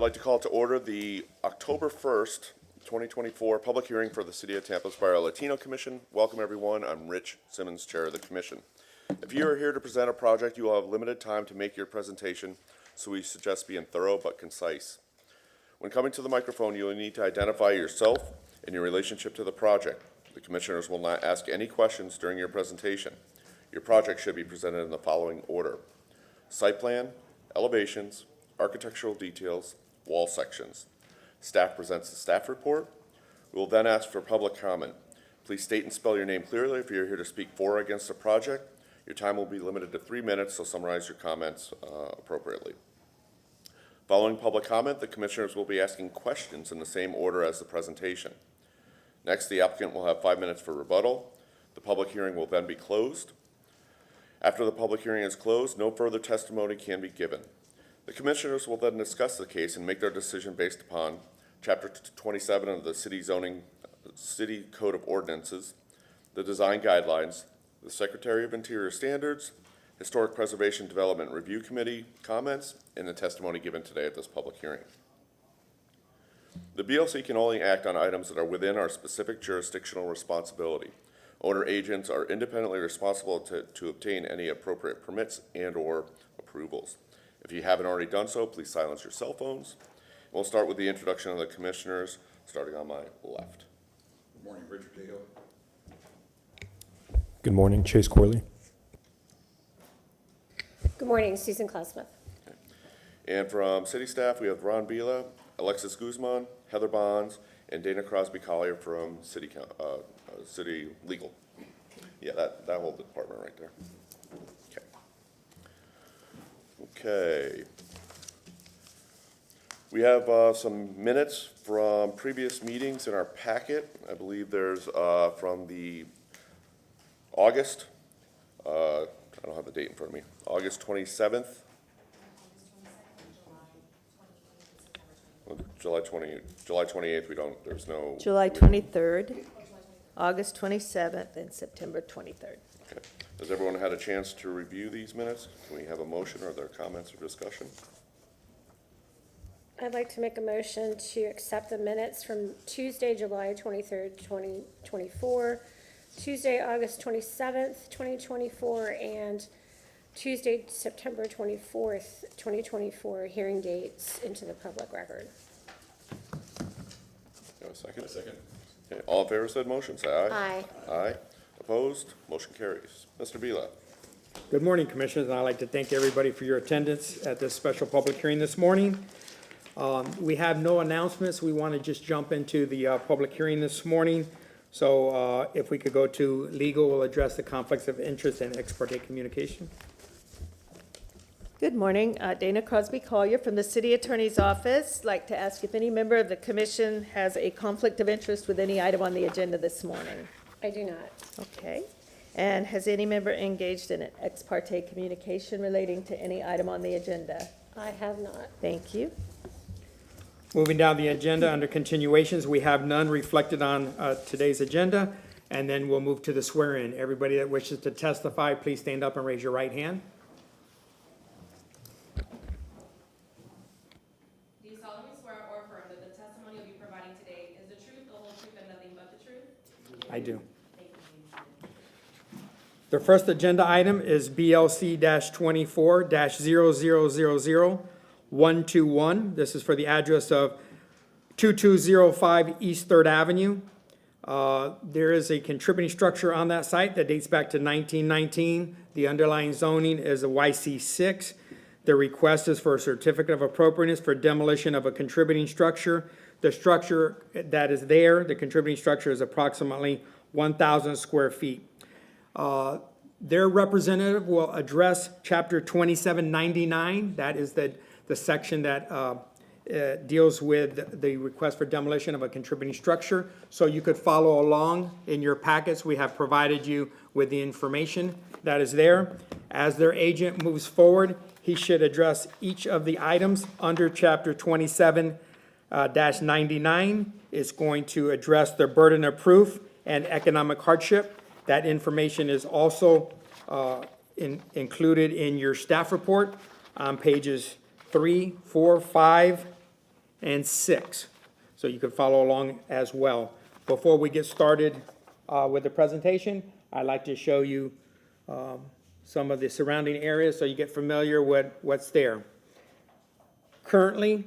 like to call to order the October 1st, 2024 public hearing for the City of Tampa's Barrio Latino Commission. Welcome, everyone. I'm Rich Simmons, Chair of the Commission. If you are here to present a project, you will have limited time to make your presentation, so we suggest being thorough but concise. When coming to the microphone, you will need to identify yourself and your relationship to the project. The commissioners will not ask any questions during your presentation. Your project should be presented in the following order: site plan, elevations, architectural details, wall sections. Staff presents the staff report. We will then ask for public comment. Please state and spell your name clearly if you're here to speak for or against the project. Your time will be limited to 3 minutes, so summarize your comments appropriately. Following public comment, the commissioners will be asking questions in the same order as the presentation. Next, the applicant will have 5 minutes for rebuttal. The public hearing will then be closed. After the public hearing is closed, no further testimony can be given. The commissioners will then discuss the case and make their decision based upon Chapter 27 of the City Code of Ordinances, the Design Guidelines, the Secretary of Interior Standards, Historic Preservation Development Review Committee comments, and the testimony given today at this public hearing. The BLC can only act on items that are within our specific jurisdictional responsibility. Owner agents are independently responsible to obtain any appropriate permits and/or approvals. If you haven't already done so, please silence your cell phones. We'll start with the introduction of the commissioners, starting on my left. Good morning, Richard Dale. Good morning, Chase Corley. Good morning, Susan Klausmith. Okay. And from city staff, we have Ron Bila, Alexis Guzman, Heather Bonds, and Dana Crosby Collier from City Legal. Yeah, that whole department right there. Okay. We have some minutes from previous meetings in our packet. I believe there's from the August, I don't have the date in front of me, August 27th. July 28th, there's no. July 23rd, August 27th, and September 23rd. Okay. Has everyone had a chance to review these minutes? Can we have a motion? Are there comments or discussion? I'd like to make a motion to accept the minutes from Tuesday, July 23rd, 2024, Tuesday, August 27th, 2024, and Tuesday, September 24th, 2024, hearing dates into the public record. You have a second? A second. Okay. All in favor of said motion, say aye. Aye. Aye. Opposed? Motion carries. Mr. Bila. Good morning, Commissioners, and I'd like to thank everybody for your attendance at this special public hearing this morning. We have no announcements. We want to just jump into the public hearing this morning. So if we could go to legal, we'll address the conflicts of interest and ex parte communication. Good morning, Dana Crosby Collier from the City Attorney's Office. I'd like to ask if any member of the Commission has a conflict of interest with any item on the agenda this morning. I do not. Okay. And has any member engaged in an ex parte communication relating to any item on the agenda? I have not. Thank you. Moving down the agenda under continuations, we have none reflected on today's agenda, and then we'll move to the swear-in. Everybody that wishes to testify, please stand up and raise your right hand. Do you solemnly swear or affirm that the testimony you'll be providing today is the truth, the whole truth, and nothing but the truth? I do. Thank you. The first agenda item is BLC-24-0000-121. This is for the address of 2205 East 3rd Avenue. There is a contributing structure on that site that dates back to 1919. The underlying zoning is a YC6. The request is for a certificate of appropriateness for demolition of a contributing structure. The structure that is there, the contributing structure, is approximately 1,000 square feet. Their representative will address Chapter 2799. That is the section that deals with the request for demolition of a contributing structure. So you could follow along in your packets. We have provided you with the information that is there. As their agent moves forward, he should address each of the items under Chapter 27-99. It's going to address their burden of proof and economic hardship. That information is also included in your staff report on pages 3, 4, 5, and 6. So you can follow along as well. Before we get started with the presentation, I'd like to show you some of the surrounding areas so you get familiar with what's there. Currently,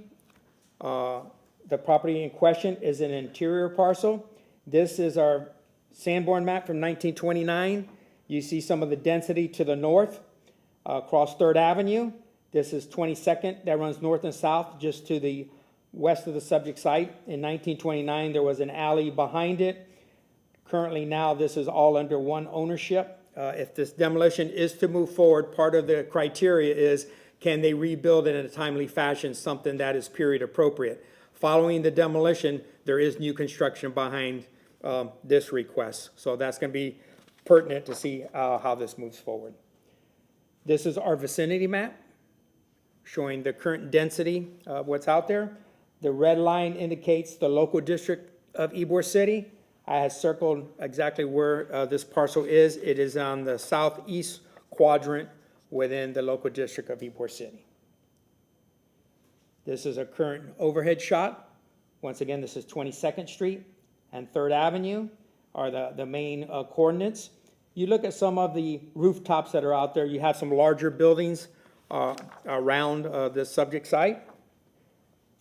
the property in question is an interior parcel. This is our Sanborn map from 1929. You see some of the density to the north across 3rd Avenue. This is 22nd that runs north and south just to the west of the subject site. In 1929, there was an alley behind it. Currently now, this is all under one ownership. If this demolition is to move forward, part of the criteria is, can they rebuild it in a timely fashion, something that is period appropriate? Following the demolition, there is new construction behind this request. So that's going to be pertinent to see how this moves forward. This is our vicinity map showing the current density of what's out there. The red line indicates the local district of Ybor City. I have circled exactly where this parcel is. It is on the southeast quadrant within the local district of Ybor City. This is a current overhead shot. Once again, this is 22nd Street and 3rd Avenue are the main coordinates. You look at some of the rooftops that are out there, you have some larger buildings around this subject site.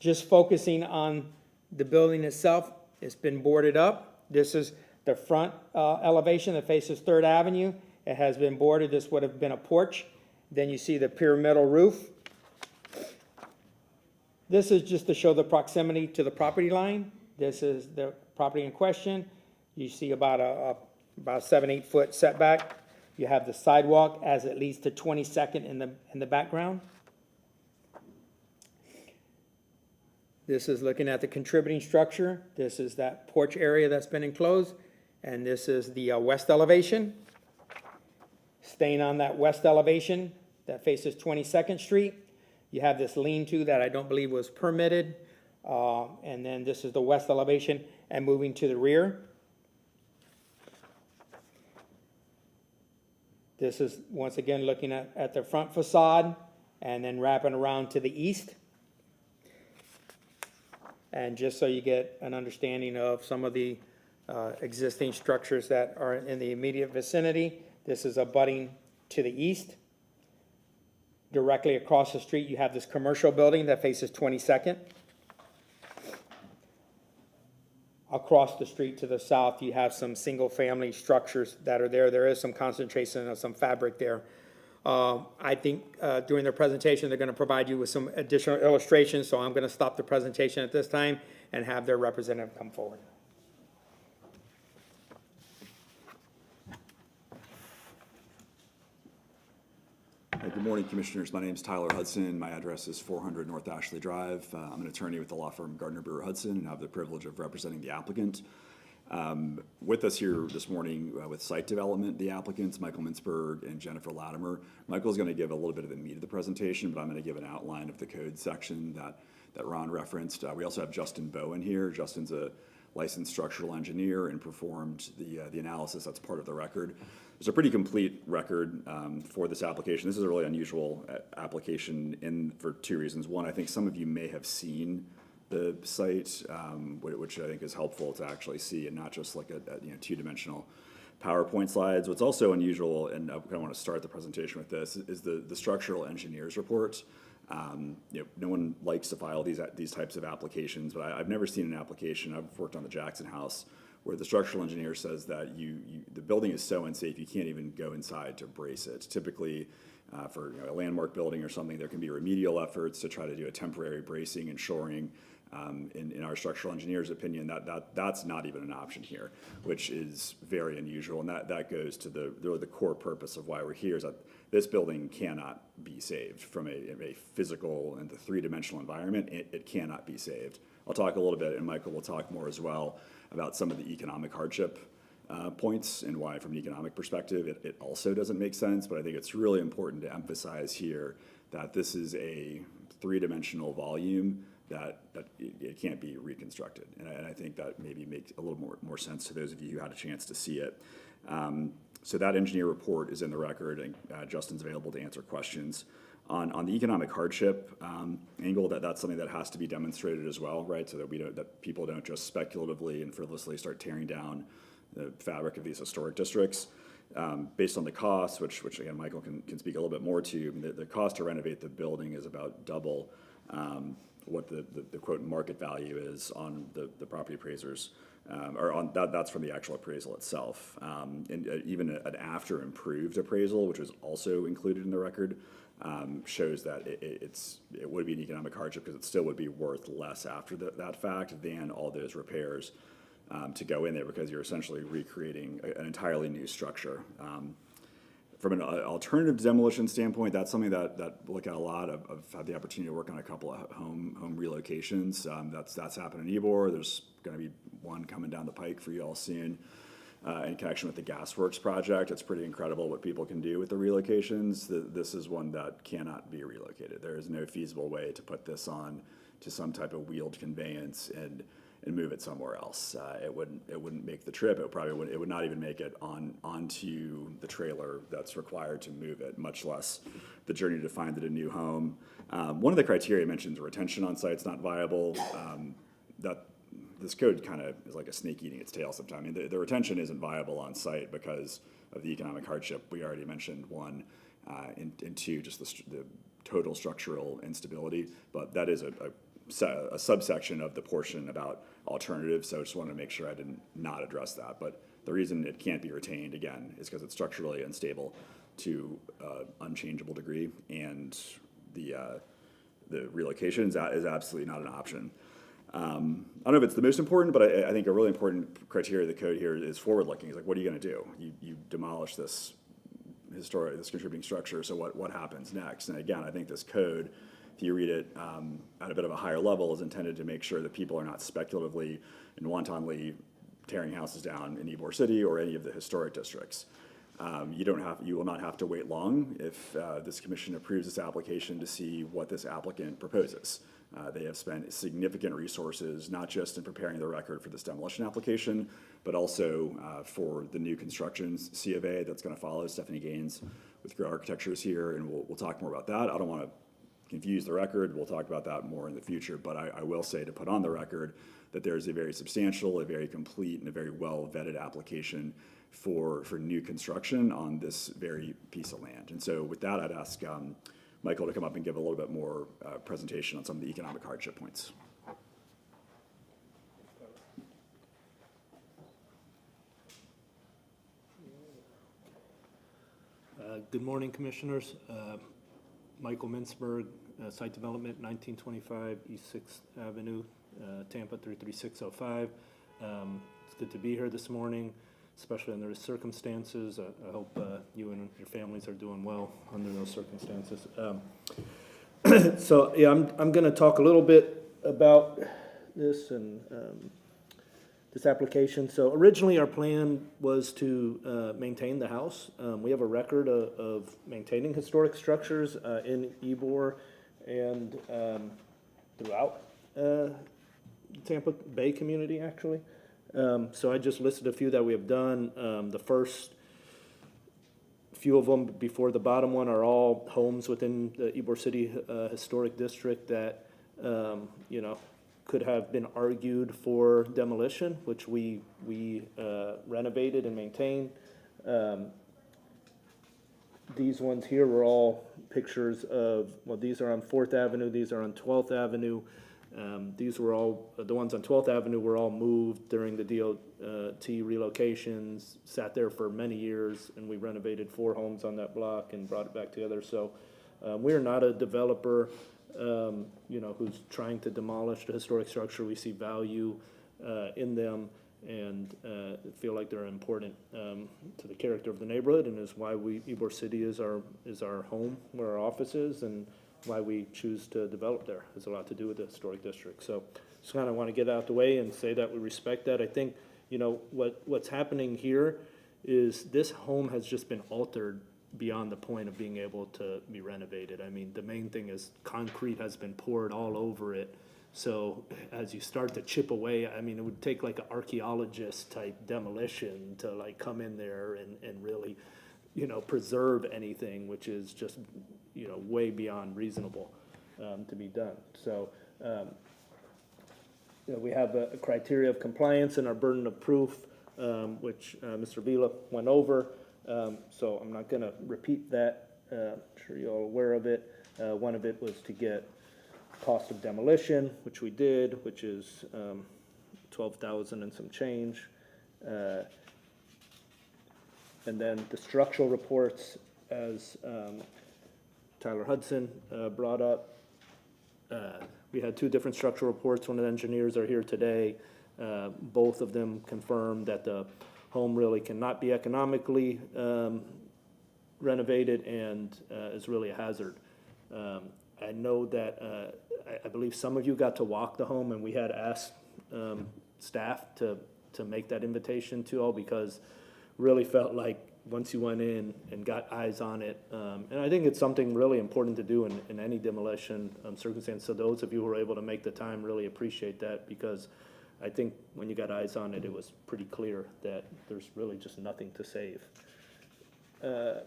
Just focusing on the building itself, it's been boarded up. This is the front elevation that faces 3rd Avenue. It has been boarded. This would have been a porch. Then you see the pyramidal roof. This is just to show the proximity to the property line. This is the property in question. You see about a 7-8 foot setback. You have the sidewalk as it leads to 22nd in the background. This is looking at the contributing structure. This is that porch area that's been enclosed. And this is the west elevation. Staying on that west elevation that faces 22nd Street, you have this lean-to that I don't believe was permitted. And then this is the west elevation and moving to the rear. This is, once again, looking at the front facade and then wrapping around to the east. And just so you get an understanding of some of the existing structures that are in the immediate vicinity, this is abutting to the east. Directly across the street, you have this commercial building that faces 22nd. Across the street to the south, you have some single-family structures that are there. There is some concentration of some fabric there. I think during their presentation, they're going to provide you with some additional illustrations, so I'm going to stop the presentation at this time and have their representative come forward. Good morning, Commissioners. My name is Tyler Hudson. My address is 400 North Ashley Drive. I'm an attorney with the law firm Gardner Brewer Hudson and have the privilege of representing the applicant. With us here this morning with site development, the applicants, Michael Mintzberg and Jennifer Latimer. Michael's going to give a little bit of the meat of the presentation, but I'm going to give an outline of the code section that Ron referenced. We also have Justin Bowen here. Justin's a licensed structural engineer and performed the analysis that's part of the record. There's a pretty complete record for this application. This is a really unusual application for two reasons. One, I think some of you may have seen the site, which I think is helpful to actually see and not just like a two-dimensional PowerPoint slides. What's also unusual, and I kind of want to start the presentation with this, is the structural engineer's report. No one likes to file these types of applications, but I've never seen an application. I've worked on the Jackson House where the structural engineer says that the building is so unsafe you can't even go inside to brace it. Typically, for a landmark building or something, there can be remedial efforts to try to do a temporary bracing and shoring. In our structural engineer's opinion, that's not even an option here, which is very unusual, and that goes to the core purpose of why we're here, is that this building cannot be saved from a physical and the three-dimensional environment. It cannot be saved. I'll talk a little bit, and Michael will talk more as well about some of the economic hardship points and why, from an economic perspective, it also doesn't make sense. But I think it's really important to emphasize here that this is a three-dimensional volume that it can't be reconstructed. And I think that maybe makes a little more sense to those of you who had a chance to see it. So that engineer report is in the record, and Justin's available to answer questions On the economic hardship angle, that's something that has to be demonstrated as well, right? So that people don't just speculatively and frivolously start tearing down the fabric of these historic districts. Based on the cost, which again, Michael can speak a little bit more to, the cost to renovate the building is about double what the quote market value is on the property appraisers, or on that's from the actual appraisal itself. And even an after improved appraisal, which was also included in the record, shows that it would be an economic hardship because it still would be worth less after that fact than all those repairs to go in there, because you're essentially recreating an entirely new structure. From an alternative demolition standpoint, that's something that we look at a lot. I've had the opportunity to work on a couple of home relocations. That's happened in Ybor. There's going to be one coming down the pike for you all soon. In connection with the Gasworks project, it's pretty incredible what people can do with the relocations. This is one that cannot be relocated. There is no feasible way to put this on to some type of wheeled conveyance and move it somewhere else. It wouldn't make the trip. It would not even make it onto the trailer that's required to move it, much less the journey to find it a new home. One of the criteria mentions retention on site's not viable. That this code kind of is like a snake eating its tail sometimes. I mean, the retention isn't viable on site because of the economic hardship. We already mentioned one, and two, just the total structural instability. But that is a subsection of the portion about alternatives, so I just wanted to make sure I didn't not address that. But the reason it can't be retained, again, is because it's structurally unstable to unchangeable degree, and the relocation is absolutely not an option. I don't know if it's the most important, but I think a really important criteria of the code here is forward-looking. It's like, what are you going to do? You demolish this contributing structure, so what happens next? And again, I think this code, if you read it at a bit of a higher level, is intended to make sure that people are not speculatively and wantonly tearing houses down in Ybor City or any of the historic districts. You will not have to wait long if this commission approves this application to see what this applicant proposes. They have spent significant resources, not just in preparing the record for this demolition application, but also for the new constructions C of A that's going to follow. Stephanie Gaines with Great Architecture is here, and we'll talk more about that. I don't want to confuse the record. We'll talk about that more in the future, but I will say, to put on the record, that there's a very substantial, a very complete, and a very well-vetted application for new construction on this very piece of land. And so with that, I'd ask Michael to come up and give a little bit more presentation on some of the economic hardship points. Good morning, Commissioners. Michael Mintzberg, Site Development, 1925 East 6th Avenue, Tampa 33605. It's good to be here this morning, especially under the circumstances. I hope you and your families are doing well under those circumstances. So yeah, I'm going to talk a little bit about this and this application. So originally our plan was to maintain the house. We have a record of maintaining historic structures in Ybor and throughout Tampa Bay community, actually. So I just listed a few that we have done. The first few of them before the bottom one are all homes within the Ybor City Historic District that, could have been argued for demolition, which we renovated and maintained. These ones here were all pictures of, well, these are on 4th Avenue, these are on 12th Avenue. These were all, the ones on 12th Avenue were all moved during the DOT relocations, sat there for many years, and we renovated 4 homes on that block and brought it back together. So we're not a developer, who's trying to demolish the historic structure. We see value in them and feel like they're important to the character of the neighborhood, and is why Ybor City is our home, where our office is, and why we choose to develop there. Has a lot to do with the historic district. So just kind of want to get out the way and say that we respect that. I think, what's happening here is this home has just been altered beyond the point of being able to be renovated. I mean, the main thing is concrete has been poured all over it. So as you start to chip away, I mean, it would take like an archaeologist type demolition to like come in there and really preserve anything, which is just, way beyond reasonable, to be done. So, we have a criteria of compliance and our burden of proof, which Mr. Vila went over. So I'm not gonna repeat that. I'm sure you're all aware of it. One of it was to get cost of demolition, which we did, which is 12,000 and some change. And then the structural reports, as Tyler Hudson brought up. We had two different structural reports. One of the engineers are here today. Both of them confirmed that the home really cannot be economically renovated and is really a hazard. I know that, I believe some of you got to walk the home, and we had asked staff to make that invitation to all, because really felt like once you went in and got eyes on it, and I think it's something really important to do in any demolition circumstance. So those of you who were able to make the time really appreciate that, because I think when you got eyes on it, it was pretty clear that there's really just nothing to save. So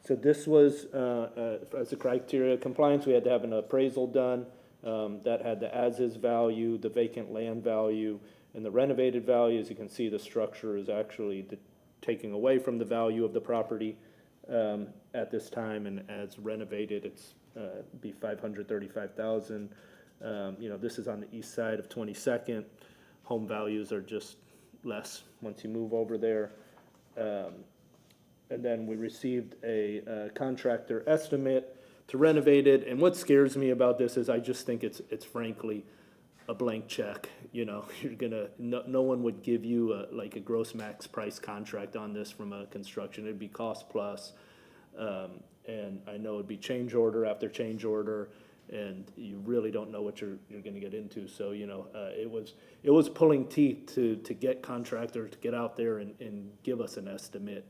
this was, as a criteria of compliance, we had to have an appraisal done that had the as-is value, the vacant land value, and the renovated value. As you can see, the structure is actually taking away from the value of the property at this time, and as renovated, it's be $535,000. This is on the east side of 22nd. Home values are just less once you move over there. And then we received a contractor estimate to renovate it. And what scares me about this is I just think it's frankly a blank check. You're gonna, no one would give you like a gross max price contract on this from a construction. It'd be cost plus. And I know it'd be change order after change order, and you really don't know what you're gonna get into. So, it was pulling teeth to get contractors to get out there and give us an estimate,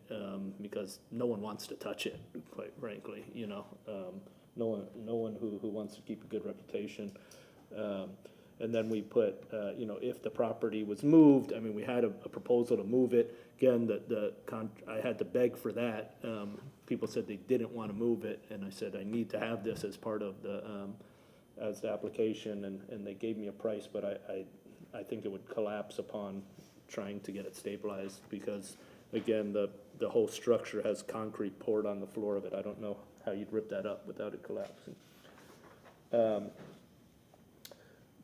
because no one wants to touch it, quite frankly, no one who wants to keep a good reputation. And then we put, if the property was moved, I mean, we had a proposal to move it. Again, I had to beg for that. People said they didn't want to move it, and I said, I need to have this as part of the application, and they gave me a price, but I think it would collapse upon trying to get it stabilized, because, again, the whole structure has concrete poured on the floor of it. I don't know how you'd rip that up without it collapsing.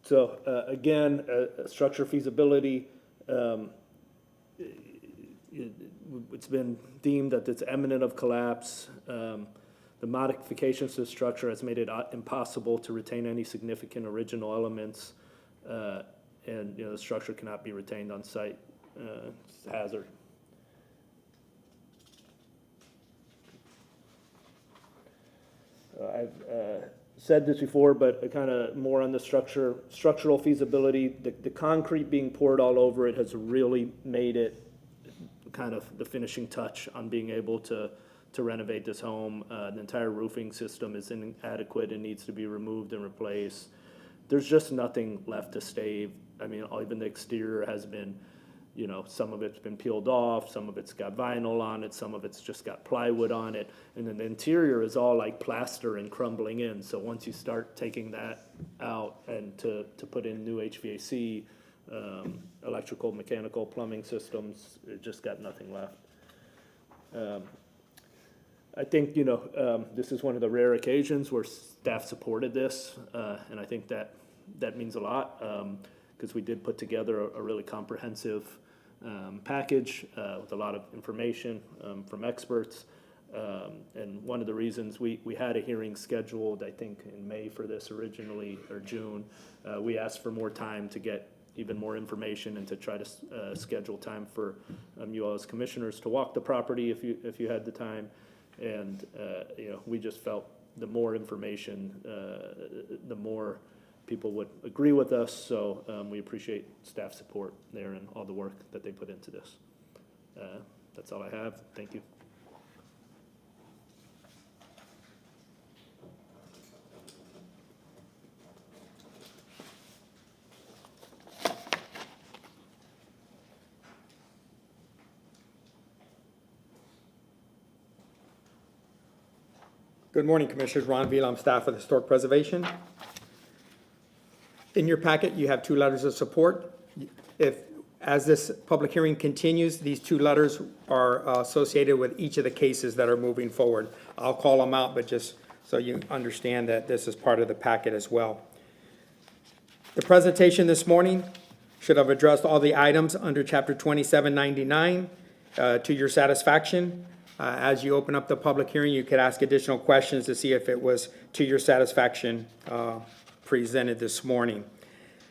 So, again, structure feasibility, it's been deemed that it's imminent of collapse. The modifications to the structure has made it impossible to retain any significant original elements, and, the structure cannot be retained on site. It's a hazard. I've said this before, but kind of more on the structural feasibility. The concrete being poured all over it has really made it kind of the finishing touch on being able to renovate this home. The entire roofing system is inadequate and needs to be removed and replaced. There's just nothing left to stave. I mean, even the exterior has been, some of it's been peeled off, some of it's got vinyl on it, some of it's just got plywood on it, and then the interior is all like plaster and crumbling in. So once you start taking that out and to put in new HVAC, electrical, mechanical, plumbing systems, it just got nothing left. I think, this is one of the rare occasions where staff supported this, and I think that means a lot, because we did put together a really comprehensive package with a lot of information from experts. And one of the reasons we had a hearing scheduled, I think, in May for this originally, or June. We asked for more time to get even more information and to try to schedule time for you all as commissioners to walk the property if you had the time. And we just felt the more information, the more people would agree with us. So we appreciate staff support there and all the work that they put into this. That's all I have. Thank you. Good morning, Commissioners. Ron Vila, I'm staff of Historic Preservation. In your packet, you have 2 letters of support. As this public hearing continues, these 2 letters are associated with each of the cases that are moving forward. I'll call them out, but just so you understand that this is part of the packet as well. The presentation this morning should have addressed all the items under Chapter 2799 to your satisfaction. As you open up the public hearing, you could ask additional questions to see if it was to your satisfaction presented this morning.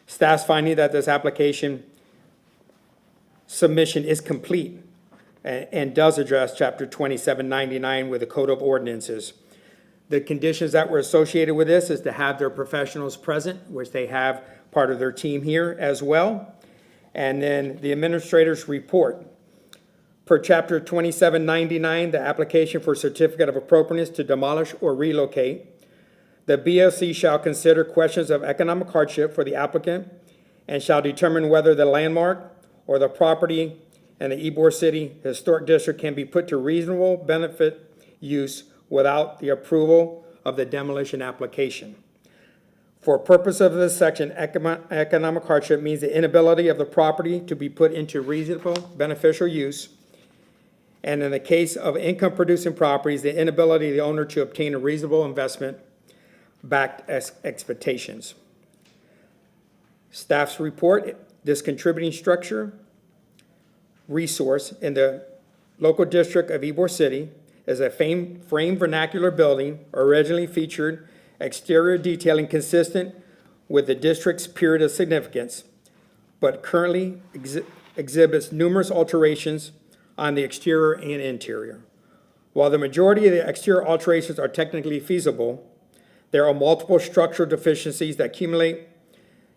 Staff's finding that this application submission is complete and does address Chapter 2799 with the Code of Ordinances. The conditions that were associated with this is to have their professionals present, which they have part of their team here as well. And then the administrator's report. Per Chapter 2799, the application for certificate of appropriateness to demolish or relocate, the BOC shall consider questions of economic hardship for the applicant and shall determine whether the landmark or the property in the Ybor City Historic District can be put to reasonable benefit use without the approval of the demolition application. For purpose of this section, economic hardship means the inability of the property to be put into reasonable beneficial use. And in the case of income-producing properties, the inability of the owner to obtain a reasonable investment-backed expectations. Staff's report, this contributing structure resource in the local district of Ybor City is a frame vernacular building originally featured exterior detailing consistent with the district's period of significance, but currently exhibits numerous alterations on the exterior and interior. While the majority of the exterior alterations are technically feasible, there are multiple structural deficiencies that accumulate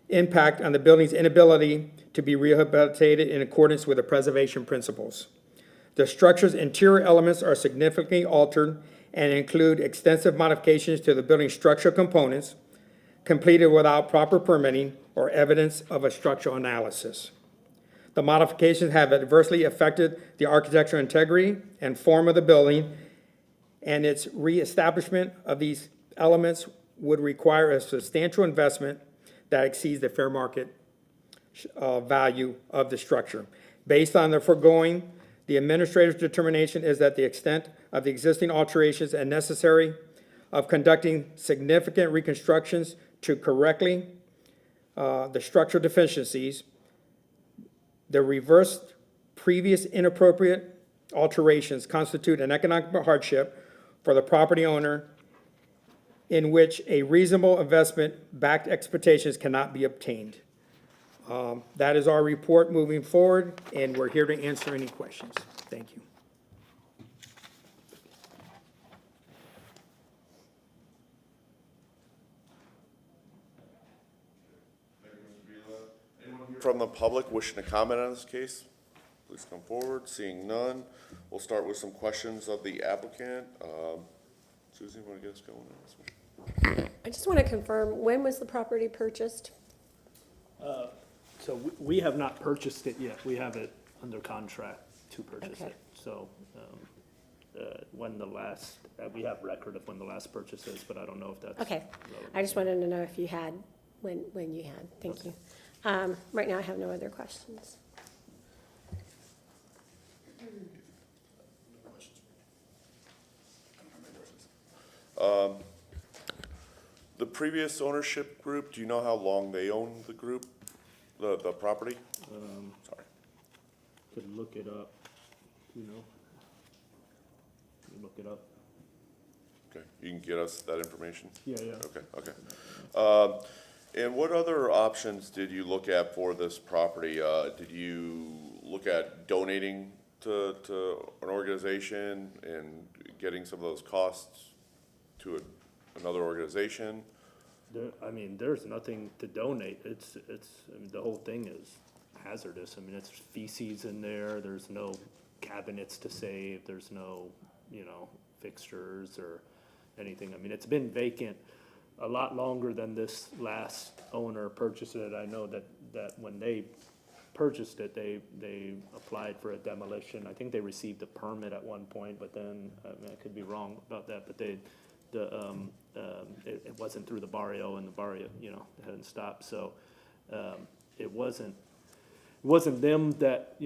impact on the building's inability to be rehabilitated in accordance with the preservation principles. The structure's interior elements are significantly altered and include extensive modifications to the building's structural components completed without proper permitting or evidence of a structural analysis. The modifications have adversely affected the architectural integrity and form of the building, and its reestablishment of these elements would require a substantial investment that exceeds the fair market value of the structure. Based on the foregoing, the administrator's determination is that the extent of the existing alterations and necessary of conducting significant reconstructions to correctly the structural deficiencies, the reversed previous inappropriate alterations constitute an economic hardship for the property owner in which a reasonable investment-backed expectations cannot be obtained. That is our report moving forward, and we're here to answer any questions. Thank you. From the public wishing to comment on this case, please come forward. Seeing none, we'll start with some questions of the applicant. Susie, want to get us going on this one? I just want to confirm, when was the property purchased? So we have not purchased it yet. We have it under contract to purchase Okay. it. So when the last, we have record of when the last purchase is, but I don't know if that's. Okay, relevant. I just wanted to know if you had, when you had, thank you. Right now, I have no other questions. The previous ownership group, do you know how long they owned the group, the property? Sorry. Could look it up, you know. You look it up. Okay, you can get us that information? Yeah. Okay. And what other options did you look at for this property? Did you look at donating to an organization and getting some of those costs to another organization? There's nothing to donate. It's, the whole thing is hazardous. It's feces in there. There's no cabinets to save. There's no, fixtures or anything. It's been vacant a lot longer than this last owner purchased it. I know that when they purchased it, they applied for a demolition. I think they received a permit at one point, but then, I could be wrong about that, but it wasn't through the Barrio, and the Barrio, hadn't stopped, so, it wasn't them that,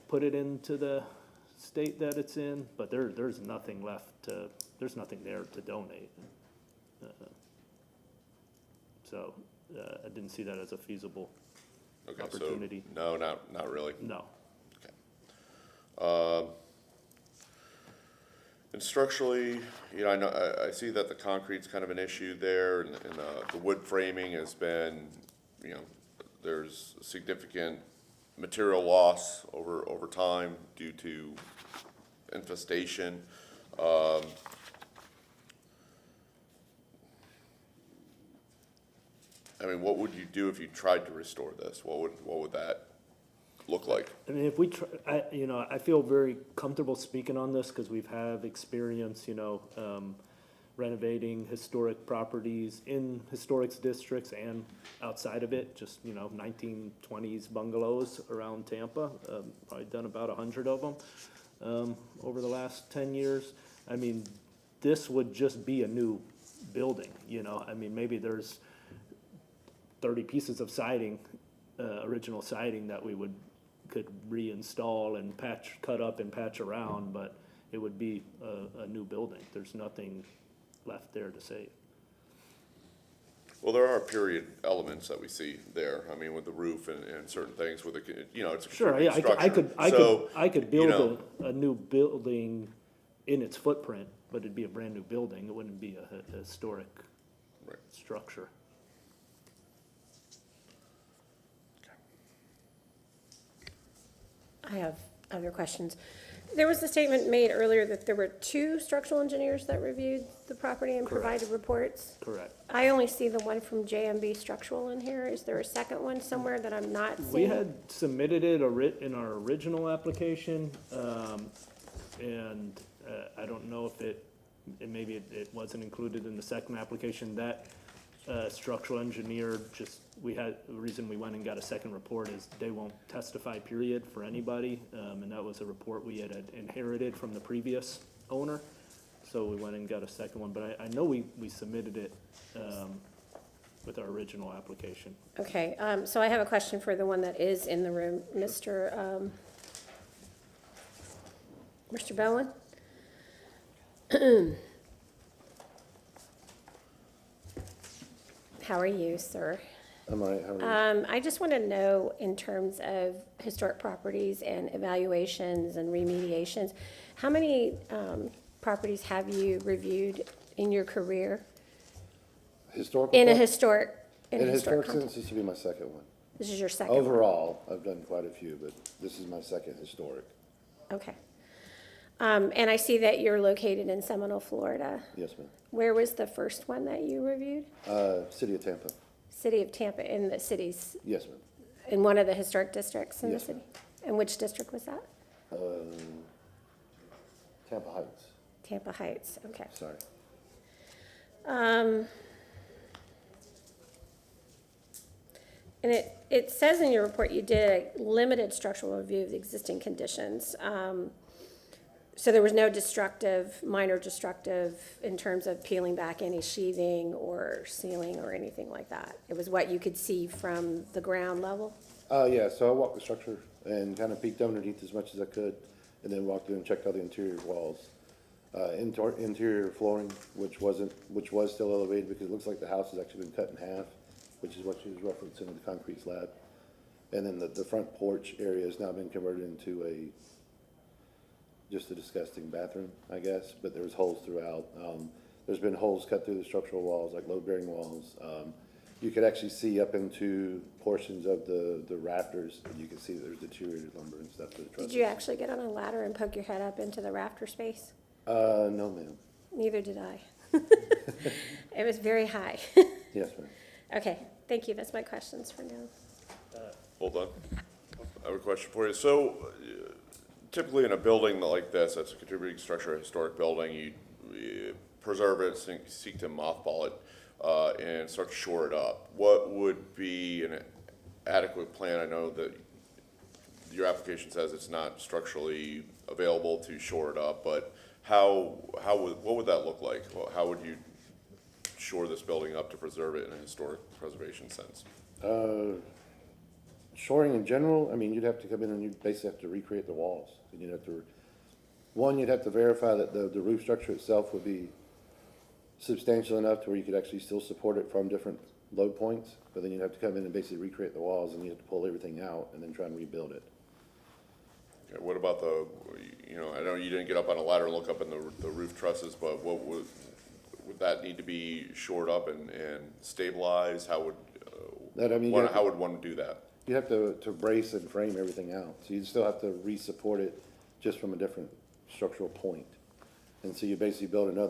put it into the state that it's in, but there's nothing there's nothing there to donate. So, I didn't see that as a feasible Okay, opportunity. So, no, not really. No. And structurally, I know, I see that the concrete's kind of an issue there, and the wood framing has been, there's significant material loss over time due to infestation. I mean, what would you do if you tried to restore this? What would that look like? I mean, if we try, I feel very comfortable speaking on this because we've had experience, renovating historic properties in historic districts and outside of it, just, 1920s bungalows around Tampa. Probably done about 100 of them over the last 10 years. I mean, this would just be a new building, I mean, maybe there's 30 pieces of siding, original siding that we could reinstall and cut up and patch around, but it would be a new building. There's nothing left there to save. Well, there are period elements that we see there. I mean, with the roof and certain things with the, it's a Sure, contributing yeah, structure. I could build a new building in its footprint, but it'd be a brand new building. It wouldn't be a historic Right. structure. I have other questions. There was a statement made earlier that there were 2 structural engineers that reviewed the property and provided reports. Correct. I only see the one from JMB Structural in here. Is there a second one somewhere that I'm not seeing? We had submitted it in our original application, and I don't know if maybe it wasn't included in the second application. That structural engineer, the reason we went and got a second report is they won't testify, period, for anybody. And that was a report we had inherited from the previous owner. So we went and got a second one, but I know we submitted it with our original application. Okay, so I have a question for the one that is in the room, Mr. Bowen? How are you, sir? I'm all right, how are you? I just want to know, in terms of historic properties and evaluations and remediations, how many properties have you reviewed in your career? Historical? In a pro- historic historic context? sense, this will be my second one. This is your second one? Overall, I've done quite a few, but this is my second historic. Okay. And I see that you're located in Seminole, Florida. Yes, ma'am. Where was the first one that you reviewed? City of Tampa. City of Tampa, in the cities, Yes, ma'am. in one of the historic districts in the Yes, city? ma'am. And which district was that? Tampa Heights, Tampa Heights, okay. sorry. And it says in your report you did a limited structural review of the existing conditions. So there was no minor destructive in terms of peeling back any sheathing or ceiling or anything like that? It was what you could see from the ground level? Yeah, so I walked the structure and kind of peeked underneath as much as I could, and then walked through and checked out the interior walls. Interior flooring, which was still elevated because it looks like the house has actually been cut in half, which is what she was referencing in the concrete slab. And then the front porch area has now been converted into just a disgusting bathroom, I guess, but there's holes throughout. There's been holes cut through the structural walls, like load-bearing walls. You could actually see up into portions of the rafters, and you can see there's deteriorated lumber and stuff to the trusses. Did you actually get on a ladder and poke your head up into the rafter space? No, ma'am. Neither did I. It was very high. Yes, ma'am. Okay, thank you. That's my questions for now. Hold on. I have a question for you. So typically in a building like this, that's a contributing structure, a historic building, you preserve it, seek to mothball it, and start to shore it up. What would be an adequate plan? I know that your application says it's not structurally available to shore it up, but what would that look like? Well, how would you shore this building up to preserve it in a historic preservation sense? Shoring in general, I mean, you'd have to come in and you'd basically have to recreate the walls. And you'd have to, you'd have to verify that the roof structure itself would be substantial enough to where you could actually still support it from different load points. But then you'd have to come in and basically recreate the walls, and you have to pull everything out and then try and rebuild it. Okay, what about I know you didn't get up on a ladder and look up in the roof trusses, but what would that need to be shored up and stabilized? How would, how would one do that? You have to brace and frame everything out. So you'd still have to re-support it just from a different structural point. And so you basically build a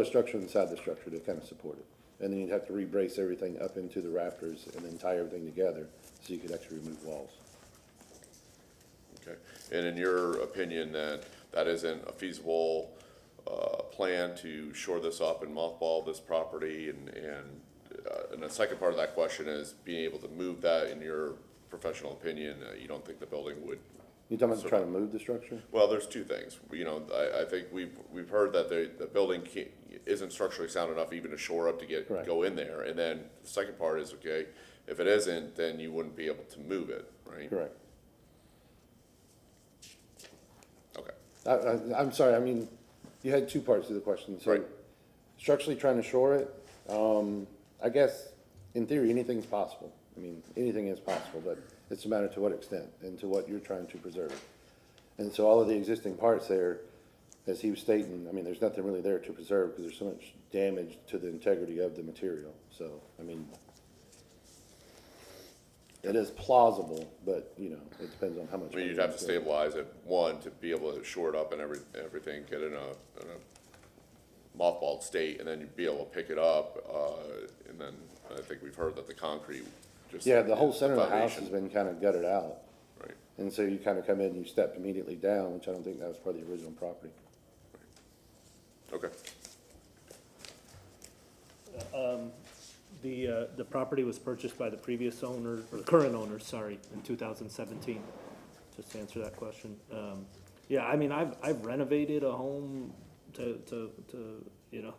structure inside the structure to kind of support it. And then you'd have to re-brace everything up into the rafters and then tie everything together so you could actually remove walls. Okay, and in your opinion, that isn't a feasible plan to shore this up and mothball this property, and the second part of that question is being able to move that, in your professional opinion, you don't think the building would? You talking about trying to move the structure? Well, there's two things. I think we've heard that the building isn't structurally sound enough even to shore up to Correct. go in there. And then the second part is, okay, if it isn't, then you wouldn't be able to move it, right? Correct. Okay. I'm sorry, I mean, you had two parts to the question. So Right. structurally trying to shore it, I guess, in theory, anything's possible. I mean, anything is possible, but it's a matter to what extent and to what you're trying to preserve. And so all of the existing parts there, as he was stating, I mean, there's nothing really there to preserve because there's so much damage to the integrity of the material. So, I mean, it is plausible, but, it depends on how much. I mean, you'd have to stabilize it, one, to be able to shore it up and everything, get in a mothballed state, and then you'd be able to pick it up, and then I think we've heard that the concrete just. Yeah, the whole center of the house foundation. has been kind of gutted out. Right, And so you kind of come in and you step immediately down, which I don't think that was part of the original property. okay. The property was purchased by the previous owner, or the current owner, sorry, in 2017, just to answer that question. Yeah, I mean, I've renovated a home to,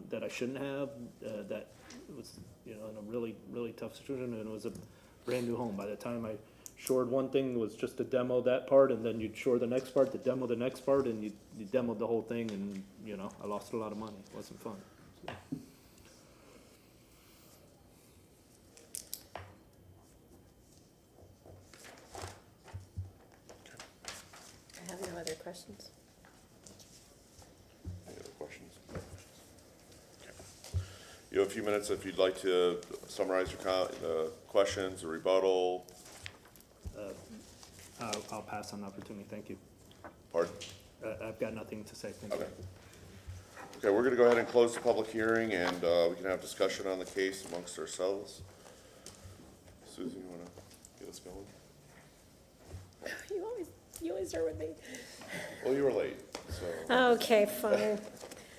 that I shouldn't have, that was, in a really, really tough situation, and it was a brand-new home. By the time I shored one thing, it was just to demo that part, and then you'd shore the next part, to demo the next part, and you demoed the whole thing, and, I lost a lot of money. It wasn't fun. So. I have no other questions. Any other questions? Okay. You have a few minutes if you'd like to summarize your questions, or rebuttal. I'll pass on the opportunity, thank you. Pardon? I've got nothing to say, thank you. Okay. Okay, we're gonna go ahead and close the public hearing, and we can have discussion on the case amongst ourselves. Susan, you wanna get us going? You always start with me. Well, you were late, so Okay, fine.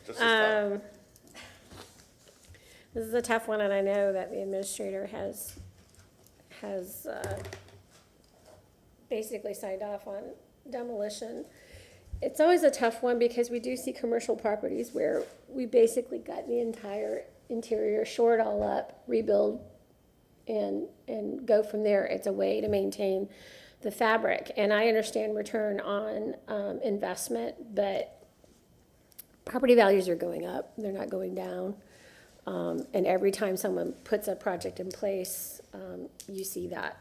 just this time. This is a tough one, and I know that the administrator has basically signed off on demolition. It's always a tough one because we do see commercial properties where we basically got the entire interior, shore it all up, rebuild, and go from there. It's a way to maintain the fabric. And I understand return on investment, but property values are going up, they're not going down. And every time someone puts a project in place, you see that.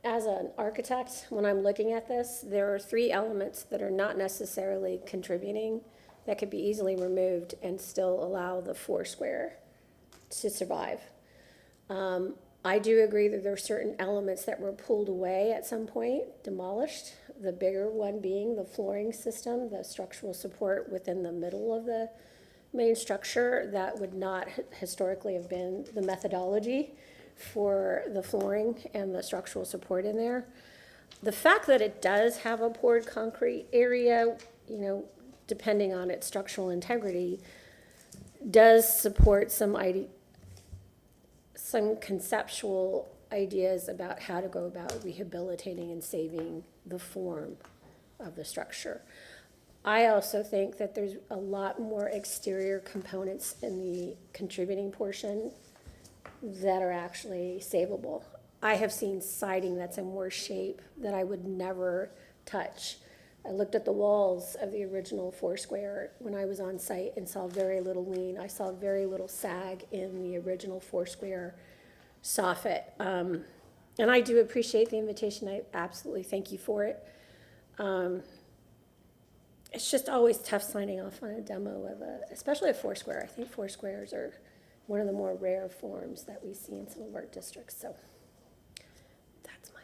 As an architect, when I'm looking at this, there are three elements that are not necessarily contributing that could be easily removed and still allow the four square to survive. I do agree that there are certain elements that were pulled away at some point, demolished. The bigger one being the flooring system, the structural support within the middle of the main structure. That would not historically have been the methodology for the flooring and the structural support in there. The fact that it does have a poured concrete area, depending on its structural integrity, does support some conceptual ideas about how to go about rehabilitating and saving the form of the structure. I also think that there's a lot more exterior components in the contributing portion that are actually savable. I have seen siding that's in worse shape that I would never touch. I looked at the walls of the original Foursquare when I was on site and saw very little lean. I saw very little sag in the original Foursquare soffit. And I do appreciate the invitation. I absolutely thank you for it. It's just always tough signing off on a demo of especially a Foursquare. I think Foursquares are one of the more rare forms that we see in some of our districts, so that's my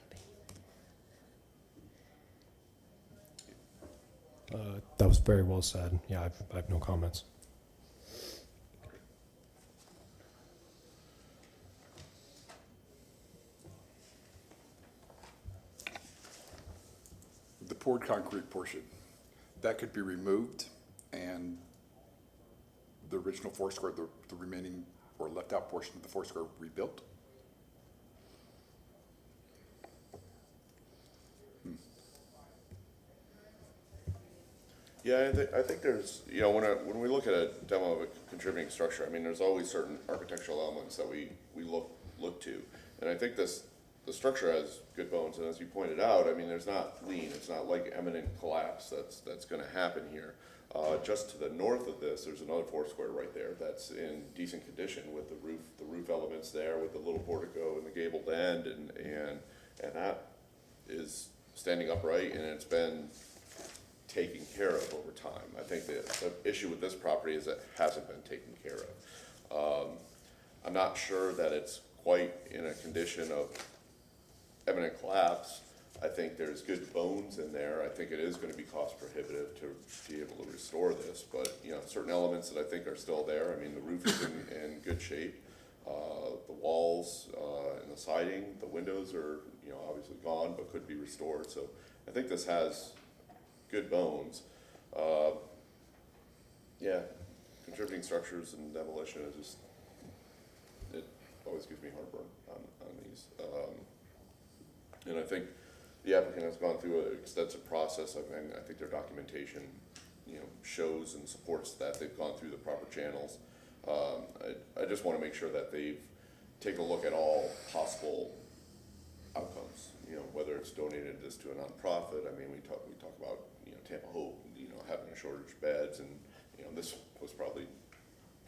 opinion. That was very well said. Yeah, I have no comments. The poured concrete portion, that could be removed and the original Foursquare, the remaining or left out portion of the Foursquare rebuilt? Yeah, I think there's, when we look at a demo of a contributing structure, I mean, there's always certain architectural elements that we look to. And I think the structure has good bones, and as you pointed out, I mean, there's not lean, it's not like imminent collapse that's gonna happen here. Just to the north of this, there's another Foursquare right there that's in decent condition with the roof elements there, with the little portico and the gabled end, and that is standing upright, and it's been taken care of over time. I think the issue with this property is it hasn't been taken care of. I'm not sure that it's quite in a condition of imminent collapse. I think there's good bones in there. I think it is gonna be cost prohibitive to be able to restore this, but, certain elements that I think are still there. I mean, the roof is in good shape. The walls, and the siding, the windows are, obviously gone, but could be restored. So I think this has good bones. Yeah, contributing structures and demolition is just, it always gives me heartburn on these. And I think the applicant has gone through an extensive process. I mean, I think their documentation, shows and supports that they've gone through the proper channels. I just wanna make sure that they've taken a look at all possible outcomes, whether it's donated this to a nonprofit. I mean, we talk about, Tampa Hope, having a shortage of beds, and, this was probably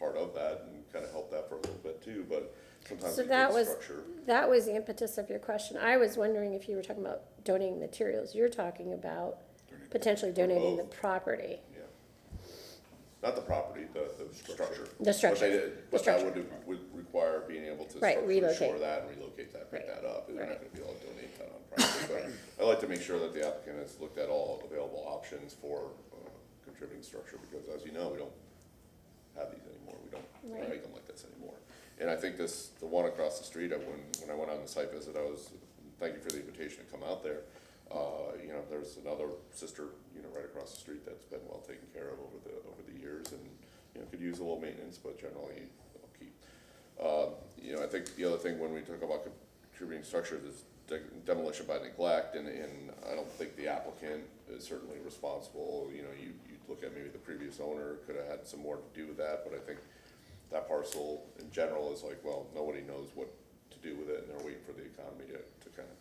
part of that and kind of helped that for a little bit too, but sometimes So the that was, structure. that was the impetus of your question. I was wondering if you were talking about donating materials. You're talking about potentially donating the both. property. Yeah. Not the property, the structure. The structure. But that would require being able to Right, structurally relocate. restore that and relocate that, pick Right, that up. They're not right. gonna be able to donate that on property, but I like to make sure that the applicant has looked at all available options for contributing structure, because as you know, we don't have these anymore. We don't Right. make them like this anymore. And I think the one across the street, when I went on the site visit, thank you for the invitation to come out there. There's another sister, right across the street that's been well taken care of over the years, and, could use a little maintenance, but generally upkeep. I think the other thing when we talk about contributing structures is demolition by neglect, and I don't think the applicant is certainly responsible. You look at maybe the previous owner could have had some more to do with that, but I think that parcel in general is like, well, nobody knows what to do with it, and they're waiting for the economy to kind of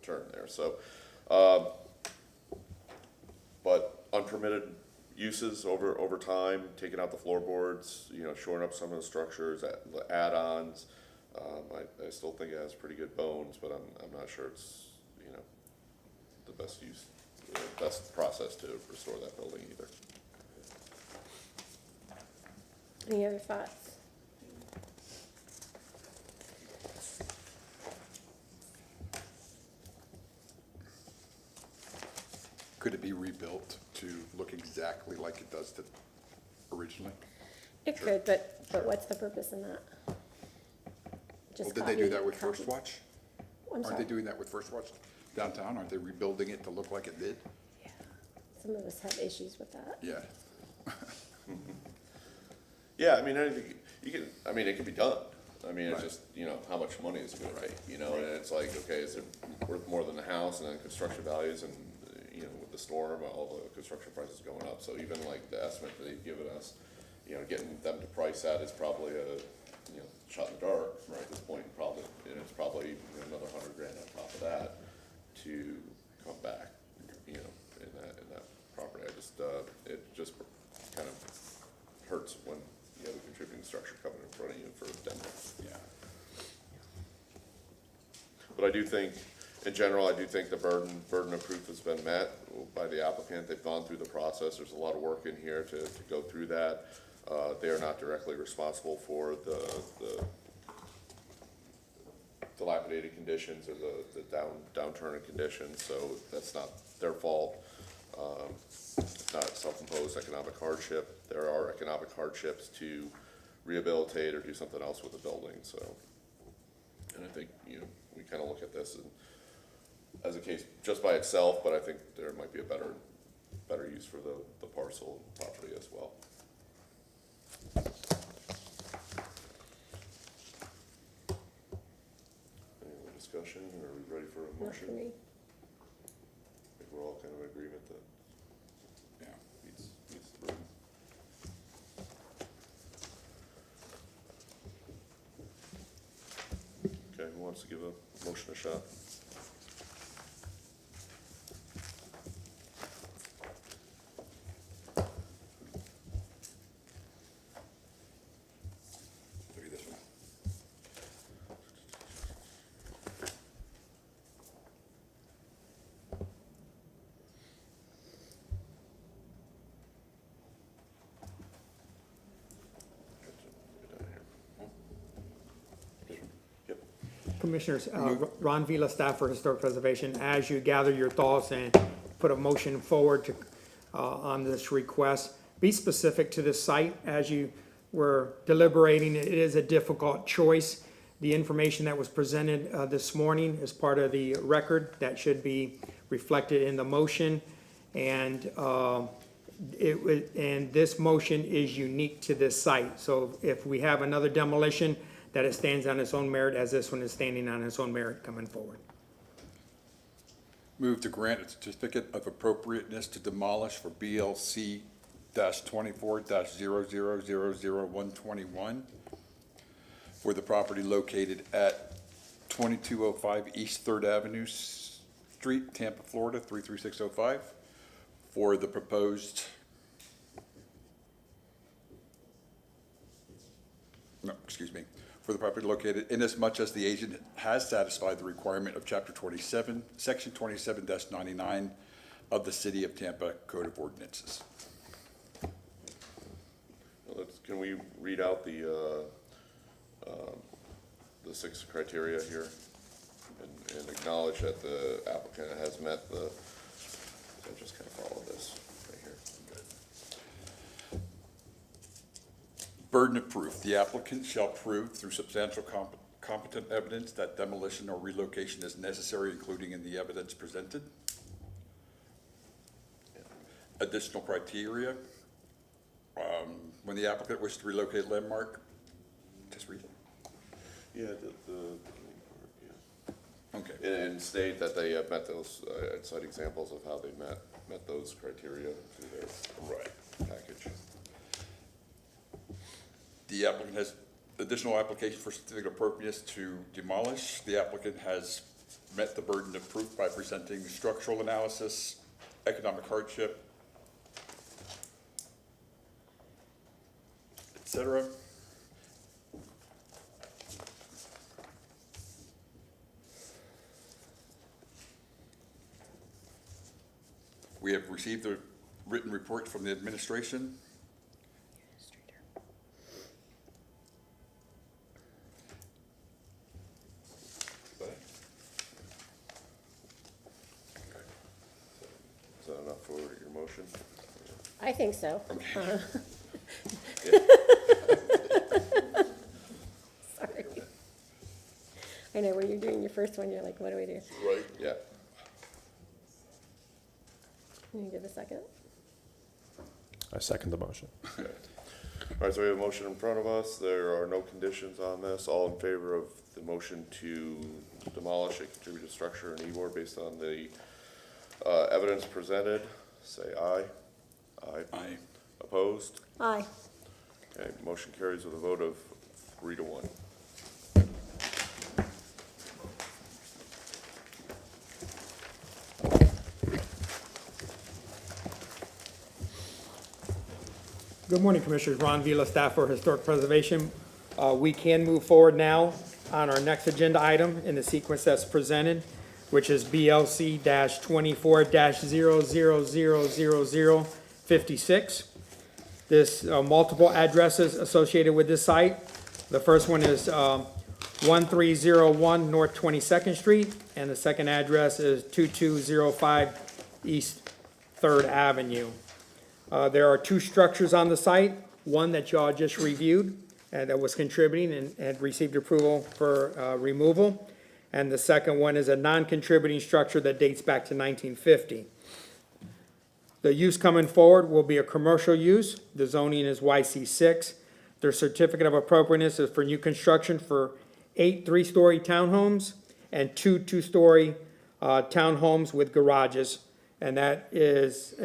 turn there. So, but unpermitted uses over time, taking out the floorboards, shoring up some of the structures, the add-ons. I still think it has pretty good bones, but I'm not sure it's, the best use, the best process to restore that building either. Any other thoughts? Could it be rebuilt to look exactly like it does originally? It could, but what's the purpose in that? Just Well, did they do copy- that with copy- First Watch? I'm Aren't sorry. they doing that with First Watch downtown? Aren't they rebuilding it to look like it did? Yeah. Some of us have issues with that. Yeah. Yeah, I mean, I think it can be done. I mean, it's just, you know, how much money is good, right? You know, and it's like, okay, is it worth more than the house, and then construction values, and, you know, with the storm, all the construction prices going up, so even like the estimate that they've given us, you know, getting them to price that is probably a, you know, shot in the dark, right, at this point, probably, and it's probably, you know, another $100,000 on top of that to come back, you know, in that property. I just, it just kind of hurts when you have a contributing structure coming in front of you for demo. Yeah. But I do think, in general, I do think the burden of proof has been met by the applicant. They've gone through the process. There's a lot of work in here to go through that. They are not directly responsible for the dilapidated conditions or the downturn in conditions, so that's not their fault. It's not self-imposed economic hardship. There are economic hardships to rehabilitate or do something else with the building, so. And I think, you know, we kind of look at this as a case just by itself, but I think there might be a better use for the parcel property as well. Any other discussion, or are we ready for a Not for motion? me. I think we're all kind of in agreement that Yeah. meets the burden. Okay, who wants to give a motion a shot? Maybe this one. Get down here. Yep. Commissioners, Ron Vila, staff for Historic Preservation, as you gather your thoughts and put a motion forward to, on this request, be specific to the site as you were deliberating. It is a difficult choice. The information that was presented this morning is part of the record that should be reflected in the motion. And and this motion is unique to this site. So if we have another demolition, that it stands on its own merit as this one is standing on its own merit coming forward. Move to grant a certificate of appropriateness to demolish for BLC 24-00000121 for the property located at 2205 East 3rd Avenue Street, Tampa, Florida, 33605, for the proposed, no, excuse me, for the property located inasmuch as the agent has satisfied the requirement of Chapter 27, Section 27-99 of the City of Tampa Code of Ordinances. Well, can we read out the 6 criteria here and acknowledge that the applicant has met the, I'll just kind of follow this right here. Burden of proof. The applicant shall prove through substantial competent evidence that demolition or relocation is necessary, including in the evidence presented. Additional criteria. When the applicant wishes to relocate a landmark, just read it. Yeah, the main part, yeah. Okay. And state that they have met those, and cite examples of how they met those criteria through their package. The applicant has additional application for certificate of appropriateness to demolish. The applicant has met the burden of proof by presenting structural analysis, economic hardship, etc. We have received the written report from the administration. Is that enough for your motion? I think so. Sorry. I know, when you're doing your first one, you're like, what do we do? Right. Yeah. Can you give a second? I second the motion. Okay. All right, so we have a motion in front of us. There are no conditions on this. All in favor of the motion to demolish a contributed structure in Ybor based on the evidence presented, say aye. Aye. Aye. Opposed? Aye. Okay, motion carries with a vote of 3-1. Good morning, Commissioners. Ron Vila, staff for Historic Preservation. We can move forward now on our next agenda item in the sequence that's presented, which is BLC 24-000056. This multiple addresses associated with this site. The first one is 1301 North 22nd Street, and the second address is 2205 East 3rd Avenue. There are two structures on the site, one that y'all just reviewed that was contributing and received approval for removal. And the second one is a non-contributing structure that dates back to 1950. The use coming forward will be a commercial use. The zoning is YC6. Their certificate of appropriateness is for new construction for 8 3-story townhomes and 2 2-story townhomes with garages. And that is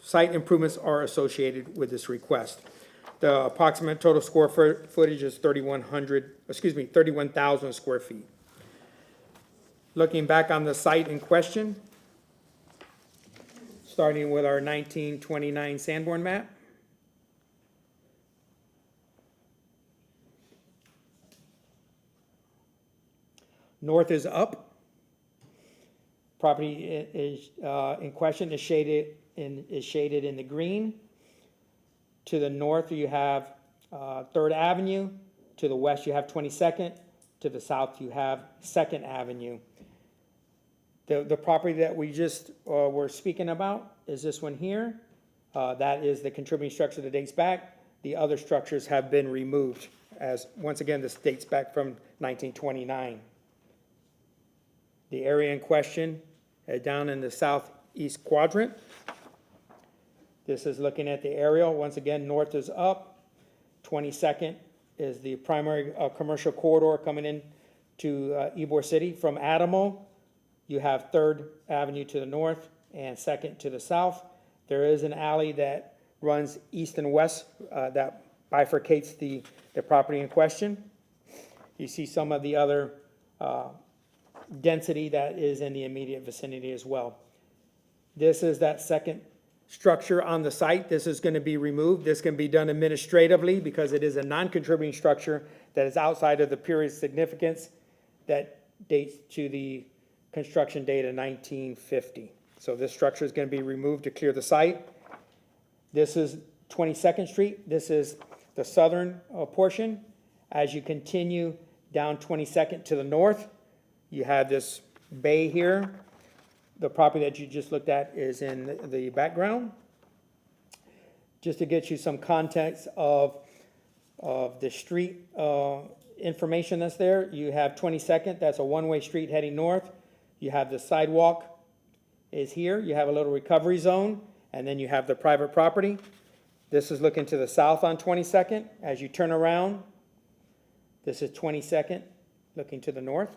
site improvements are associated with this request. The approximate total square footage is 31,000 square feet. Looking back on the site in question, starting with our 1929 Sanborn map. North is up. Property is in question is shaded in the green. To the north, you have 3rd Avenue. To the west, you have 22nd. To the south, you have 2nd Avenue. The property that we just were speaking about is this one here. That is the contributing structure that dates back. The other structures have been removed, as once again, this dates back from 1929. The area in question, down in the southeast quadrant. This is looking at the aerial. Once again, north is up. 22nd is the primary commercial corridor coming in to Ybor City. From Adamo, you have 3rd Avenue to the north and 2nd to the south. There is an alley that runs east and west that bifurcates the property in question. You see some of the other density that is in the immediate vicinity as well. This is that second structure on the site. This is going to be removed. This can be done administratively because it is a non-contributing structure that is outside of the period of significance that dates to the construction date of 1950. So this structure is going to be removed to clear the site. This is 22nd Street. This is the southern portion. As you continue down 22nd to the north, you have this bay here. The property that you just looked at is in the background. Just to get you some context of the street information that's there, you have 22nd, that's a one-way street heading north. You have the sidewalk is here. You have a little recovery zone, and then you have the private property. This is looking to the south on 22nd. As you turn around, this is 22nd, looking to the north.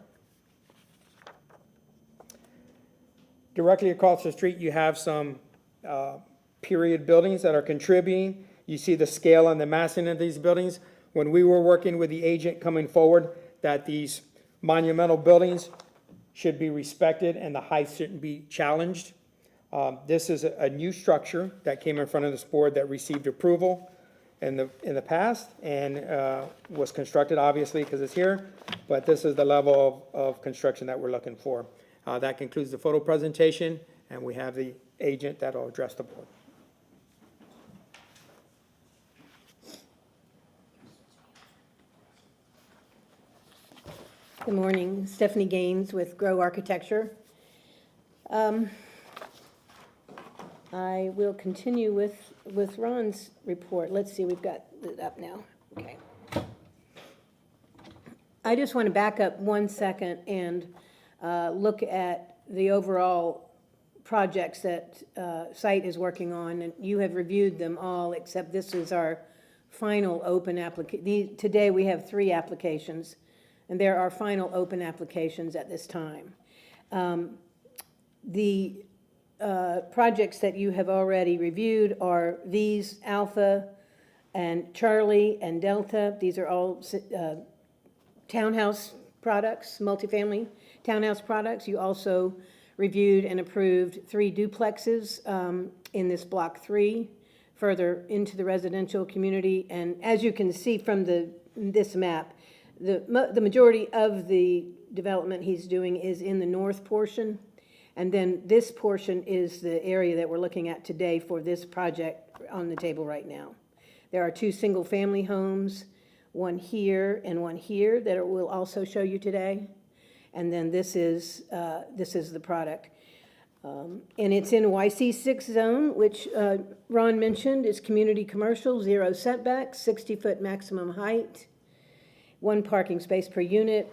Directly across the street, you have some period buildings that are contributing. You see the scale and the massing of these buildings. When we were working with the agent coming forward, that these monumental buildings should be respected and the height shouldn't be challenged. This is a new structure that came in front of this board that received approval in the past and was constructed, obviously, because it's here. But this is the level of construction that we're looking for. That concludes the photo presentation, and we have the agent that will address the board. Good morning, Stephanie Gaines with Grow Architecture. I will continue with Ron's report. Let's see, we've got it up now. Okay. I just want to back up 1 second and look at the overall projects that site is working on, and you have reviewed them all, except this is our final open today we have 3 applications, and there are final open applications at this time. The projects that you have already reviewed are these, Alpha and Charlie and Delta. These are all townhouse products, multifamily townhouse products. You also reviewed and approved 3 duplexes in this Block 3, further into the residential community. And as you can see from this map, the majority of the development he's doing is in the north portion. And then this portion is the area that we're looking at today for this project on the table right now. There are 2 single-family homes, one here and one here, that we'll also show you today. And then this is the product. And it's in YC6 zone, which Ron mentioned is community commercial, 0 setbacks, 60-foot maximum height, 1 parking space per unit.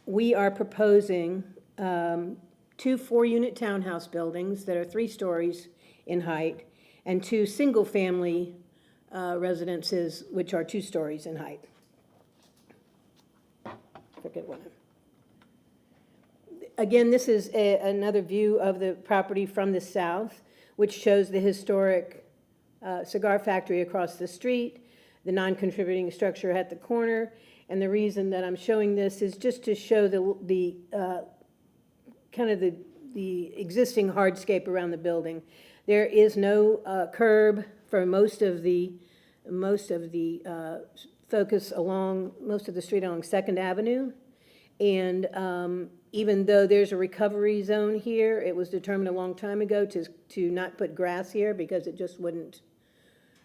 We are proposing 2 4-unit townhouse buildings that are 3 stories in height, and 2 single-family residences, which are 2 stories in height. Forget one. Again, this is another view of the property from the south, which shows the historic cigar factory across the street, the non-contributing structure at the corner. And the reason that I'm showing this is just to show the existing hardscape around the building. There is no curb for most of the focus along most of the street along 2nd Avenue. And even though there's a recovery zone here, it was determined a long time ago to not put grass here because it just wouldn't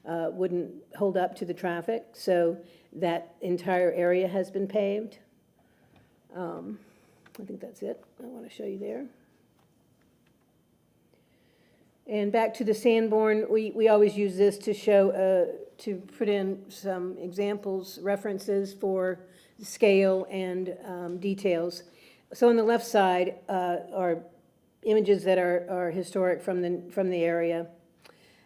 hold up to the traffic. So that entire area has been paved. I think that's it I want to show you there. And back to the Sanborn, we always use this to show, to put in some examples, references for scale and details. So on the left side are images that are historic from the area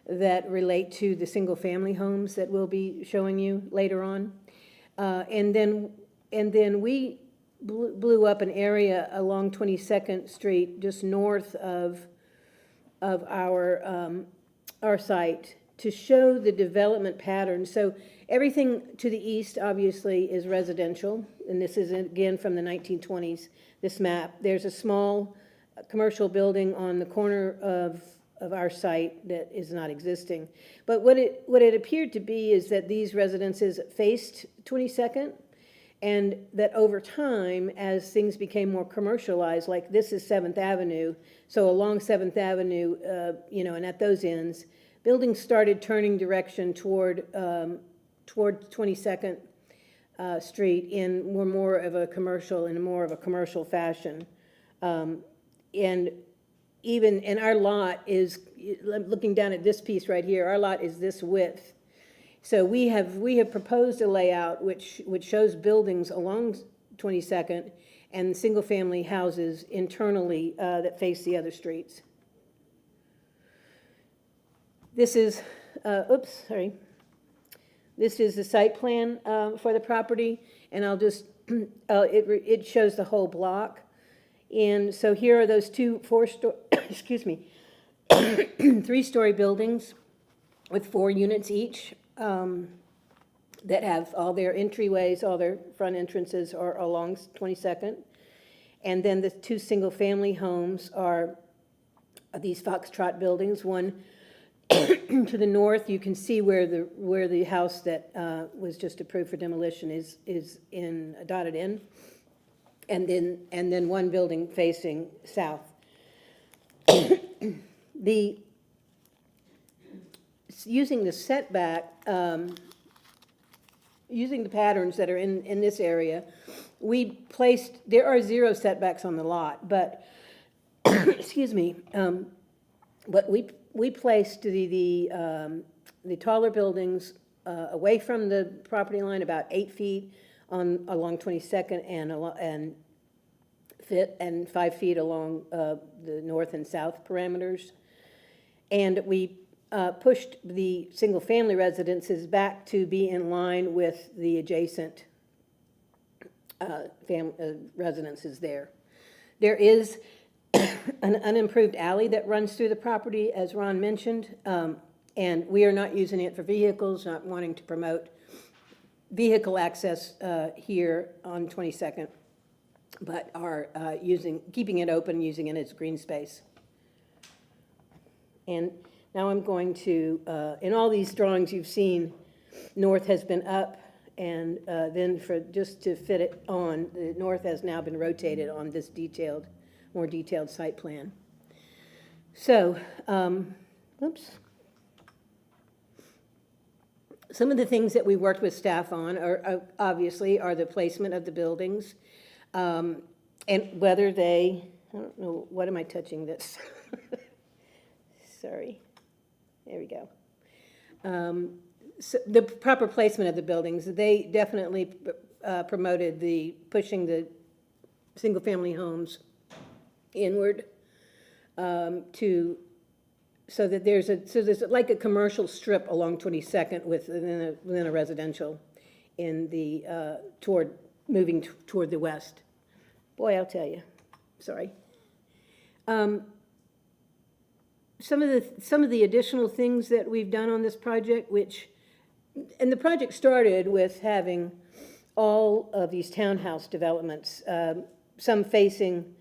that relate to the single-family homes that we'll be showing you later on. And then we blew up an area along 22nd Street, just north of our site, to show the development pattern. So everything to the east, obviously, is residential, and this is, again, from the 1920s, this map. There's a small commercial building on the corner of our site that is not existing. But what it appeared to be is that these residences faced 22nd, and that over time, as things became more commercialized, like this is 7th Avenue, so along 7th Avenue, and at those ends, buildings started turning direction toward 22nd Street in more of a commercial fashion. And our lot is, looking down at this piece right here, our lot is this width. So we have proposed a layout which shows buildings along 22nd and single-family houses internally that face the other streets. This is, This is the site plan for the property, and I'll just, it shows the whole block. And so here are those 2 3-story buildings with 4 units each that have all their entryways, all their front entrances are along 22nd. And then the 2 single-family homes are these Foxtrot buildings. One to the north, you can see where the house that was just approved for demolition is dotted in, and then one building facing south. Using the setback, using the patterns that are in this area, there are 0 setbacks on the lot, but excuse me, but we placed the taller buildings away from the property line about 8 feet along 22nd and 5 feet along the north and south parameters. And we pushed the single-family residences back to be in line with the adjacent residences there. There is an unimproved alley that runs through the property, as Ron mentioned, and we are not using it for vehicles, not wanting to promote vehicle access here on 22nd, but are keeping it open, using it as green space. And now I'm going to, in all these drawings you've seen, north has been up, and then just to fit it on, the north has now been rotated on this more detailed site plan. So, oops. Some of the things that we worked with staff on are obviously the placement of the buildings, and whether they, I don't know, what am I touching this? Sorry. There we go. So the proper placement of the buildings, they definitely promoted pushing the single-family homes inward so that there's like a commercial strip along 22nd within a residential in the moving toward the west. Boy, I'll tell you. Sorry. Some of the additional things that we've done on this project, and the project started with having all of these townhouse developments, some facing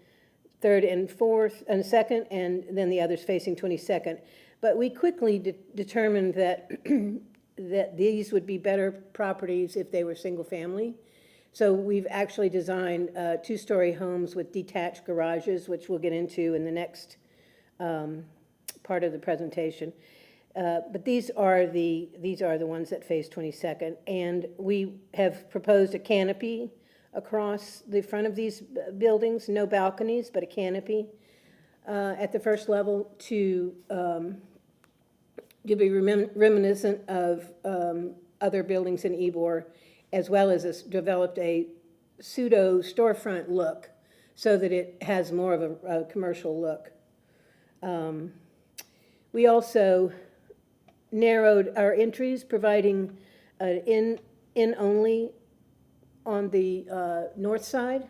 3rd and 4th and 2nd, and then the others facing 22nd. But we quickly determined that that these would be better properties if they were single family. So we've actually designed 2-story homes with detached garages, which we'll get into in the next part of the presentation. But these are the ones that face 22nd, and we have proposed a canopy across the front of these buildings, no balconies, but a canopy at the first level to be reminiscent of other buildings in Ybor, as well as developed a pseudo storefront look so that it has more of a commercial look. We also narrowed our entries, providing an in only on the north side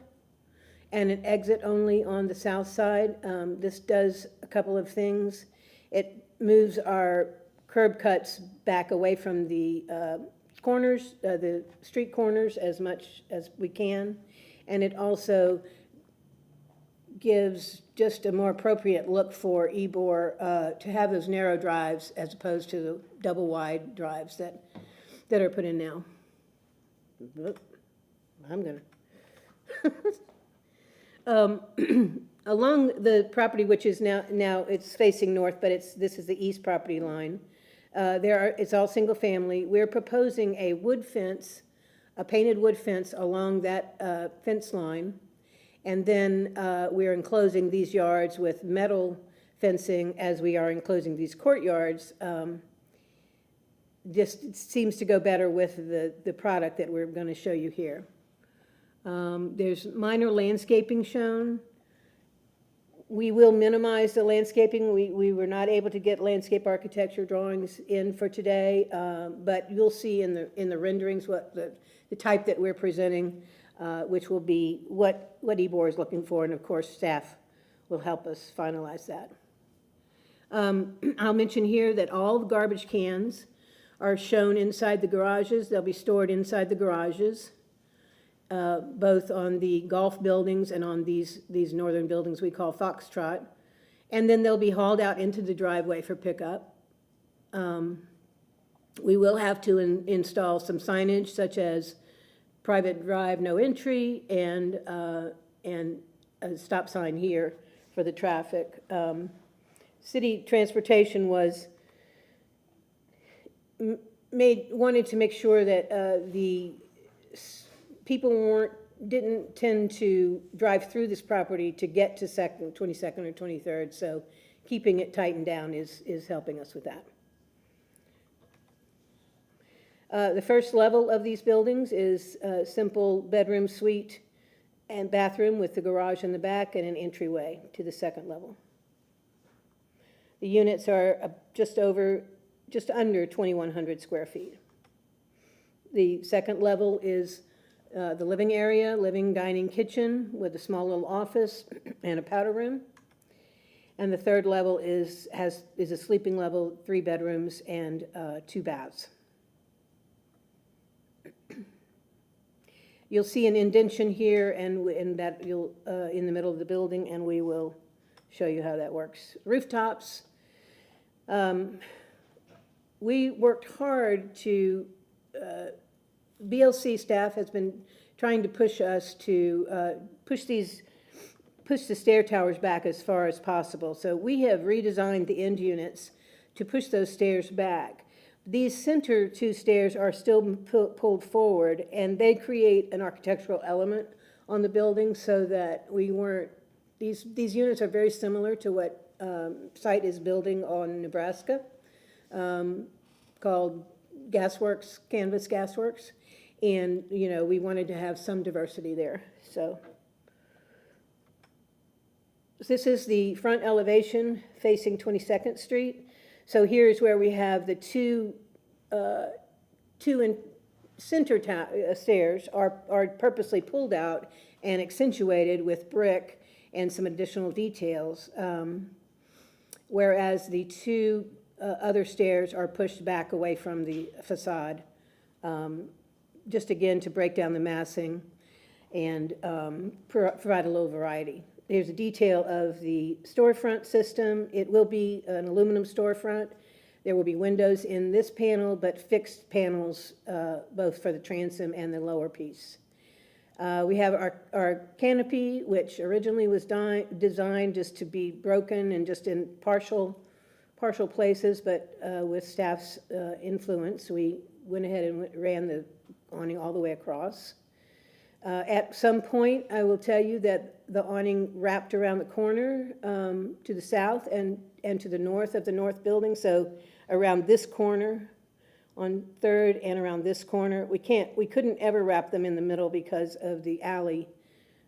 and an exit only on the south side. This does a couple of things. It moves our curb cuts back away from the corners, the street corners, as much as we can, and it also gives just a more appropriate look for Ybor to have those narrow drives as opposed to the double wide drives that are put in now. I'm gonna. Along the property, which is now it's facing north, but this is the east property line. It's all single family. We're proposing a wood fence, a painted wood fence along that fence line. And then we're enclosing these yards with metal fencing as we are enclosing these courtyards. Just seems to go better with the product that we're going to show you here. There's minor landscaping shown. We will minimize the landscaping. We were not able to get landscape architecture drawings in for today, but you'll see in the renderings what the type that we're presenting, which will be what Ybor is looking for, and of course staff will help us finalize that. I'll mention here that all the garbage cans are shown inside the garages. They'll be stored inside the garages, both on the golf buildings and on these northern buildings we call Foxtrot. And then they'll be hauled out into the driveway for pickup. We will have to install some signage such as private drive, no entry, and a stop sign here for the traffic. City transportation wanted to make sure that the people didn't tend to drive through this property to get to 22nd or 23rd, so keeping it tightened down is helping us with that. The first level of these buildings is a simple bedroom, suite, and bathroom with the garage in the back and an entryway to the second level. The units are just over just under 2,100 square feet. The second level is the living area, living, dining, kitchen with a small little office and a powder room. And the third level is a sleeping level, 3 bedrooms and 2 baths. You'll see an indention here and that you'll in the middle of the building, and we will show you how that works. Rooftops. We worked hard to, BLC staff has been trying to push us to push the stair towers back as far as possible. So we have redesigned the end units to push those stairs back. These center 2 stairs are still pulled forward, and they create an architectural element on the building so that we weren't, these units are very similar to what site is building on Nebraska, called Gasworks, Canvas Gasworks. And, you know, we wanted to have some diversity there, so. This is the front elevation facing 22nd Street. So here's where we have the two center stairs are purposely pulled out and accentuated with brick and some additional details, whereas the 2 other stairs are pushed back away from the facade, just again to break down the massing and provide a little variety. There's a detail of the storefront system. It will be an aluminum storefront. There will be windows in this panel, but fixed panels both for the transom and the lower piece. We have our canopy, which originally was designed just to be broken and just in partial places, but with staff's influence, we went ahead and ran the awning all the way across. At some point, I will tell you that the awning wrapped around the corner to the south and to the north of the north building. So around this corner on 3rd and around this corner, we couldn't ever wrap them in the middle because of the alley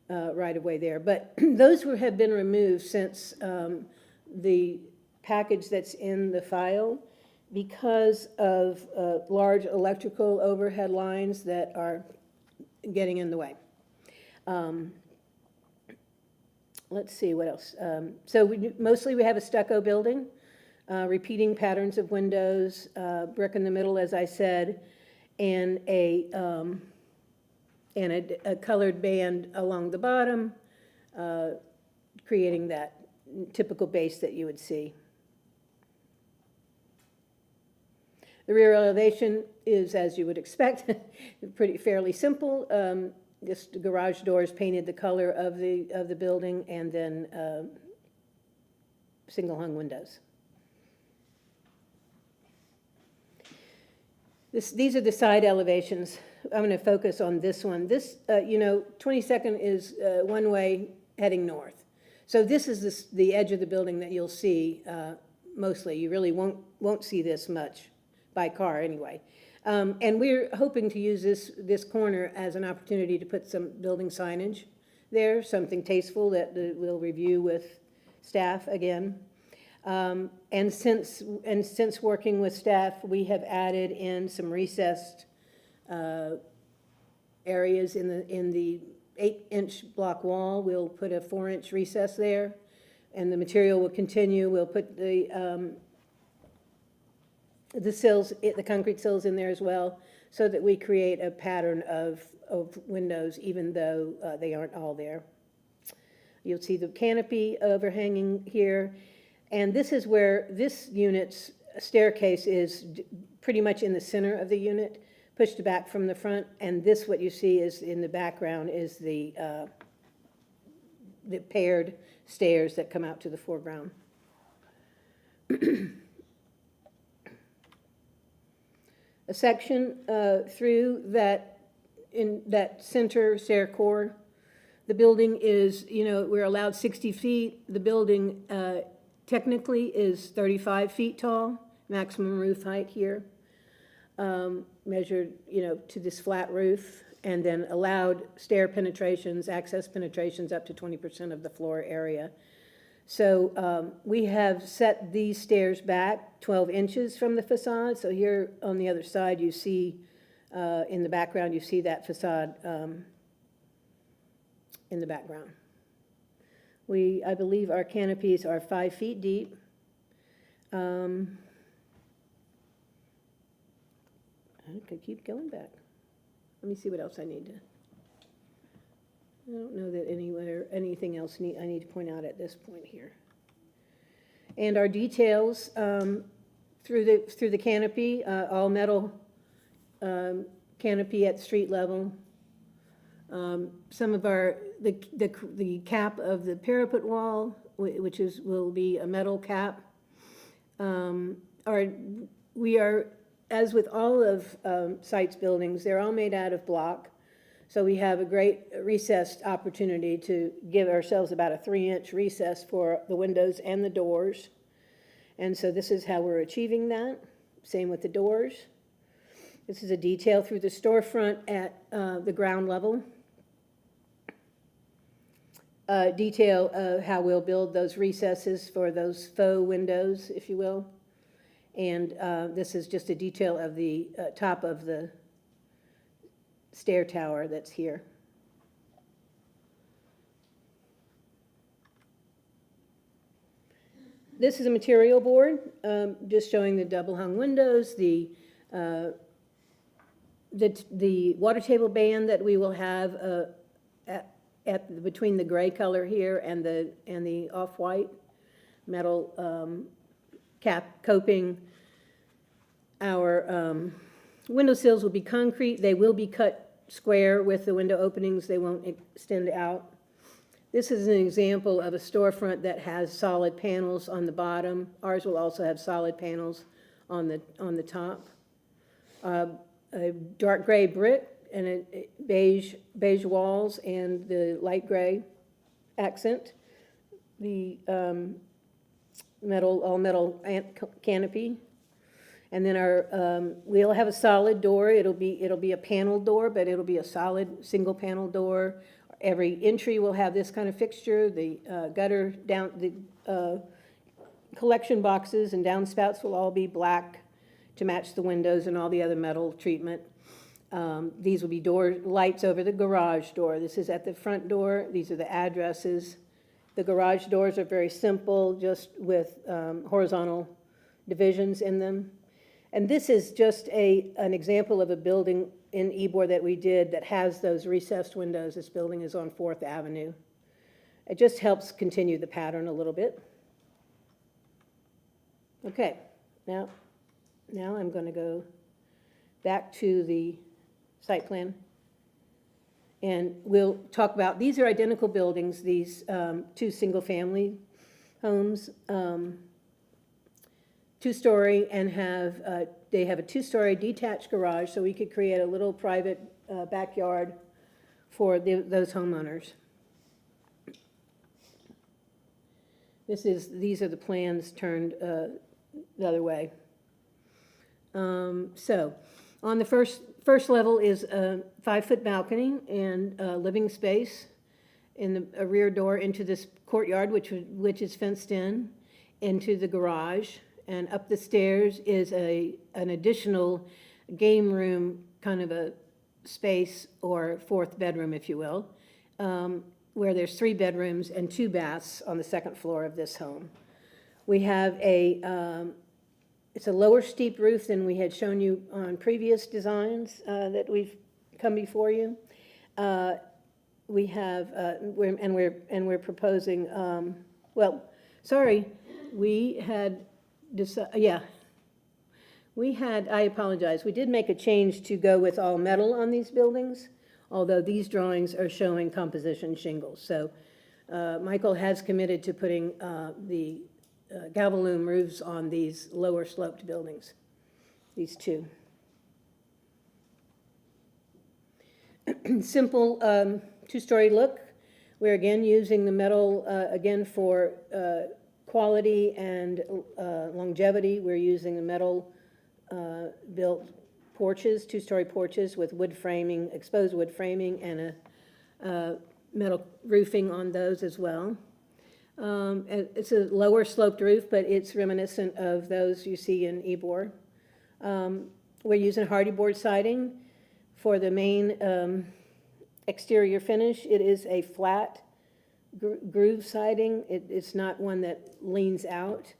right away there. But those have been removed since the package that's in the file because of large electrical overhead lines that are getting in the way. Let's see what else. So mostly we have a stucco building, repeating patterns of windows, brick in the middle, as I said, and a colored band along the bottom, creating that typical base that you would see. The rear elevation is, as you would expect, fairly simple. Just garage doors painted the color of the building, and then single hung windows. These are the side elevations. I'm going to focus on this one. This, 22nd is one way heading north. So this is the edge of the building that you'll see mostly. You really won't see this much by car anyway. And we're hoping to use this corner as an opportunity to put some building signage there, something tasteful that we'll review with staff again. And since working with staff, we have added in some recessed areas in the 8-inch block wall. We'll put a 4-inch recess there, and the material will continue. We'll put the sills, the concrete sills in there as well, so that we create a pattern of windows, even though they aren't all there. You'll see the canopy overhanging here, and this is where this unit's staircase is pretty much in the center of the unit, pushed back from the front, and this, what you see is in the background, is the paired stairs that come out to the foreground. A section through in that center stair core. The building is, we're allowed 60 feet. The building technically is 35 feet tall, maximum roof height here, measured, to this flat roof, and then allowed stair penetrations, access penetrations up to 20% of the floor area. So we have set these stairs back 12 inches from the facade. So here on the other side, you see, in the background, you see that facade in the background. I believe our canopies are 5 feet deep. I could keep going back. Let me see what else I need to. I don't know that anything else I need to point out at this point here. And our details through the canopy, all metal canopy at street level. Some of the cap of the parapet wall, which will be a metal cap. We are, as with all of Site's buildings, they're all made out of block. So we have a great recessed opportunity to give ourselves about a 3-inch recess for the windows and the doors. And so this is how we're achieving that. Same with the doors. This is a detail through the storefront at the ground level. Detail of how we'll build those recesses for those faux windows, if you will. And this is just a detail of the top of the stair tower that's here. This is a material board, just showing the double hung windows, the water table band that we will have between the gray color here and the off-white metal cap coping. Our windowsills will be concrete. They will be cut square with the window openings. They won't extend out. This is an example of a storefront that has solid panels on the bottom. Ours will also have solid panels on the top. A dark gray brick and a beige walls and the light gray accent. The all metal canopy. And then we'll have a solid door. It'll be a panel door, but it'll be a solid single panel door. Every entry will have this kind of fixture. The gutter down, the collection boxes and downspouts will all be black to match the windows and all the other metal treatment. These will be lights over the garage door. This is at the front door. These are the addresses. The garage doors are very simple, just with horizontal divisions in them. And this is just an example of a building in Ybor that we did that has those recessed windows. This building is on 4th Avenue. It just helps continue the pattern a little bit. Okay, now I'm going to go back to the site plan. And we'll talk about, these are identical buildings, these 2 single-family homes. 2-story and they have a 2-story detached garage, so we could create a little private backyard for those homeowners. These are the plans turned the other way. So on the first level is a 5-foot balcony and living space in a rear door into this courtyard, which is fenced in, into the garage. And up the stairs is an additional game room, kind of a space, or 4th bedroom, if you will, where there's 3 bedrooms and 2 baths on the 2nd floor of this home. We have it's a lower steep roof than we had shown you on previous designs that we've come before you. We have, we're proposing, we had. I apologize. We did make a change to go with all metal on these buildings, although these drawings are showing composition shingles. So Michael has committed to putting the Galvalume roofs on these lower sloped buildings, these 2. Simple 2-story look. We're again using the metal again for quality and longevity. We're using the metal built porches, 2-story porches with wood framing, exposed wood framing, and a metal roofing on those as well. It's a lower sloped roof, but it's reminiscent of those you see in Ybor. We're using hardy board siding for the main exterior finish. It is a flat groove siding. It's not one that leans out.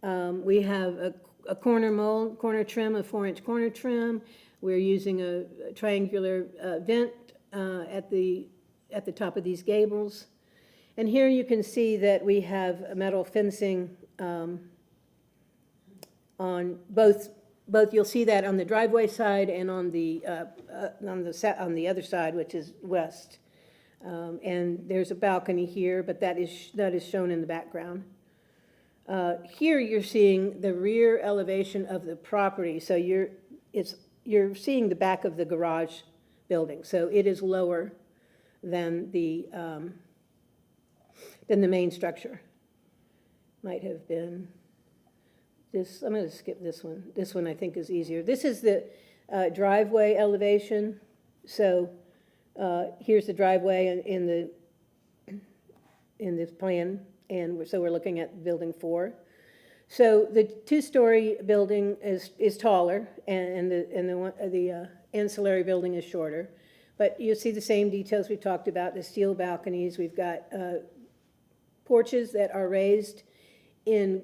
We have a corner mold, corner trim, a 4-inch corner trim. We're using a triangular vent at the top of these gables. And here you can see that we have a metal fencing on both. You'll see that on the driveway side and on the other side, which is west. And there's a balcony here, but that is shown in the background. Here you're seeing the rear elevation of the property, so you're seeing the back of the garage building, so it is lower than the main structure. Might have been this. I'm going to skip this one. This one I think is easier. This is the driveway elevation. So here's the driveway in this plan, and so we're looking at building 4. So the 2-story building is taller, and the ancillary building is shorter. But you see the same details we talked about, the steel balconies. We've got porches that are raised in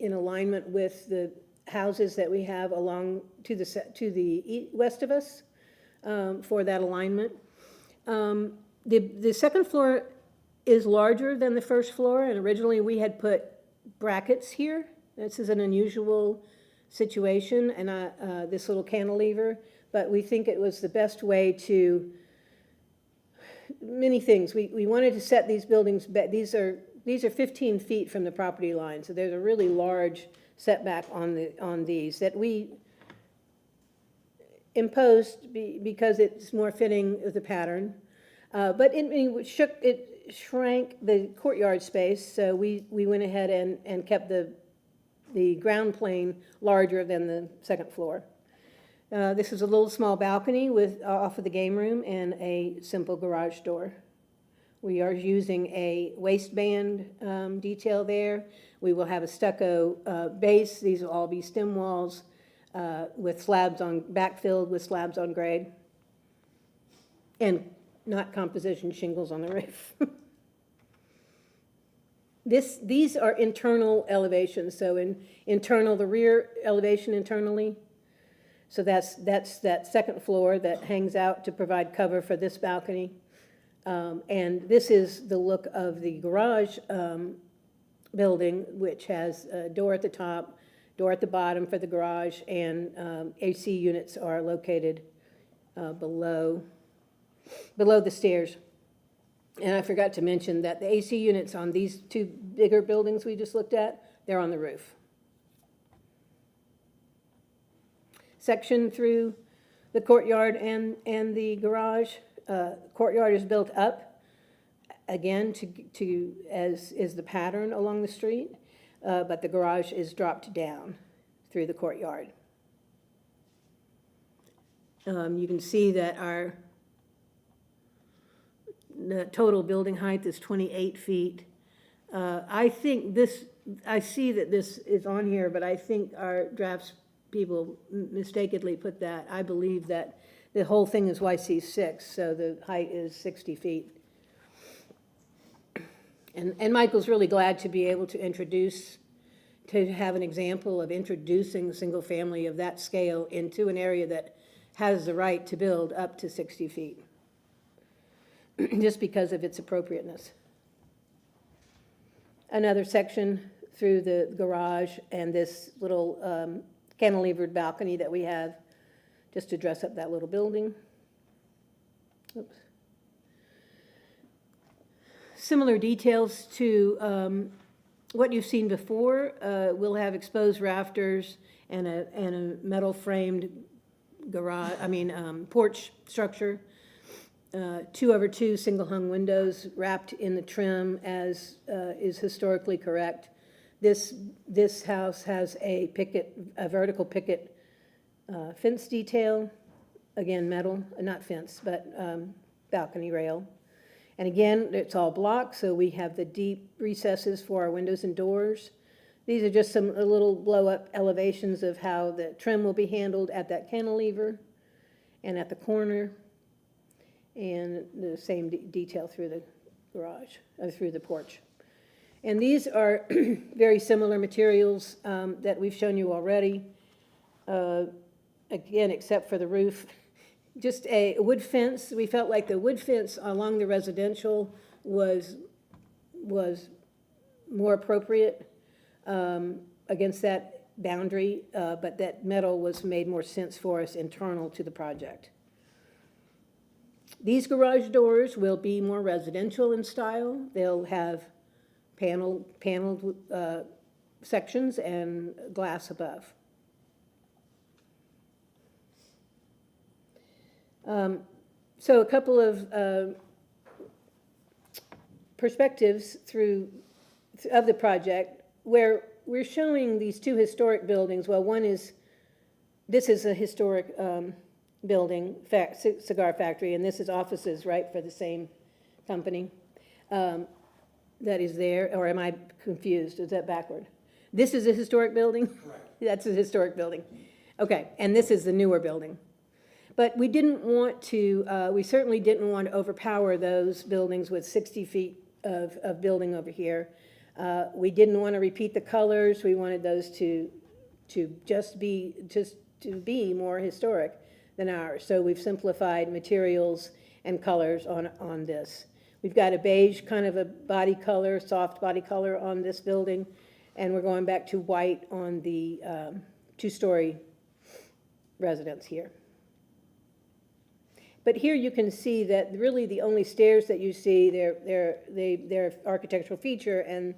alignment with the houses that we have along to the west of us for that alignment. The second floor is larger than the first floor, and originally we had put brackets here. This is an unusual situation, and this little cantilever, but we think it was the best way to, many things. We wanted to set these buildings, these are 15 feet from the property line, so there's a really large setback on these that we imposed because it's more fitting with the pattern. But it shrank the courtyard space, so we went ahead and kept the ground plane larger than the second floor. This is a little small balcony off of the game room and a simple garage door. We are using a waistband detail there. We will have a stucco base. These will all be stem walls with slabs backfilled with slabs on grade, and not composition shingles on the roof. These are internal elevations. So the rear elevation internally. So that's that second floor that hangs out to provide cover for this balcony. And this is the look of the garage building, which has a door at the top, door at the bottom for the garage, and AC units are located below the stairs. And I forgot to mention that the AC units on these 2 bigger buildings we just looked at, they're on the roof. Section through the courtyard and the garage. Courtyard is built up again as is the pattern along the street, but the garage is dropped down through the courtyard. You can see that our total building height is 28 feet. I see that this is on here, but I think our drafts people mistakenly put that. I believe that the whole thing is YC6, so the height is 60 feet. And Michael's really glad to be able to have an example of introducing single family of that scale into an area that has the right to build up to 60 feet, just because of its appropriateness. Another section through the garage and this little cantilevered balcony that we have just to dress up that little building. Oops. Similar details to what you've seen before. We'll have exposed rafters and a metal framed porch structure. 2/2 single hung windows wrapped in the trim as is historically correct. This house has a vertical picket fence detail, again metal, not fence, but balcony rail. And again, it's all block, so we have the deep recesses for our windows and doors. These are just some little blow-up elevations of how the trim will be handled at that cantilever and at the corner, and the same detail through the garage, or through the porch. And these are very similar materials that we've shown you already. Again, except for the roof. Just a wood fence. We felt like the wood fence along the residential was more appropriate against that boundary, but that metal made more sense for us internal to the project. These garage doors will be more residential in style. They'll have paneled sections and glass above. So a couple of perspectives of the project where we're showing these two historic buildings. Well, this is a historic building, cigar factory, and this is offices, right, for the same company that is there, or am I confused? Is that backward? This is a historic building? Correct. That's a historic building. Okay, and this is the newer building. But we didn't want to, we certainly didn't want to overpower those buildings with 60 feet of building over here. We didn't want to repeat the colors. We wanted those to be more historic than ours. So we've simplified materials and colors on this. We've got a beige kind of a body color, soft body color on this building, and we're going back to white on the two-story residence here. But here you can see that really the only stairs that you see, they're architectural feature, and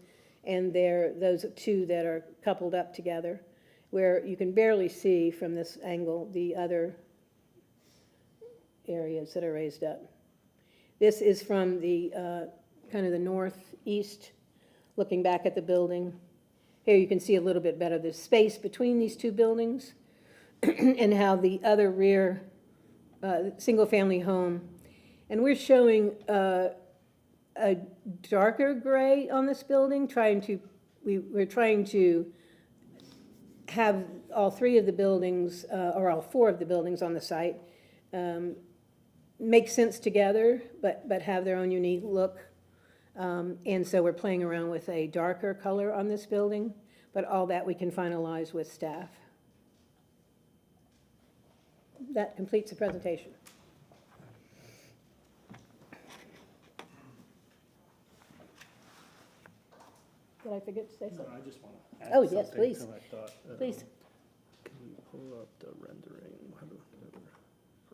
they're those two that are coupled up together, where you can barely see from this angle the other areas that are raised up. This is from the kind of the northeast, looking back at the building. Here you can see a little bit better the space between these two buildings and how the other rear single-family home. And we're showing a darker gray on this building, we're trying to have all three of the buildings, or all four of the buildings on the site, make sense together, but have their own unique look. And so we're playing around with a darker color on this building, but all that we can finalize with staff. That completes the presentation. Did I forget to say something? I just want to add Oh, yes, something please. to my thought. Please. Can you pull up the rendering?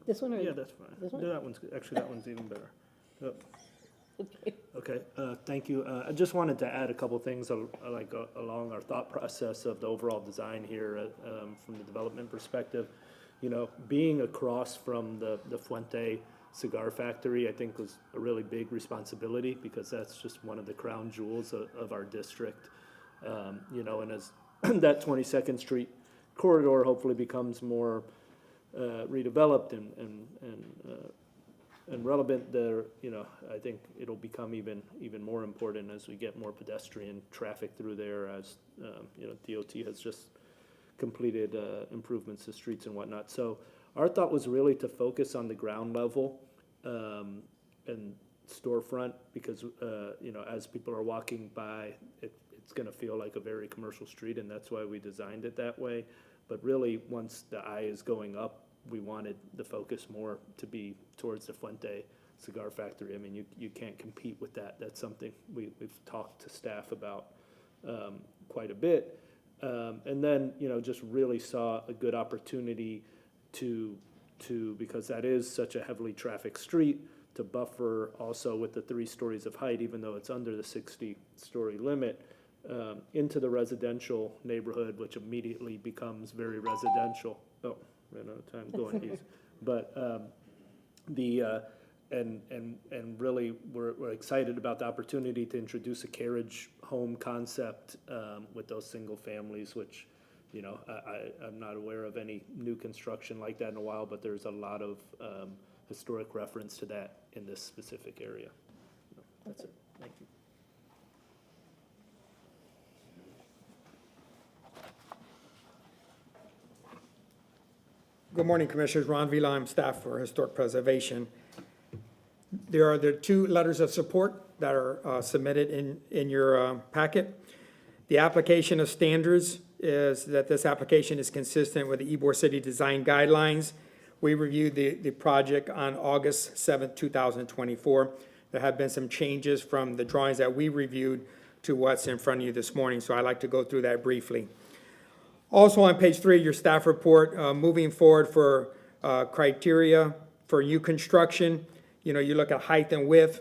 This one or? Yeah, that's fine. This one? That one's good. Actually, that one's even better. Yep. Okay. Okay, thank you. I just wanted to add a couple things along our thought process of the overall design here from the development perspective. You know, being across from the Fuente cigar factory, I think was a really big responsibility because that's just one of the crown jewels of our district. You know, and as that 22nd Street corridor hopefully becomes more redeveloped and relevant there, you know, I think it'll become even more important as we get more pedestrian traffic through there as, you know, DOT has just completed improvements to streets and whatnot. So our thought was really to focus on the ground level and storefront because, you know, as people are walking by, it's going to feel like a very commercial street, and that's why we designed it that way. But really, once the eye is going up, we wanted the focus more to be towards the Fuente cigar factory. I mean, you can't compete with that. That's something we've talked to staff about quite a bit. And then, you know, just really saw a good opportunity to because that is such a heavily trafficked street, to buffer also with the 3 stories of height, even though it's under the 60-story limit, into the residential neighborhood, which immediately becomes very residential. Oh, ran out of time going easy. But and really we're excited about the opportunity to introduce a carriage home concept with those single families, which, you know, I'm not aware of any new construction like that in a while, but there's a lot of historic reference to that in this specific area. That's it, thank you. Good morning, Commissioners. Ron Vila, I'm staff for Historic Preservation. There are the two letters of support that are submitted in your packet. The application of standards is that this application is consistent with the Ybor City Design Guidelines. We reviewed the project on August 7th, 2024. There have been some changes from the drawings that we reviewed to what's in front of you this morning, so I'd like to go through that briefly. Also on page 3 of your staff report, moving forward for criteria for new construction, you look at height and width,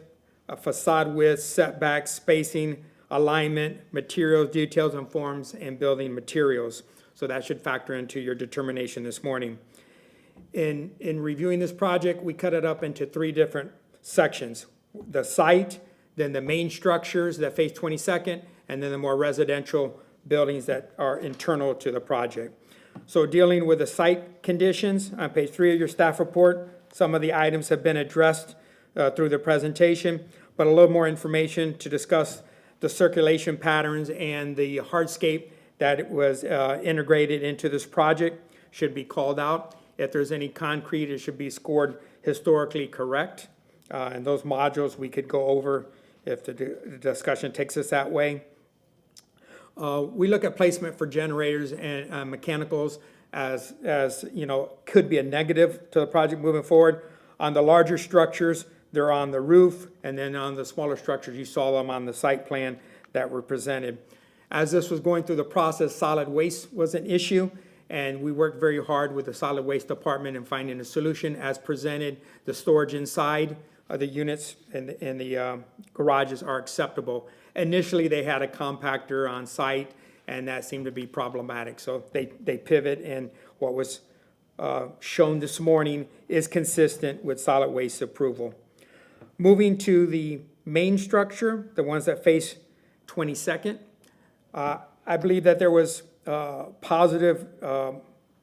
facade width, setbacks, spacing, alignment, materials, details and forms, and building materials. So that should factor into your determination this morning. In reviewing this project, we cut it up into 3 different sections. The site, then the main structures that face 22nd, and then the more residential buildings that are internal to the project. So dealing with the site conditions, on page 3 of your staff report, some of the items have been addressed through the presentation, but a little more information to discuss the circulation patterns and the hardscape that was integrated into this project should be called out. If there's any concrete, it should be scored historically correct. And those modules we could go over if the discussion takes us that way. We look at placement for generators and mechanicals as could be a negative to the project moving forward. On the larger structures, they're on the roof, and then on the smaller structures, you saw them on the site plan that were presented. As this was going through the process, solid waste was an issue, and we worked very hard with the solid waste department in finding a solution as presented. The storage inside of the units and the garages are acceptable. Initially, they had a compactor on site, and that seemed to be problematic. So they pivot, and what was shown this morning is consistent with solid waste approval. Moving to the main structure, the ones that face 22nd, I believe that there was positive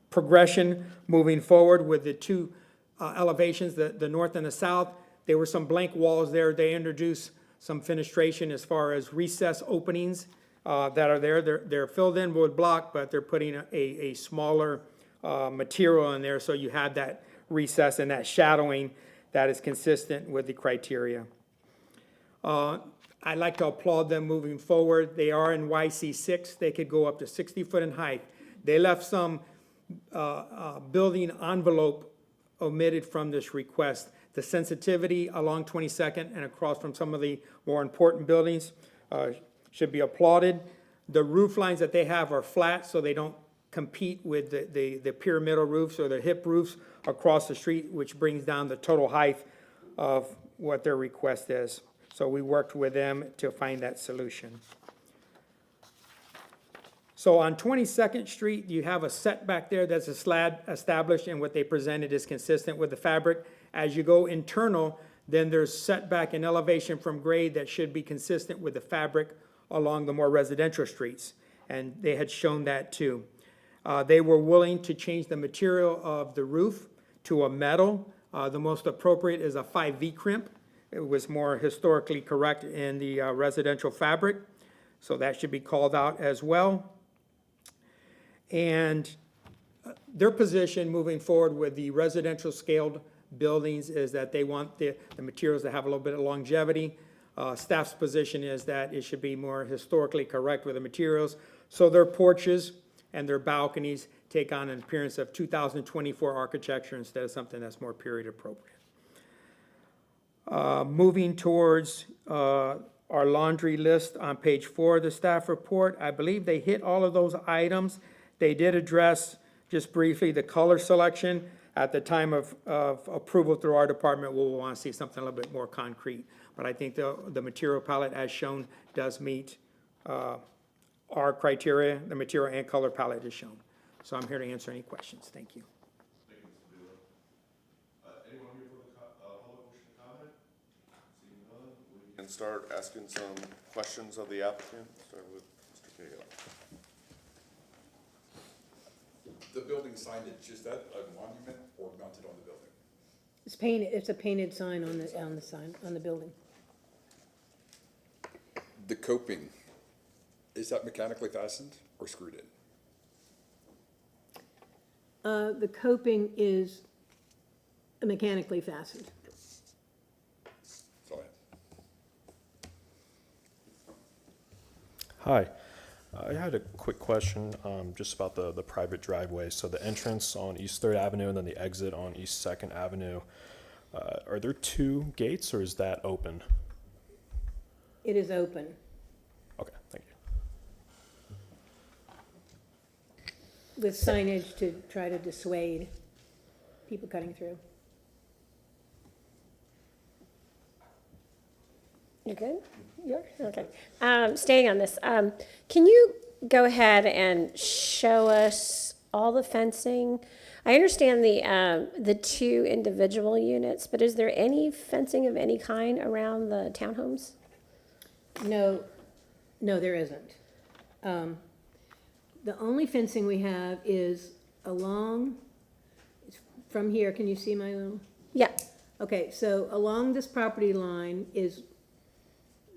progression moving forward with the 2 elevations, the north and the south. There were some blank walls there. They introduced some fenestration as far as recess openings that are there. They're filled in with block, but they're putting a smaller material in there, so you have that recess and that shadowing that is consistent with the criteria. I'd like to applaud them moving forward. They are in YC6. They could go up to 60 foot in height. They left some building envelope omitted from this request. The sensitivity along 22nd and across from some of the more important buildings should be applauded. The roof lines that they have are flat, so they don't compete with the pyramidal roofs or the hip roofs across the street, which brings down the total height of what their request is. So we worked with them to find that solution. So on 22nd Street, you have a setback there that's a slab established, and what they presented is consistent with the fabric. As you go internal, then there's setback and elevation from grade that should be consistent with the fabric along the more residential streets, and they had shown that too. They were willing to change the material of the roof to a metal. The most appropriate is a 5V crimp. It was more historically correct in the residential fabric, so that should be called out as well. And their position moving forward with the residential scaled buildings is that they want the materials to have a little bit of longevity. Staff's position is that it should be more historically correct with the materials. So their porches and their balconies take on an appearance of 2024 architecture instead of something that's more period appropriate. Moving towards our laundry list on page 4 of the staff report, I believe they hit all of those items. They did address, just briefly, the color selection. At the time of approval through our department, we'll want to see something a little bit more concrete. But I think the material palette as shown does meet our criteria. The material and color palette is shown. So I'm here to answer any questions. Thank you. Thank you, Mr. Vila. Anyone here for the public wishing to comment? Seeing none, we can start asking some questions of the applicant. Start with Mr. Cahill. The building signage, is that a monument or mounted on the building? It's painted, it's a painted sign on the sign, on the building. The coping, is that mechanically fastened or screwed in? The coping is mechanically fastened. That's all I have. Hi. I had a quick question just about the private driveway. So the entrance on East 3rd Avenue and then the exit on East 2nd Avenue, are there two gates or is that open? It is open. Okay, thank you. With signage to try to dissuade people cutting through. You're good? You're, okay. Staying on this, can you go ahead and show us all the fencing? I understand the two individual units, but is there any fencing of any kind around the townhomes? No, there isn't. The only fencing we have is along, from here, can you see my little? Yeah, Okay, so along this property line is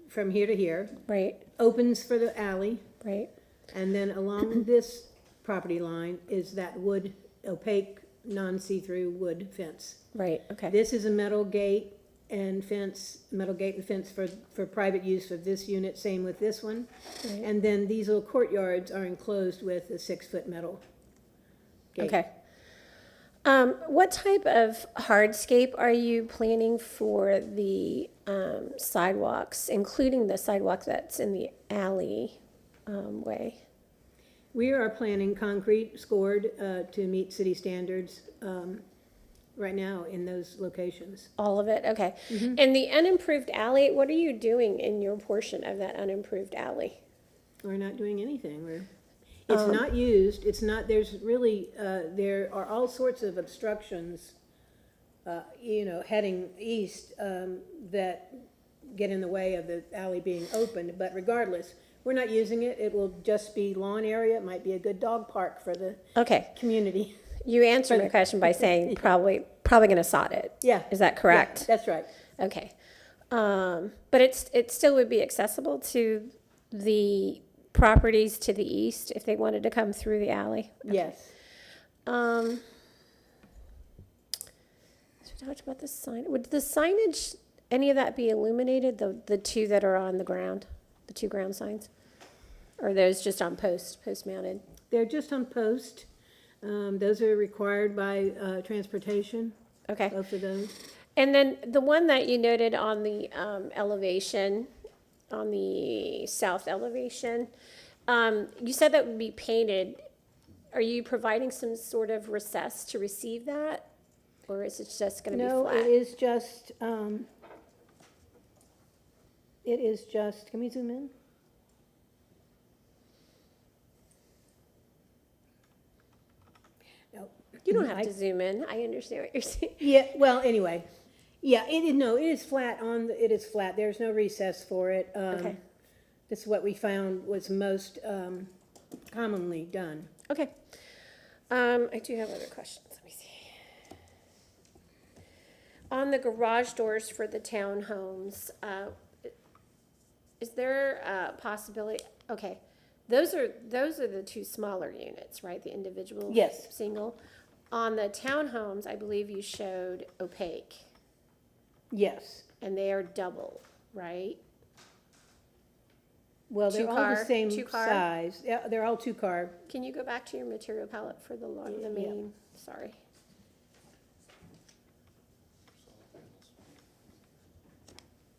from here to here, right, opens for the alley, right, and then along this property line is that wood, opaque, non-see-through wood fence. right, okay. This is a metal gate and fence for private use of this unit, same with this one. Right. And then these little courtyards are enclosed with a 6-foot metal gate. Okay. What type of hardscape are you planning for the sidewalks, including the sidewalk that's in the alley way? We are planning concrete scored to meet city standards right now in those locations. All of it, okay. And the unimproved alley, what are you doing in your portion of that unimproved alley? We're not doing anything. It's not used, it's not, there's really, there are all sorts of obstructions, heading east, that get in the way of the alley being opened, but regardless, we're not using it. It will just be lawn area. It might be a good dog park for the Okay, community. you answered my question by saying probably gonna sod it. Yeah. Is that correct? Yeah, that's right. Okay. But it still would be accessible to the properties to the east if they wanted to come through the alley? Yes. So we talked about the sign. Would the signage, any of that be illuminated, the two that are on the ground, the two ground signs? Or are those just on post mounted? They're just on post. Those are required by transportation, Okay. both of those. And then the one that you noted on the elevation, on the south elevation, you said that would be painted. Are you providing some sort of recess to receive that? Or is it just gonna be No, flat? it is just, can we zoom in? No. You don't have to zoom in. I understand what you're saying. Yeah, well, anyway, yeah, it is flat it is flat, there's no recess for it. Okay. This is what we found was most, commonly done. Okay. I do have other questions. Let me see. On the garage doors for the townhomes, is there a possibility, okay, those are the two smaller units, right? The individual? Yes. Single. On the townhomes, I believe you showed opaque, Yes, and they are double, right? well, they're all the same Two-car? size, yeah, they're all 2-car. Can you go back to your material palette for the main, sorry.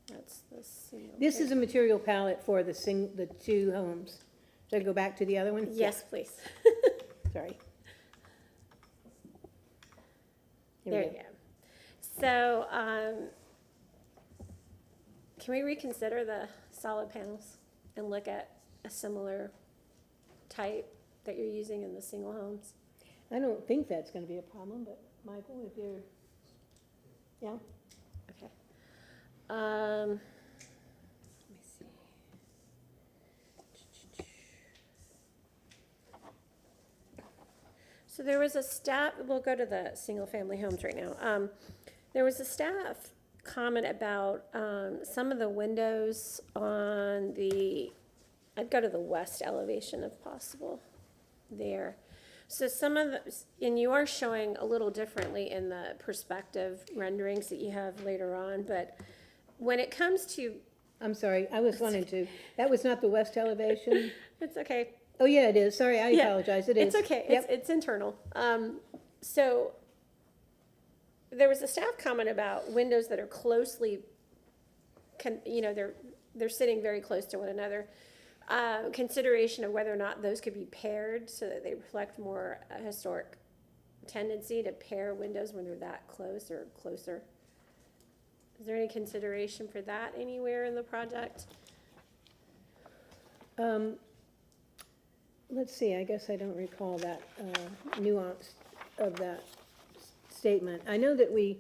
That's the single. This is a material palette for the two homes. Should I go back to the other one? Yes, please. Sorry. Here we There you go. So, can we reconsider the solid panels and look at a similar type that you're using in the single homes? I don't think that's gonna be a problem, but Michael, if you're, yeah? Okay. Let me see. So there was a staff, we'll go to the single-family homes right now. There was a staff comment about, some of the windows on the, I'd go to the west elevation if possible, there. So some of the, and you are showing a little differently in the perspective renderings that you have later on, but when it comes to, I'm sorry, I was wanting to, that was not the west elevation? it's okay. Oh, yeah, it is, sorry, I Yeah, apologize, it is. It's okay, Yep. it's internal. So there was a staff comment about windows that are closely, they're sitting very close to one another. Consideration of whether or not those could be paired so that they reflect more historic tendency to pair windows when they're that close or closer. Is there any consideration for that anywhere in the project? Let's see, I guess I don't recall that nuance of that statement. I know that we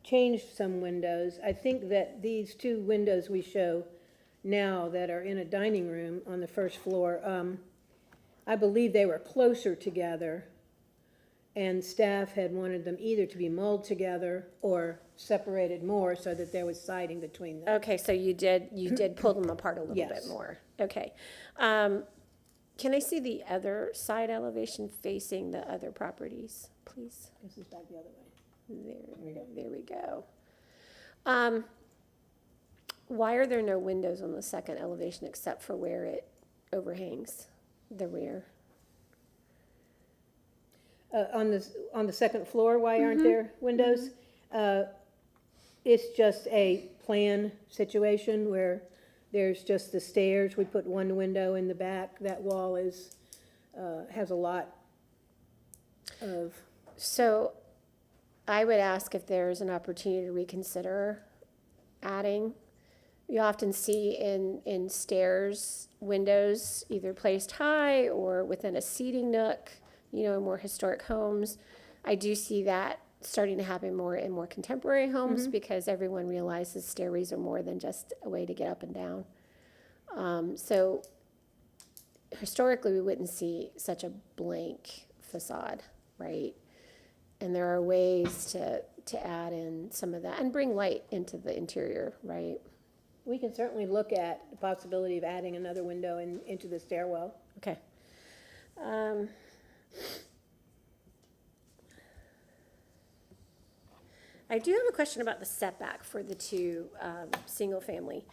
changed some windows. I think that these two windows we show now that are in a dining room on the first floor, I believe they were closer together, and staff had wanted them either to be mulled together or separated more so that there was siding between them. Okay, so you did pull them apart a little bit Yes. more. Okay. Can I see the other side elevation facing the other properties, please? This is back the other way. There we go. Why are there no windows on the second elevation except for where it overhangs the rear? On the second floor, why aren't there windows? It's just a plan situation where there's just the stairs. We put one window in the back. That wall is, has a lot of, So I would ask if there's an opportunity to reconsider adding. You often see in stairs, windows either placed high or within a seating nook, in more historic homes. I do see that starting to happen more in more contemporary homes because everyone realizes stairways are more than just a way to get up and down. So historically, we wouldn't see such a blank facade, right? And there are ways to add in some of that and bring light into the interior, right? we can certainly look at the possibility of adding another window into the stairwell. Okay. I do have a question about the setback for the two single-family.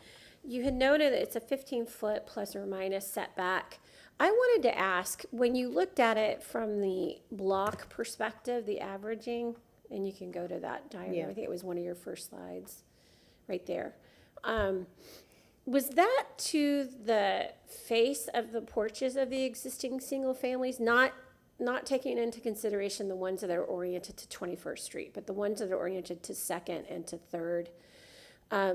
You had noted that it's a 15-foot plus or minus setback. I wanted to ask, when you looked at it from the block perspective, the averaging, and you can go to that diagram, Yeah. I think it was one of your first slides, right there. Was that to the face of the porches of the existing single families, not taking into consideration the ones that are oriented to 21st Street, but the ones that are oriented to 2nd and to 3rd?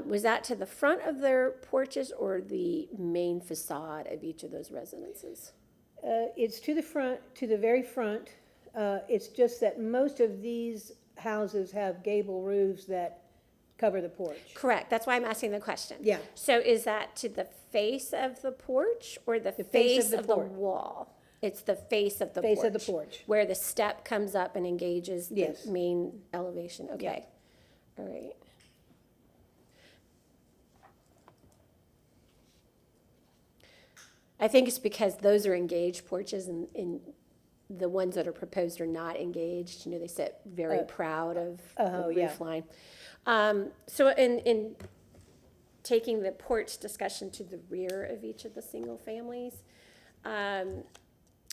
Was that to the front of their porches or the main facade of each of those residences? It's to the front, to the very front. It's just that most of these houses have gable roofs that cover the porch. Correct, that's why I'm asking the question. Yeah. So is that to the face of the porch or the face face of the of the porch. wall? It's the face of the porch. Face of the porch. Where the step comes up and engages the Yes. main elevation, okay. All right. I think it's because those are engaged porches and the ones that are proposed are not engaged. You know, they sit very proud of the yeah. roof line. So in taking the porch discussion to the rear of each of the single families, I'm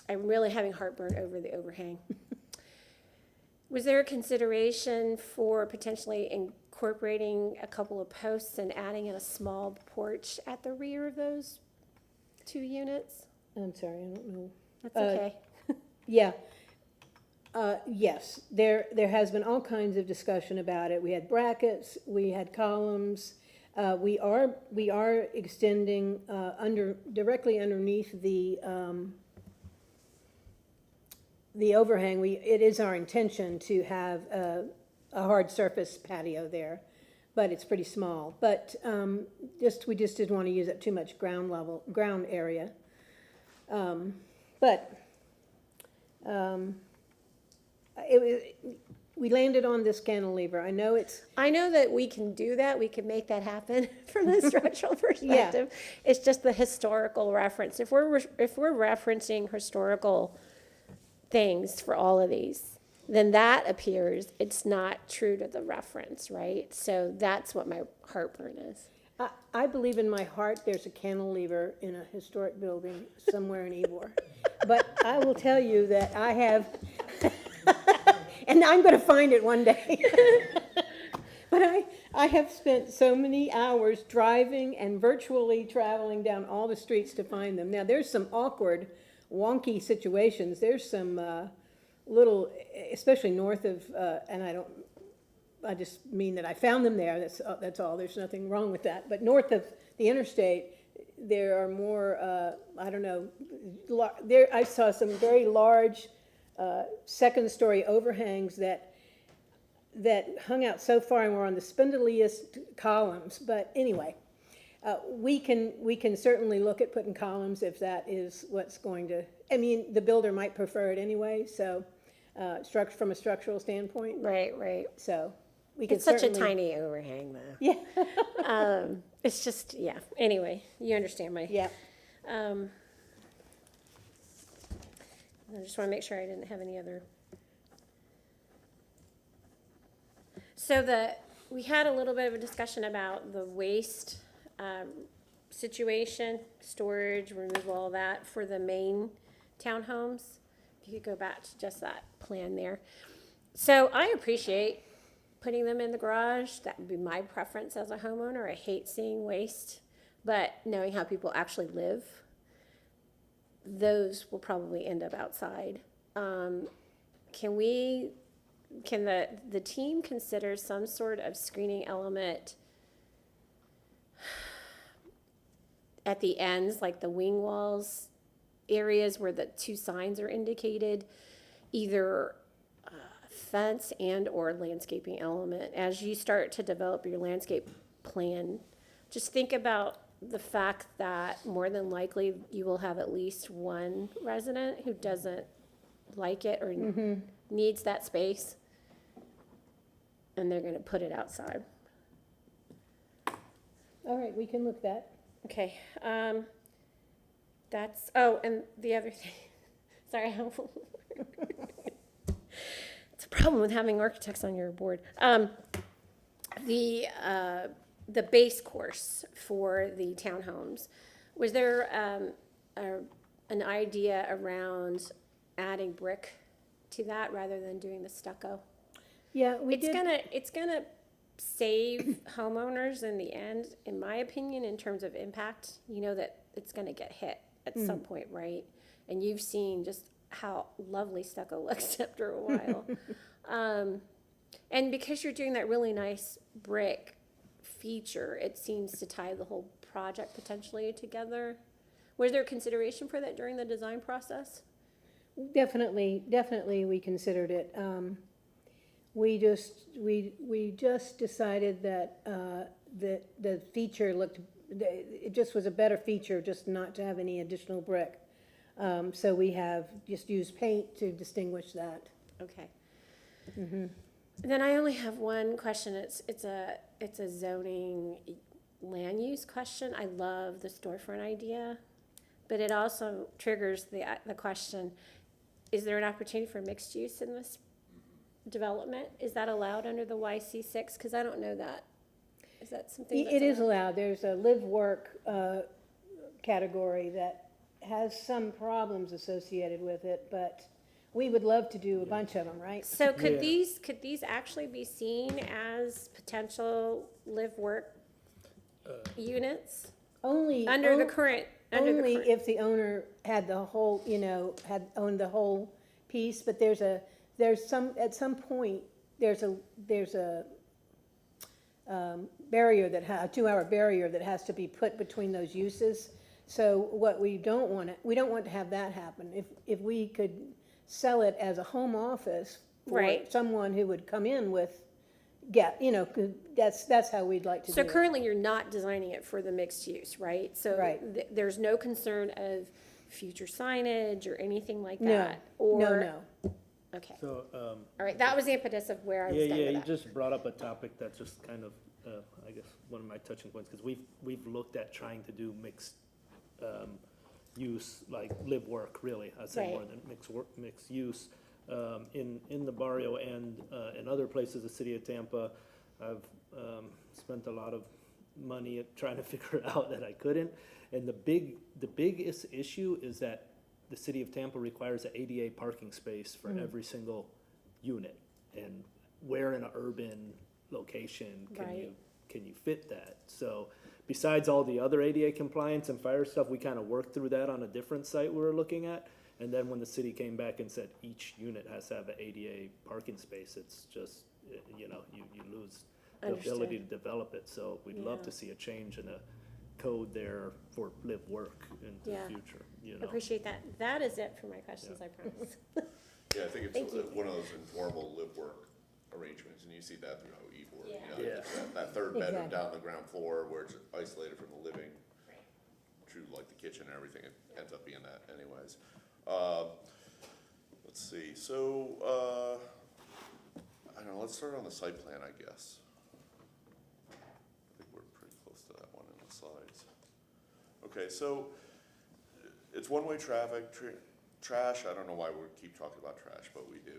really having heartburn over the overhang. Was there a consideration for potentially incorporating a couple of posts and adding in a small porch at the rear of those two units? I'm sorry, I don't know. That's okay. Yeah. Yes, there has been all kinds of discussion about it. We had brackets, we had columns. We are extending directly underneath the overhang. It is our intention to have a hard surface patio there, but it's pretty small. But we just didn't want to use up too much ground area. we landed on this cantilever. I know I know that we can do that, we can make that happen from a structural perspective. It's just the historical reference. If we're referencing historical things for all of these, then that appears, it's not true to the reference, right? So that's what my heartburn is. I believe in my heart there's a cantilever in a historic building somewhere in Ybor. But I will tell you that I have, and I'm going to find it one day. But I have spent so many hours driving and virtually traveling down all the streets to find them. Now, there's some awkward, wonky situations. There's some little, especially north of, and I just mean that I found them there, that's all, there's nothing wrong with that. But north of the interstate, there are more, I don't know, there I saw some very large second-story overhangs that hung out so far and were on the spindliest columns. But anyway, we can certainly look at putting columns if that is what's going to, I mean, the builder might prefer it anyway, so from a structural standpoint. Right. So we can It's such a certainly. tiny overhang, though. Yeah. It's just, yeah. Anyway, you understand my. Yeah. I just want to make sure I didn't have any other. So we had a little bit of a discussion about the waste situation, storage, removal, all that for the main townhomes. If you could go back to just that plan there. So I appreciate putting them in the garage. That would be my preference as a homeowner. I hate seeing waste, but knowing how people actually live, those will probably end up outside. Can the team consider some sort of screening element at the ends, like the wing walls, areas where the two signs are indicated, either fence and or landscaping element? As you start to develop your landscape plan, just think about the fact that more than likely you will have at least one resident who doesn't like it or needs that space, and they're going to put it outside. All right, we can look that. Okay, and the other thing, sorry, it's a problem with having architects on your board. The base course for the townhomes, was there an idea around adding brick to that rather than doing the stucco? Yeah, we It's did. it's gonna save homeowners in the end, in my opinion, in terms of impact. You know that it's gonna get hit at some point, right? And you've seen just how lovely stucco looks after a while. And because you're doing that really nice brick feature, it seems to tie the whole project potentially together. Was there consideration for that during the design process? Definitely, we considered it. We just decided that the feature looked, it just was a better feature just not to have any additional brick. So we have just used paint to distinguish that. Okay. Then I only have one question. It's a zoning land use question. I love the storefront idea, but it also triggers the question: is there an opportunity for mixed use in this development? Is that allowed under the YC6? Because I don't know that. Is that something? It is allowed. There's a live-work category that has some problems associated with it, but we would love to do a bunch of them, right? So could these actually be seen as potential live-work units Only under the current? Only if the owner had the whole, had owned the whole piece, but at some point, there's a barrier a 2-hour barrier that has to be put between those uses. So what we don't want to have that happen. If we could sell it as a home office for Right. someone who would come in that's how we'd like to do So it. currently, you're not designing it for the mixed use, right? So Right. There's no concern of future signage or anything like No, that? no. Okay, So, all right, that was the impetus of where I was yeah, going yeah, with you that. just brought up a topic that's just kind of, I guess, one of my touching points, because we've looked at trying to do mixed, use, like live-work, really, I'd say more Right. than mixed use. In the Barrio and, in other places, the city of Tampa, I've, spent a lot of money at trying to figure it out that I couldn't. And the biggest issue is that the city of Tampa requires an ADA parking space for every single unit. And where in an urban location Right. can you fit that? So besides all the other ADA compliance and fire stuff, we kind of worked through that on a different site we were looking at. And then when the city came back and said each unit has to have an ADA parking space, it's just, you lose the ability to develop it. So we'd love Yeah. to see a change in a code there for live work into Yeah. the future, Appreciate that. That is it for my questions, I promise. Yeah, I think Thank it's you. one of those informal live-work arrangements, and you see that throughout Ybor. Yeah. That third bedroom Exactly. down on the ground floor where it's isolated from the living, true, like the kitchen and everything, it ends up being that anyways. Let's see, so, I don't know, let's start on the site plan, I guess. I think we're pretty close to that one in the slides. Okay, so, it's one-way traffic, trash, I don't know why we keep talking about trash, but we do.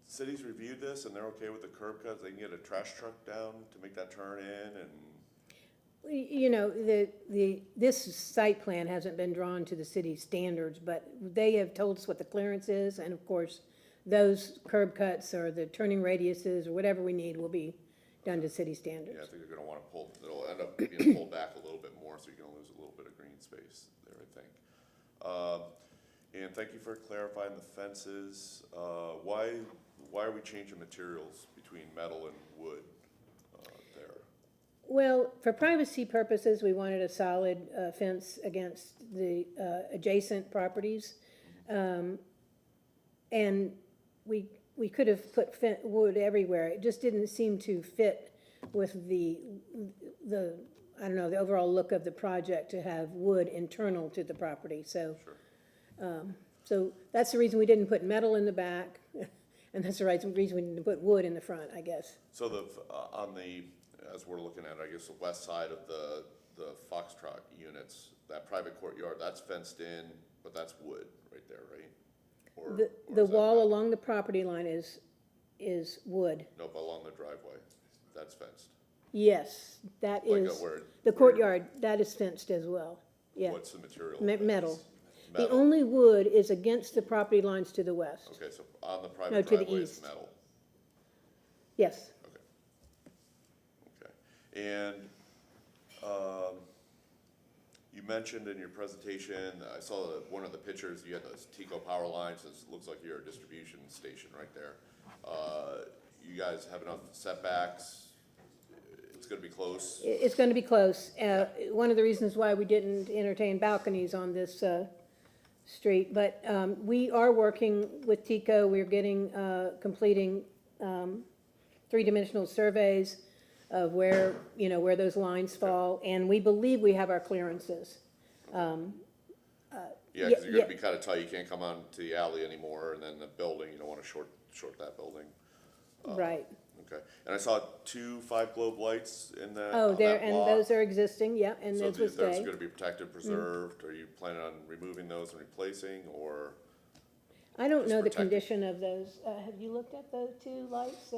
Cities reviewed this and they're okay with the curb cuts, they can get a trash truck down to make that turn in and, This site plan hasn't been drawn to the city's standards, but they have told us what the clearance is, and of course, those curb cuts or the turning radiuses or whatever we need will be done to city yeah, I standards. think they're gonna wanna pull, it'll end up being pulled back a little bit more, so you're gonna lose a little bit of green space there, I think. And thank you for clarifying the fences, why are we changing materials between metal and wood, there? Well, for privacy purposes, we wanted a solid fence against the adjacent properties. And we could have put wood everywhere. It just didn't seem to fit with the, I don't know, the overall look of the project to have wood internal to the property, so. Sure. So that's the reason we didn't put metal in the back, and that's the reason we didn't put wood in the front, I guess. So on the, as we're looking at, I guess, the west side of the Foxtrot units, that private courtyard, that's fenced in, but that's wood right there, right? Or The is that wall metal? along the property line is wood. Nope, along the driveway, that's fenced. Yes, that Like is, where- the where- courtyard, that is fenced as well, yeah. What's the material? Metal. The Metal. only wood is against the property lines to the west. Okay, so on the No, private to the driveway, it's east. metal, Yes, okay. And, you mentioned in your presentation, I saw one of the pictures, you had those Tico power lines, it looks like you're a distribution station right there. You guys have enough setbacks, it's gonna be close, it's gonna be close. One of the reasons why we didn't entertain balconies on this street, but we are working with Tico, we're completing three-dimensional surveys of where those lines fall, and we believe we have our clearances. yeah, yeah, cause you're yeah. gonna be kinda tight, you can't come on to the alley anymore, and then the building, you don't wanna short that building. Right. Okay, and I saw 2 5-globe lights in that, Oh, on there, that and block. those are existing, yeah, and So those will those stay. gonna be protected, preserved, are you planning on removing those and replacing, or? I don't know the protected. condition of those. Have you looked at the two lights?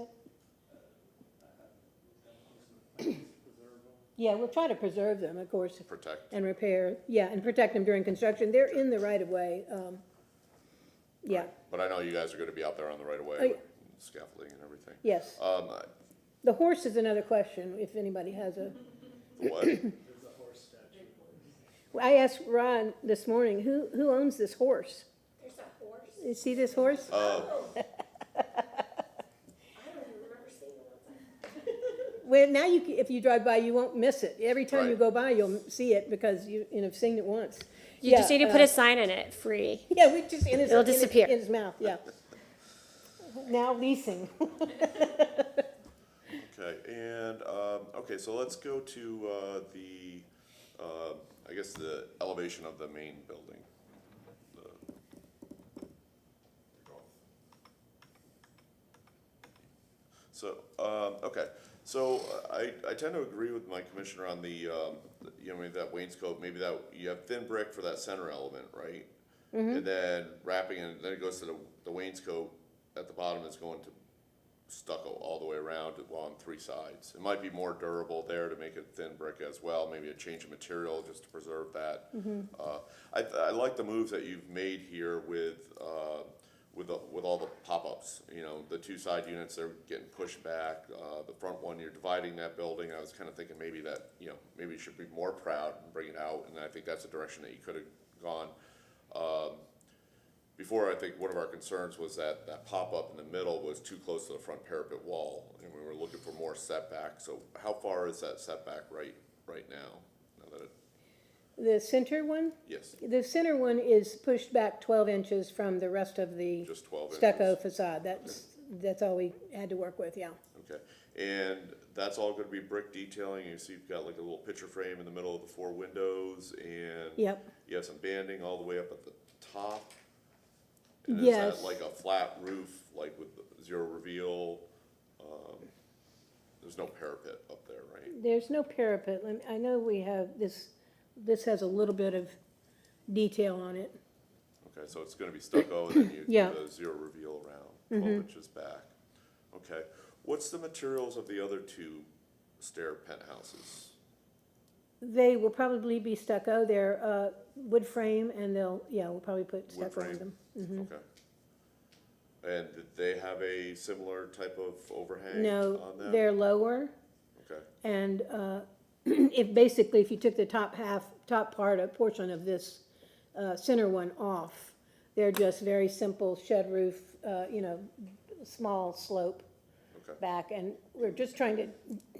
Yeah, we'll try to preserve them, of course, Protect, and repair, yeah, and protect them during construction. They're in the right of way, yeah, but I know you guys are gonna be out there on the right of way Oh, yeah. with scaffolding and everything. yes. The horse is another question, if anybody has a. What? I asked Ron this morning, who owns this horse? There's a horse. You see this horse? Oh, I don't even remember seeing it. Well, now if you drive by, you won't miss it. Every time you Right. go by, you'll see it because you've seen it once. You Yeah, just need to put a sign in it, free. Yeah, we just, in his. It'll in his- disappear. In his mouth, yeah. Now leasing. okay, and, okay, so let's go to, I guess the elevation of the main building. So, okay, so I tend to agree with my commissioner on the, you know, maybe that wainscot, maybe that, you have thin brick for that center element, right? And then wrapping it, then it goes to the wainscot at the bottom is going to stucco all the way around on three sides. It might be more durable there to make it thin brick as well, maybe a change of material just to preserve that. I like the moves that you've made here with all the pop-ups, you know, the two side units, they're getting pushed back. The front one, you're dividing that building. I was kind of thinking maybe that, you know, maybe you should be more proud and bring it out, and I think that's a direction that you could have gone. Before, I think one of our concerns was that that pop-up in the middle was too close to the front parapet wall, and we were looking for more setback. So how far is that setback right now? Now that it, The center one? yes, The center one is pushed back 12 inches from the rest of the just 12 stucco inches. facade. That's all we had to work with, yeah. Okay, and that's all gonna be brick detailing. You see you've got like a little picture frame in the middle of the four windows, and Yep. you have some banding all the way up at the top. And Yes. is that like a flat roof, like with zero reveal? There's no parapet up there, right? There's no parapet. I know we have, this has a little bit of detail on it. Okay, so it's gonna be stucco, and then you Yeah. do the zero reveal around, 12 inches back. Okay, what's the materials of the other two stair penthouses? They will probably be stucco. They're wood frame, and we'll probably put Wood stucco on frame? them. Okay. And did they have a similar type of overhang No, on them? they're lower, Okay, and if you took the top part, a portion of this center one off, they're just very simple shed roof, small slope okay, back, and we're just trying to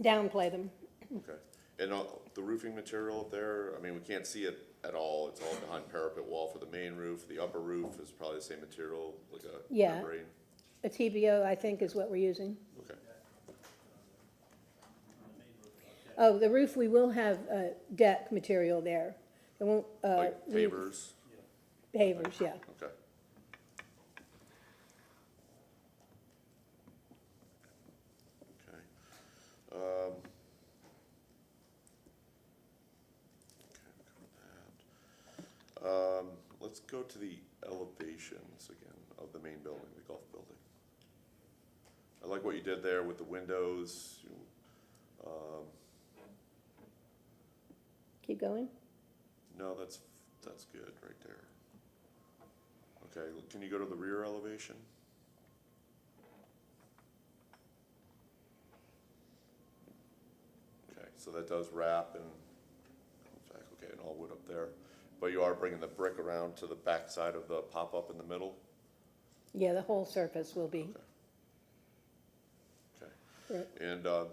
downplay them. okay. And the roofing material up there, I mean, we can't see it at all. It's all behind parapet wall for the main roof. The upper roof is probably the same material, like a Yeah. membrane. A TBO, I think, is what we're using. Okay, Oh, the roof, we will have deck material there. It won't, like pavers, pavers, yeah. okay. Okay. Okay, we covered that. Let's go to the elevations again of the main building, the golf building. I like what you did there with the windows. Keep going. No, that's good right there. Okay, can you go to the rear elevation? Okay, so that does wrap and comes back, okay, and all wood up there. But you are bringing the brick around to the back side of the pop-up in the middle? Yeah, the whole surface will be. Okay. Right. And I'm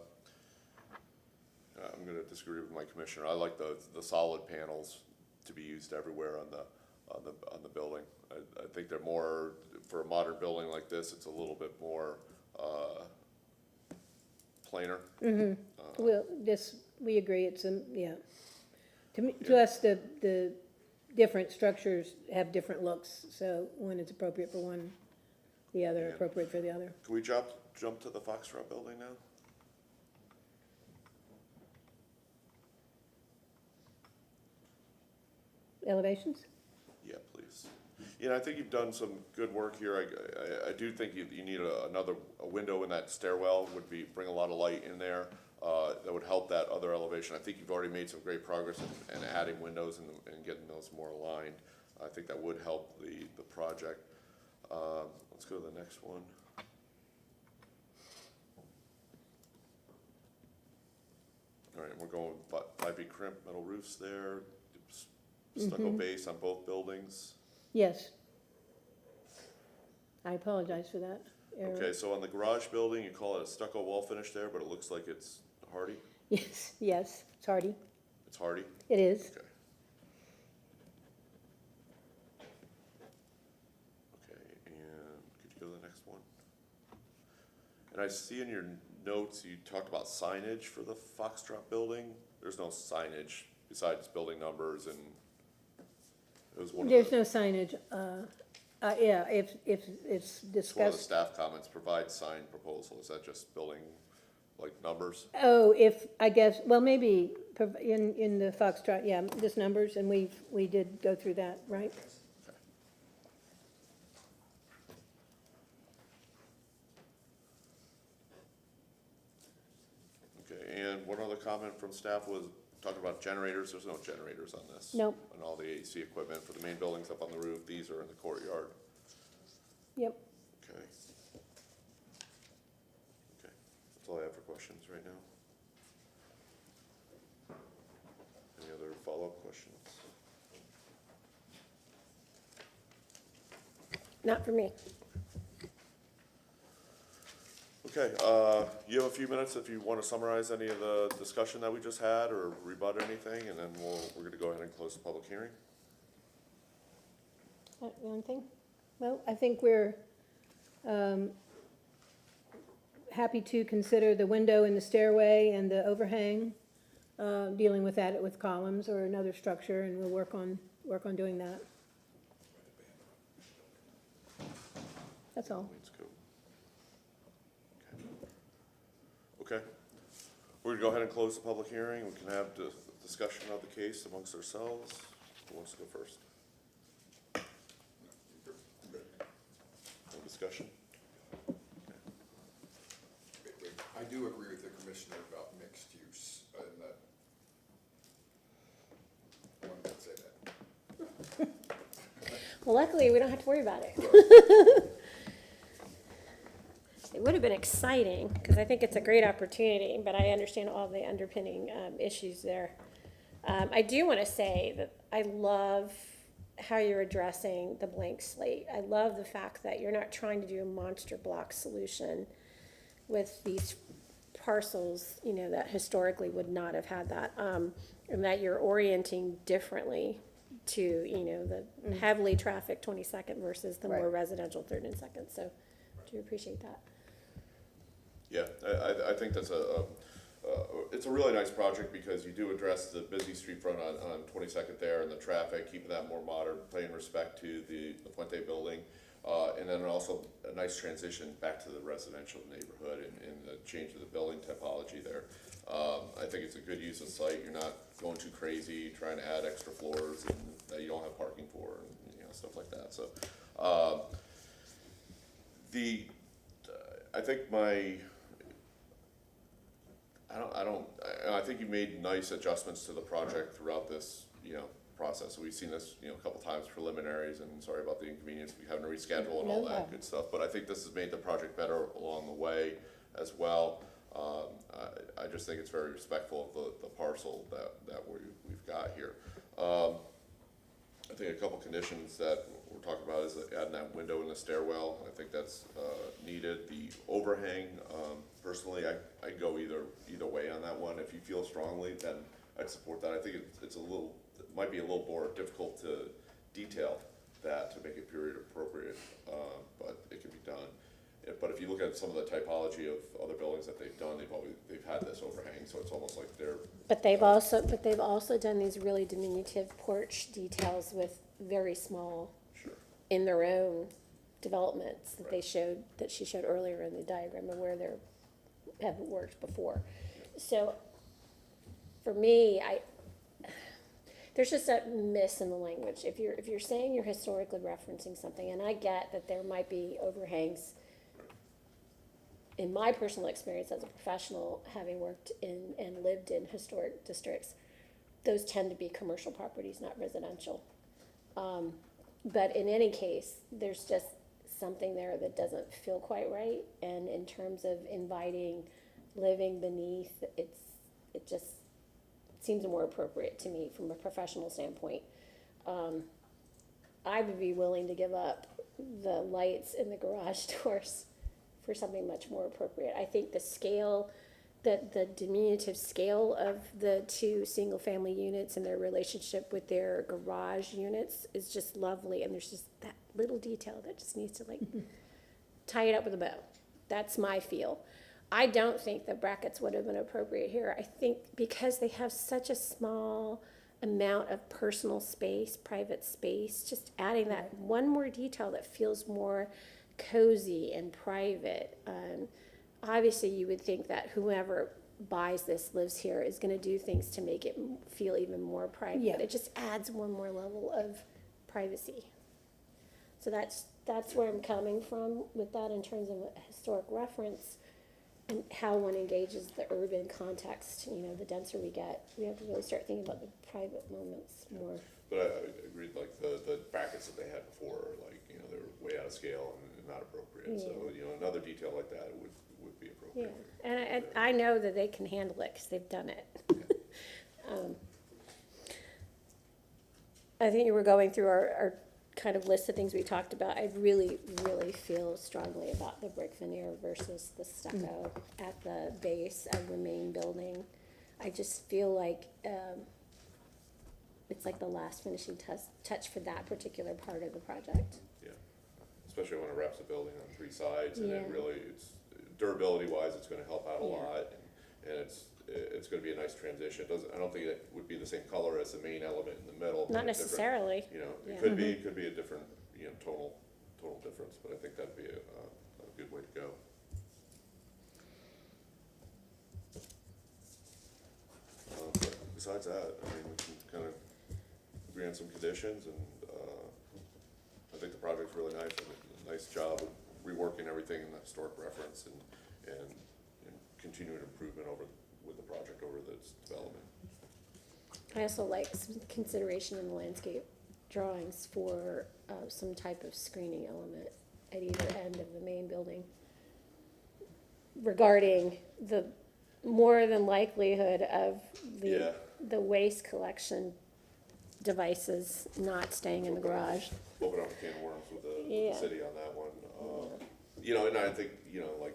gonna disagree with my commissioner. I like the solid panels to be used everywhere on the building. I think they're more, for a modern building like this, it's a little bit more plainer. Well, we agree, it's, yeah. To us, the different structures have different looks, so one is appropriate for one, the other Yeah. appropriate for the other. Can we jump to the Foxtrot building now? Elevations? Yeah, please. I think you've done some good work here. I do think you need another window in that stairwell would bring a lot of light in there. That would help that other elevation. I think you've already made some great progress in adding windows and getting those more aligned. I think that would help the project. Let's go to the next one. All right, we're going 5 feet crimp, metal roofs there, stucco base on both buildings. Yes. I apologize for that error. Okay, so on the garage building, you call it a stucco wall finish there, but it looks like it's hardy? Yes, it's hardy. It's hardy? It is. Okay. Okay, and could you go to the next one? And I see in your notes, you talked about signage for the Foxtrot building. There's no signage besides building numbers, and it was one of There's the, no signage Yeah, if it's It's one of the discussed, staff comments, provide signed proposal. Is that just building, like, numbers? oh, if, I guess, well, maybe in the Foxtrot, yeah, just numbers, and we did go through that, right? Okay, and one other comment from staff was talking about generators. There's no generators on this. Nope. And all the AC equipment for the main buildings up on the roof, these are in the courtyard. Yep. Okay. Okay, that's all I have for questions right now. Any other follow-up questions? Not for me. Okay, you have a few minutes if you want to summarize any of the discussion that we just had or rebut anything, and then we're going to go ahead and close the public hearing. One thing? Well, I think we're happy to consider the window in the stairway and the overhang, dealing with that with columns or another structure, and we'll work on doing that. That's all. Let's go. Okay. We're gonna go ahead and close the public hearing. We can have discussion of the case amongst ourselves. Who wants to go first? No discussion? I do agree with the commissioner about mixed use, and that, I wanted to say that. Well, luckily, we don't have to worry about it. It would have been exciting, because I think it's a great opportunity, but I understand all the underpinning issues there. I do want to say that I love how you're addressing the blank slate. I love the fact that you're not trying to do a monster block solution with these parcels, you know, that historically would not have had that, and that you're orienting differently to, you know, the heavily trafficked 22nd versus the more Right. residential 3rd and 2nd. So, do appreciate that. Yeah, I think that's it's a really nice project because you do address the busy street front on 22nd there and the traffic, keeping that more modern, paying respect to the Puente building. And then also a nice transition back to the residential neighborhood and the change of the building typology there. I think it's a good use of site. You're not going too crazy, trying to add extra floors and that you don't have parking for, and, you know, stuff like that. So, I think I think you made nice adjustments to the project throughout this, you know, process. We've seen this, you know, a couple times preliminaries, and sorry about the inconvenience of having to reschedule and all that good stuff. But I think this has made the project better along the way as well. I just think it's very respectful of the parcel that we've got here. I think a couple conditions that we're talking about is adding that window in the stairwell. I think that's needed. The overhang, personally, I go either way on that one. If you feel strongly, then I'd support that. I think it might be a little more difficult to detail that to make it period appropriate, but it can be done. But if you look at some of the typology of other buildings that they've done, they've had this overhang, so it's almost like they're. But they've also done these really diminutive porch details with very small, Sure. in their own developments that she showed earlier in the diagram of where they haven't worked before. So, for me, there's just a miss in the language. If you're saying you're historically referencing something, and I get that there might be overhangs. In my personal experience as a professional, having worked in and lived in historic districts, those tend to be commercial properties, not residential. But in any case, there's just something there that doesn't feel quite right. And in terms of inviting living beneath, it just seems more appropriate to me from a professional standpoint. I would be willing to give up the lights in the garage doors for something much more appropriate. I think the scale, the diminutive scale of the two single-family units and their relationship with their garage units is just lovely, and there's just that little detail that just needs to, like, tie it up with a bow. That's my feel. I don't think the brackets would have been appropriate here. I think because they have such a small amount of personal space, private space, just adding that one more detail that feels more cozy and private. Obviously, you would think that whoever buys this, lives here, is going to do things to make it feel even more private. Yeah. It just adds one more level of privacy. So that's where I'm coming from with that in terms of a historic reference and how one engages the urban context. You know, the denser we get, we have to really start thinking about the private moments more. But I agreed, like, the brackets that they had before, are like, you know, they're way out of scale and not appropriate. So, you know, another detail like that would be Yeah, appropriate. and I know that they can handle it because they've done it. I think you were going through our kind of list of things we talked about. I really, really feel strongly about the brick veneer versus the stucco at the base of the main building. I just feel like it's like the last finishing touch for that particular part of the project. Yeah, especially when it wraps the building on three sides, and Yeah. it really, it's durability wise, it's gonna help out a Yeah. lot, and it's gonna be a nice transition. I don't think it would be the same color as the main element in the middle. but Not a different- necessarily. You know, Yeah. it could be a different, you know, total difference, but I think that'd be a good way to go. But besides that, I mean, we can kind of agree on some conditions, and, I think the project's really nice, and a nice job of reworking everything in the historic reference and continuing improvement with the project over this development. I also like some consideration in the landscape drawings for some type of screening element at either end of the main building regarding the more than likelihood of Yeah. the waste collection devices not staying in the garage. Open up a can of worms with the Yeah. city on that one. You know, and I think, you know, like,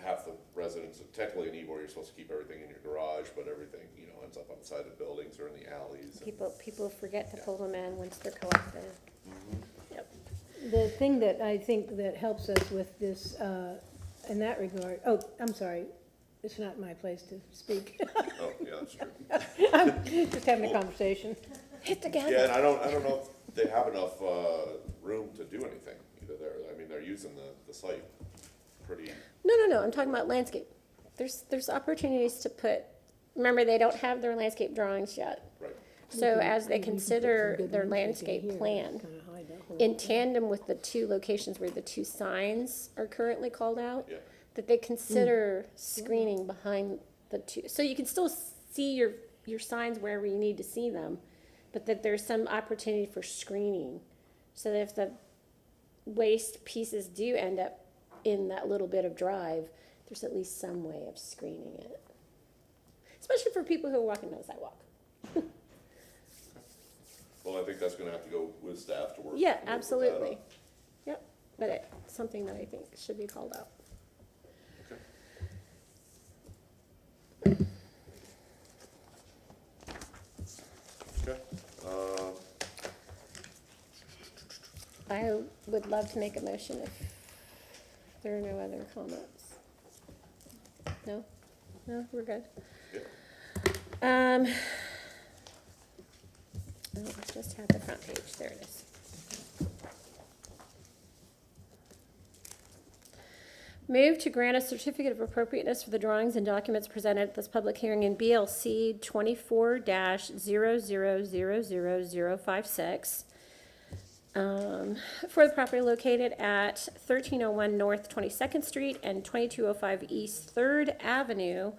half the residents, technically in Ybor, you're supposed to keep everything in your garage, but everything, you know, ends up on the side of buildings or in the alleys. and- People forget to pull them in once they're collected. Yep. The thing that I think that helps us with this, in that regard, oh, I'm sorry, it's not my place to speak. Oh, yeah, that's true. Just having a conversation. Hit together. Yeah, and I don't know if they have enough, room to do anything either there. I mean, they're using the site pretty, No, I'm talking about landscape. There's opportunities to put, remember, they don't have their landscape drawings yet. right. So as they consider their landscape plan, in tandem with the two locations where the two signs are currently called out, Yeah. that they consider screening behind the two. So you can still see your signs wherever you need to see them, but that there's some opportunity for screening. So that if the waste pieces do end up in that little bit of drive, there's at least some way of screening it. Especially for people who are walking down the sidewalk. Well, I think that's gonna have to go with staff to work. Yeah, work with that absolutely. up. Yep, but it's something that I think should be called out. Okay. I would love to make a motion if there are no other comments. No? No, we're good? Yeah. Oh, I just had the front page, there it is. Move to grant a certificate of appropriateness for the drawings and documents presented at this public hearing in BLC 24-00000056 for the property located at 1301 North 22nd Street and 2205 East 3rd Avenue,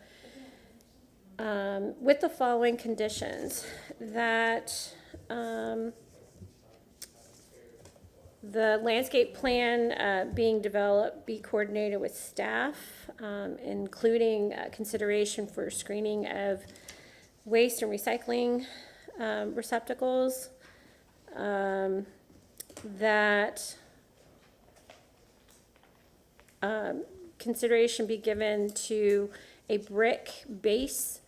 with the following conditions: that the landscape plan being developed be coordinated with staff, including consideration for screening of waste and recycling receptacles, that consideration be given to a brick base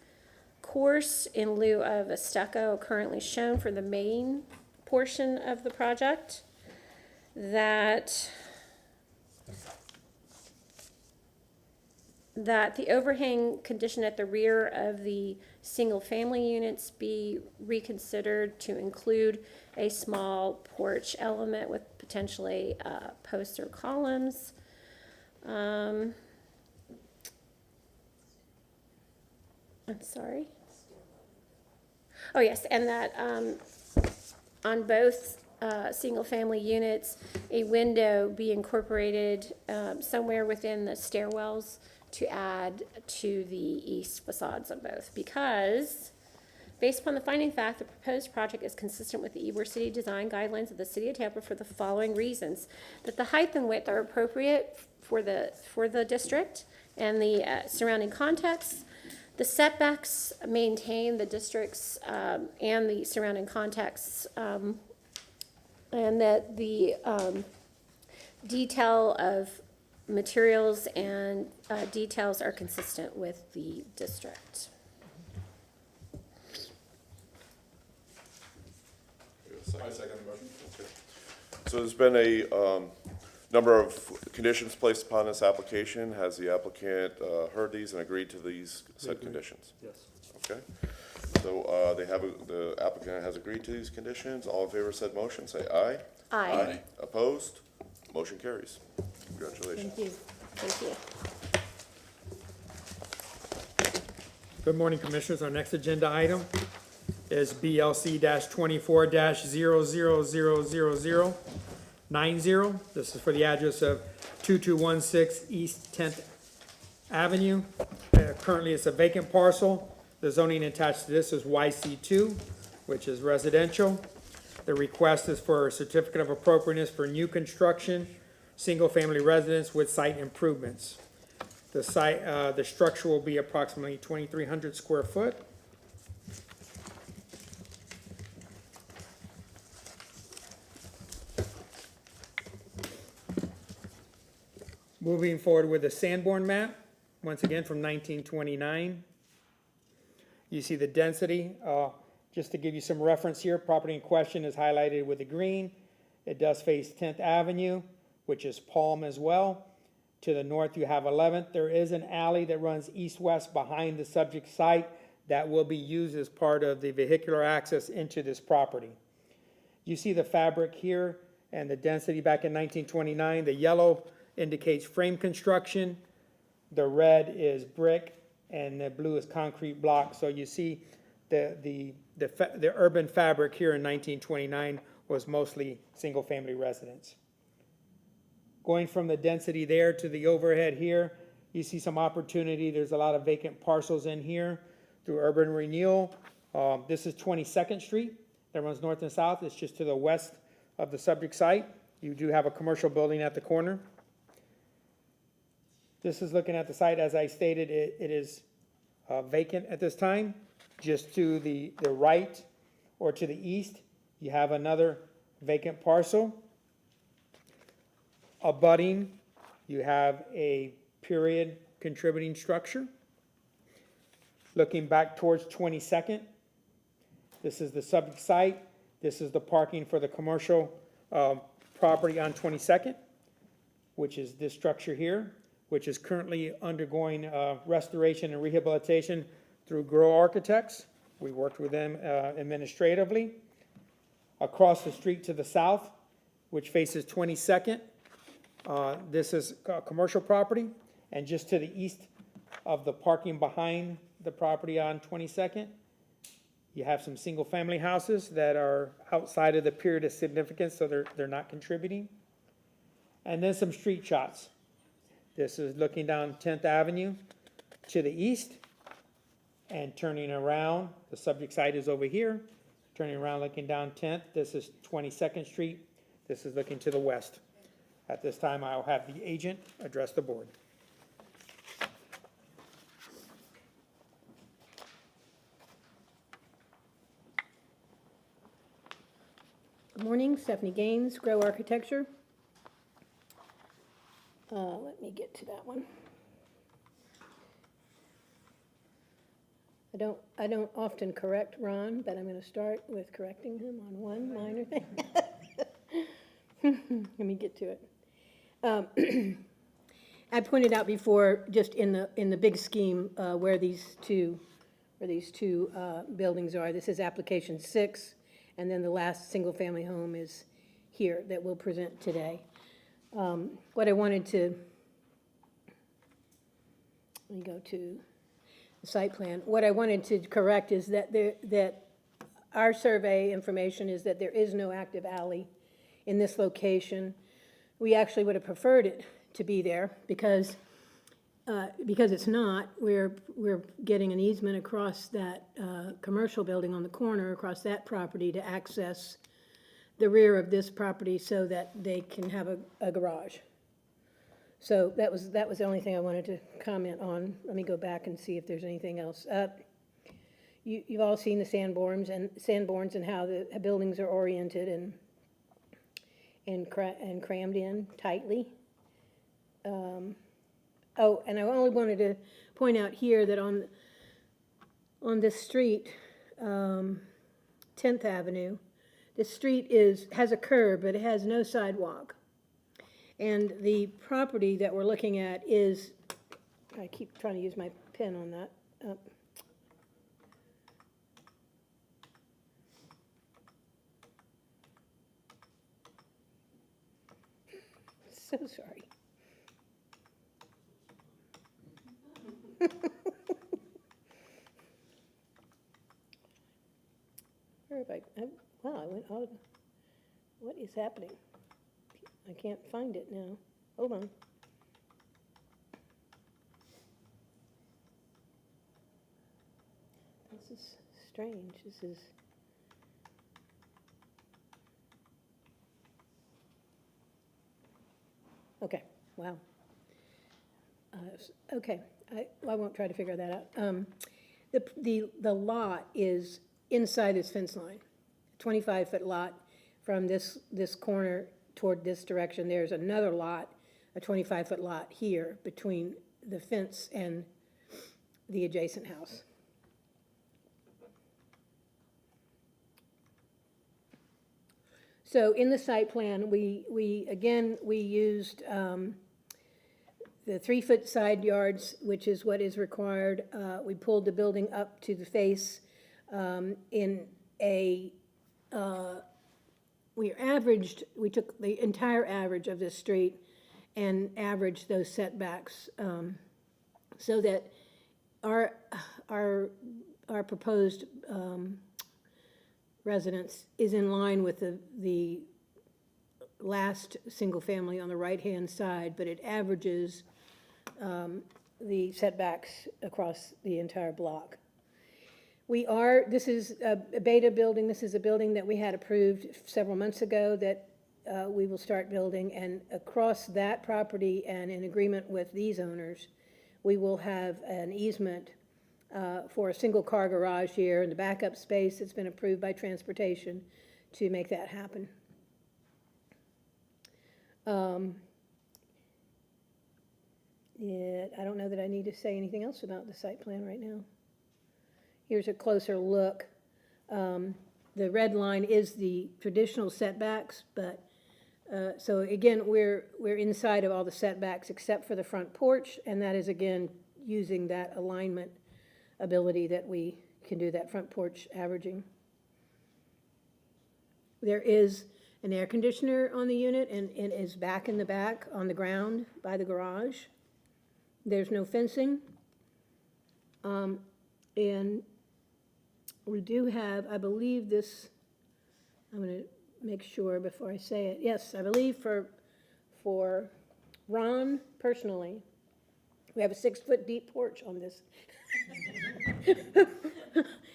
course in lieu of a stucco currently shown for the main portion of the project, that that the overhang condition at the rear of the single-family units be reconsidered to include a small porch element with potentially posts or columns. I'm sorry. Oh, yes, and that on both single-family units, a window be incorporated somewhere within the stairwells to add to the east facades on both, because based upon the finding fact, the proposed project is consistent with the Ybor City design guidelines of the City of Tampa for the following reasons: that the height and width are appropriate for the district and the surrounding context. The setbacks maintain the district's and the surrounding contexts, and that the detail of materials and details are consistent with the district. I second the motion. So there's been a number of conditions placed upon this application. Has the applicant heard these and agreed to these said conditions? Yes. Okay. So the applicant has agreed to these conditions. All in favor of said motion, say aye. Aye. Opposed? Motion carries. Congratulations. Thank you. Thank you. Good morning, Commissioners. Our next agenda item is BLC 24 000090. This is for the address of 2216 East 10th Avenue. Currently, it's a vacant parcel. The zoning attached to this is YC2, which is residential. The request is for a certificate of appropriateness for new construction, single-family residence with site improvements. The structure will be approximately 2,300 square foot. Moving forward with the Sanborn map, once again from 1929. You see the density. Just to give you some reference here, property in question is highlighted with the green. It does face 10th Avenue, which is Palm as well. To the north, you have 11th. There is an alley that runs east-west behind the subject site that will be used as part of the vehicular access into this property. You see the fabric here and the density back in 1929. The yellow indicates frame construction. The red is brick, and the blue is concrete block. So you see the urban fabric here in 1929 was mostly single-family residence. Going from the density there to the overhead here, you see some opportunity. There's a lot of vacant parcels in here through urban renewal. This is 22nd Street that runs north and south. It's just to the west of the subject site. You do have a commercial building at the corner. This is looking at the site. As I stated, it is vacant at this time. Just to the right or to the east, you have another vacant parcel. Abutting, you have a period contributing structure. Looking back towards 22nd, this is the subject site. This is the parking for the commercial property on 22nd, which is this structure here, which is currently undergoing restoration and rehabilitation through Grow Architects. We worked with them administratively. Across the street to the south, which faces 22nd, this is commercial property. And just to the east of the parking behind the property on 22nd, you have some single-family houses that are outside of the period of significance, so they're not contributing. And then some street shots. This is looking down 10th Avenue to the east and turning around. The subject site is over here. Turning around, looking down 10th. This is 22nd Street. This is looking to the west. At this time, I'll have the agent address the board. Good morning, Stephanie Gaines, Grow Architecture. Let me get to that one. I don't often correct Ron, but I'm going to start with correcting him on one minor thing. Let me get to it. I pointed out before, just in the big scheme, where these two buildings are. This is application 6, and then the last single-family home is here that we'll present today. What I wanted to, let me go to the site plan. What I wanted to correct is that our survey information is that there is no active alley in this location. We actually would have preferred it to be there because it's not. We're getting an easement across that commercial building on the corner, across that property, to access the rear of this property so that they can have a garage. So that was the only thing I wanted to comment on. Let me go back and see if there's anything else. You've all seen the Sanborns and how the buildings are oriented and crammed in tightly. Oh, and I only wanted to point out here that on this street, 10th Avenue, the street has a curb, but it has no sidewalk. And the property that we're looking at is, I keep trying to use my pen on that. So sorry. Where have wow, I went out. What is happening? I can't find it now. Hold on. This is strange. This is. Okay, wow. Okay, I won't try to figure that out. The lot is inside this fence line, 25-foot lot from this corner toward this direction. There's another lot, a 25-foot lot here between the fence and the adjacent house. So in the site plan, we used the 3-foot side yards, which is what is required. We pulled the building up to the face we took the entire average of this street and averaged those setbacks so that our proposed residence is in line with the last single family on the right-hand side, but it averages the setbacks across the entire block. This is a beta building. This is a building that we had approved several months ago that we will start building, and across that property and in agreement with these owners, we will have an easement for a single car garage here in the backup space that's been approved by transportation to make that happen. I don't know that I need to say anything else about the site plan right now. Here's a closer look. The red line is the traditional setbacks, but so again, we're inside of all the setbacks except for the front porch, and that is again using that alignment ability that we can do that front porch averaging. There is an air conditioner on the unit, and it is back in the back on the ground by the garage. There's no fencing. And we do have, I believe this, I'm going to make sure before I say it. Yes, I believe for Ron personally, we have a 6-foot deep porch on this.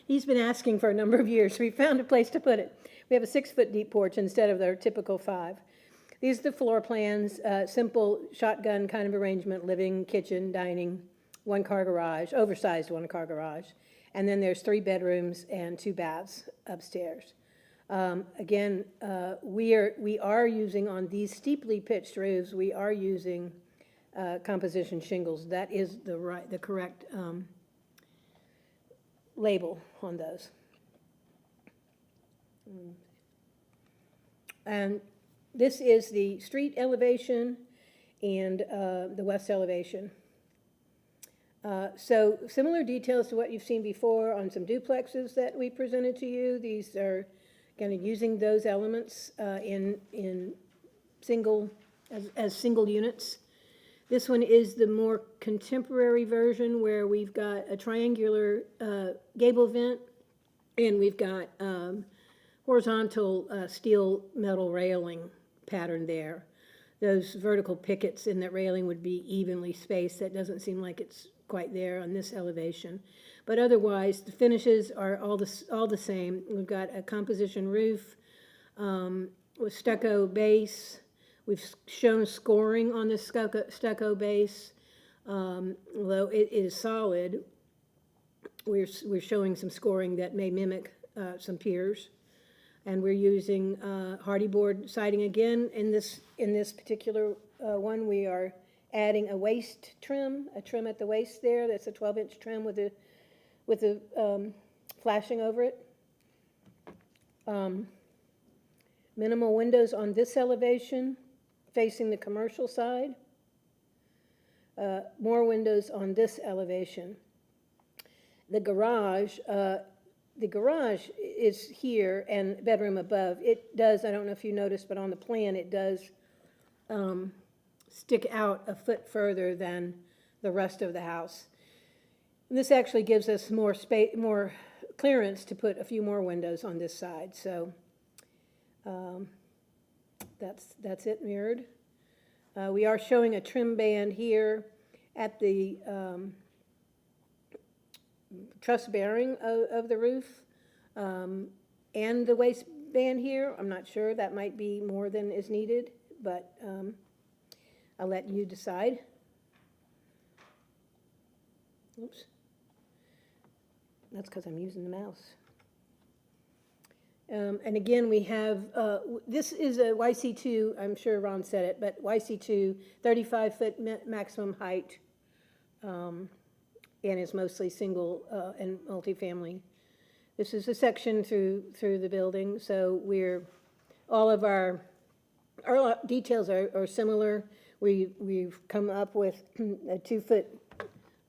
He's been asking for a number of years, so we found a place to put it. We have a 6-foot deep porch instead of their typical 5. These are the floor plans, simple shotgun kind of arrangement, living, kitchen, dining, 1-car garage, oversized 1-car garage. And then there's 3 bedrooms and 2 baths upstairs. Again, we are using on these steeply pitched roofs, we are using composition shingles. That is the correct label on those. And this is the street elevation, and the west elevation. So similar details to what you've seen before on some duplexes that we presented to you. These are kind of using those elements in single, as single units. This one is the more contemporary version where we've got a triangular gable vent, and we've got horizontal steel metal railing pattern there. Those vertical pickets in that railing would be evenly spaced. That doesn't seem like it's quite there on this elevation. But otherwise, the finishes are all the same. We've got a composition roof with stucco base. We've shown scoring on this stucco base. Although it is solid, we're showing some scoring that may mimic some piers. And we're using hardy board siding again. In this particular one, we are adding a waist trim, a trim at the waist there. That's a 12-inch trim with a flashing over it. Minimal windows on this elevation, facing the commercial side. More windows on this elevation. The garage is here and bedroom above. It does, I don't know if you noticed, but on the plan it does stick out a foot further than the rest of the house. And this actually gives us more space, more clearance to put a few more windows on this side. So that's it mirrored. We are showing a trim band here at the truss bearing of the roof and the waistband here. I'm not sure, that might be more than is needed, but I'll let you decide. Oops. That's because I'm using the mouse. And again, we have, this is a YC2, I'm sure Ron said it, but YC2, 35-foot maximum height, and is mostly single and multifamily. This is a section through the building, so all of our details are similar. We've come up with a 2-foot,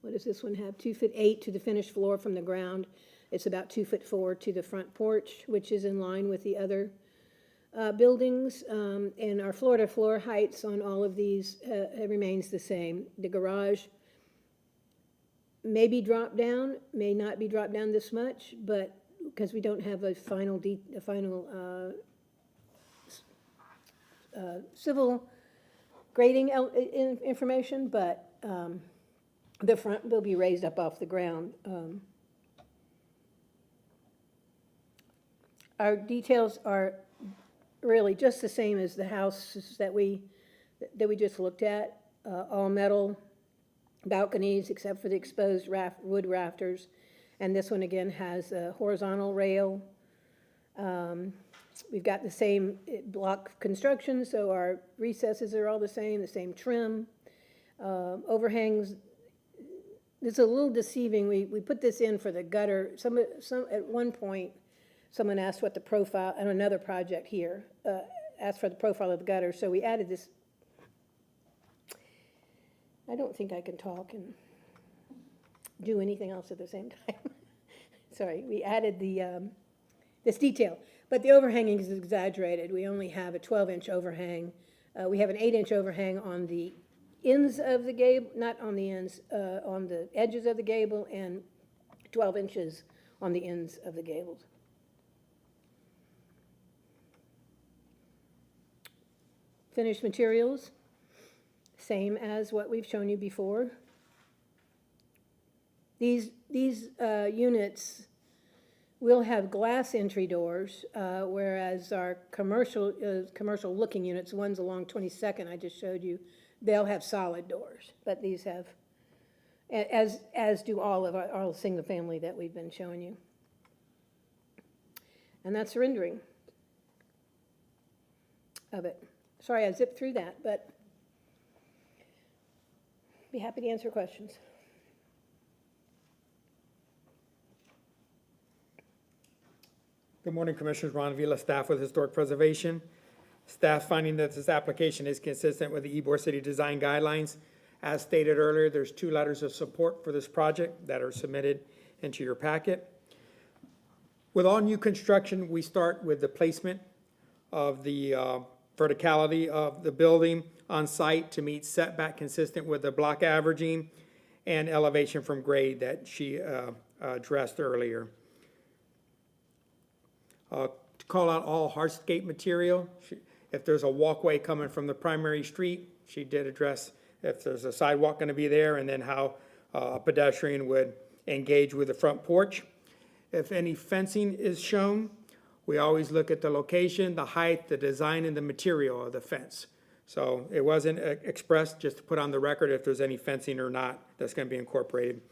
what does this one have? 2'8" to the finished floor from the ground. It's about 2'4" to the front porch, which is in line with the other buildings. And our floor-to-floor heights on all of these remains the same. The garage may be dropped down, may not be dropped down this much, but because we don't have a final civil grading information, but the front will be raised up off the ground. Our details are really just the same as the houses that we just looked at, all metal balconies except for the exposed wood rafters. And this one again has a horizontal rail. We've got the same block construction, so our recesses are all the same trim. Overhangs, it's a little deceiving. We put this in for the gutter. Some at one point, someone asked what the profile, on another project here, asked for the profile of the gutter, so we added this. I don't think I can talk and do anything else at the same time. Sorry, we added this detail, but the overhanging is exaggerated. We only have a 12-inch overhang. We have an 8-inch overhang on the ends of the gable, not on the ends, on the edges of the gable, and 12 inches on the ends of the gables. Finished materials, same as what we've shown you before. These units will have glass entry doors, whereas our commercial looking units, ones along 22nd I just showed you, they'll have solid doors. But these have, as do all of our single family that we've been showing you. And that's the rendering of it. Sorry, I zipped through that, but be happy to answer questions. Good morning, Commissioners. Ron Vila, staff with Historic Preservation. Staff finding that this application is consistent with the Ybor City Design Guidelines. As stated earlier, there's 2 letters of support for this project that are submitted into your packet. With all new construction, we start with the placement of the verticality of the building on site to meet setback consistent with the block averaging and elevation from grade that she addressed earlier. To call out all hardscape material. If there's a walkway coming from the primary street, she did address if there's a sidewalk going to be there, and then how a pedestrian would engage with the front porch. If any fencing is shown, we always look at the location, the height, the design, and the material of the fence. So it wasn't expressed, just to put on the record if there's any fencing or not that's going to be incorporated.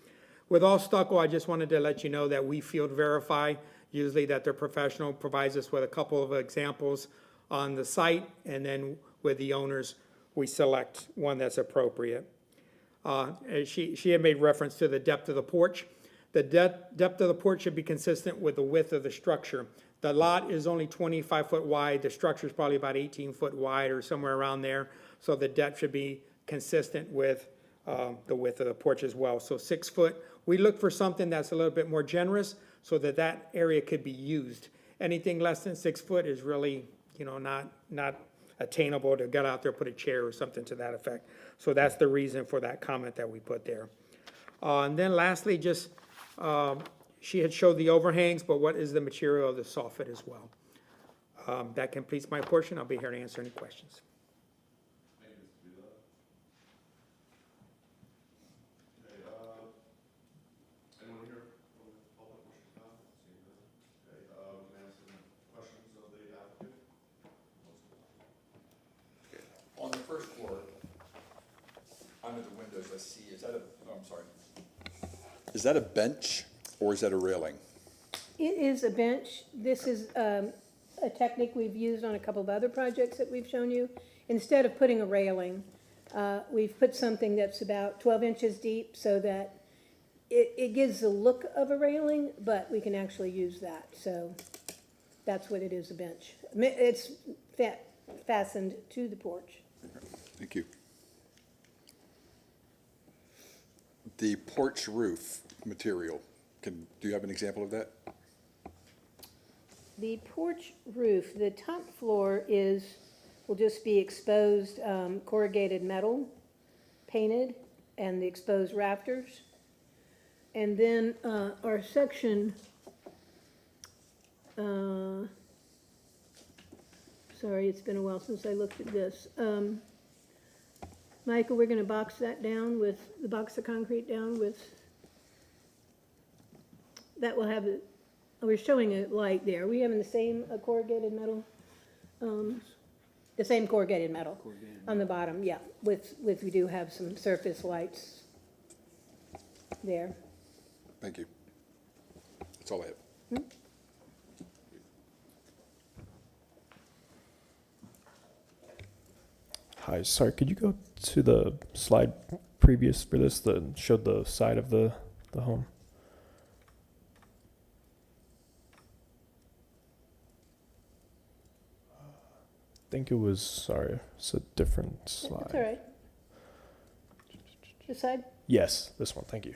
With all stucco, I just wanted to let you know that we field verify, usually that their professional provides us with a couple of examples on the site, and then with the owners, we select one that's appropriate. She had made reference to the depth of the porch. The depth of the porch should be consistent with the width of the structure. The lot is only 25 foot wide. The structure is probably about 18 foot wide or somewhere around there. So the depth should be consistent with the width of the porch as well. So 6 foot. We look for something that's a little bit more generous so that that area could be used. Anything less than 6 foot is really, not attainable to get out there, put a chair or something to that effect. So that's the reason for that comment that we put there. And then lastly, just she had showed the overhangs, but what is the material of the soffit as well? That completes my portion. I'll be here to answer any questions. Anyone here from the public wishing to comment? Seeing none. Okay, can I ask some questions of the applicant? On the first floor, under the windows, I see, I'm sorry. Is that a bench or is that a railing? It is a bench. This is a technique we've used on a couple of other projects that we've shown you. Instead of putting a railing, we've put something that's about 12 inches deep so that it gives the look of a railing, but we can actually use that. So that's what it is, a bench. It's fastened to the porch. Thank you. The porch roof material, do you have an example of that? The porch roof, the top floor will just be exposed corrugated metal, painted, and the exposed rafters. And then our section, sorry, it's been a while since I looked at this. Michael, we're going to box that down with, box the concrete down with, that will have, we're showing a light there. Are we having the same corrugated metal? The same corrugated metal on the bottom, yeah. With we do have some surface lights there. Thank you. That's all I have. Hi, sorry, could you go to the slide previous for this that showed the side of the home? I think it was, sorry, it's a different slide. That's all right. This side? Yes, this one, thank you.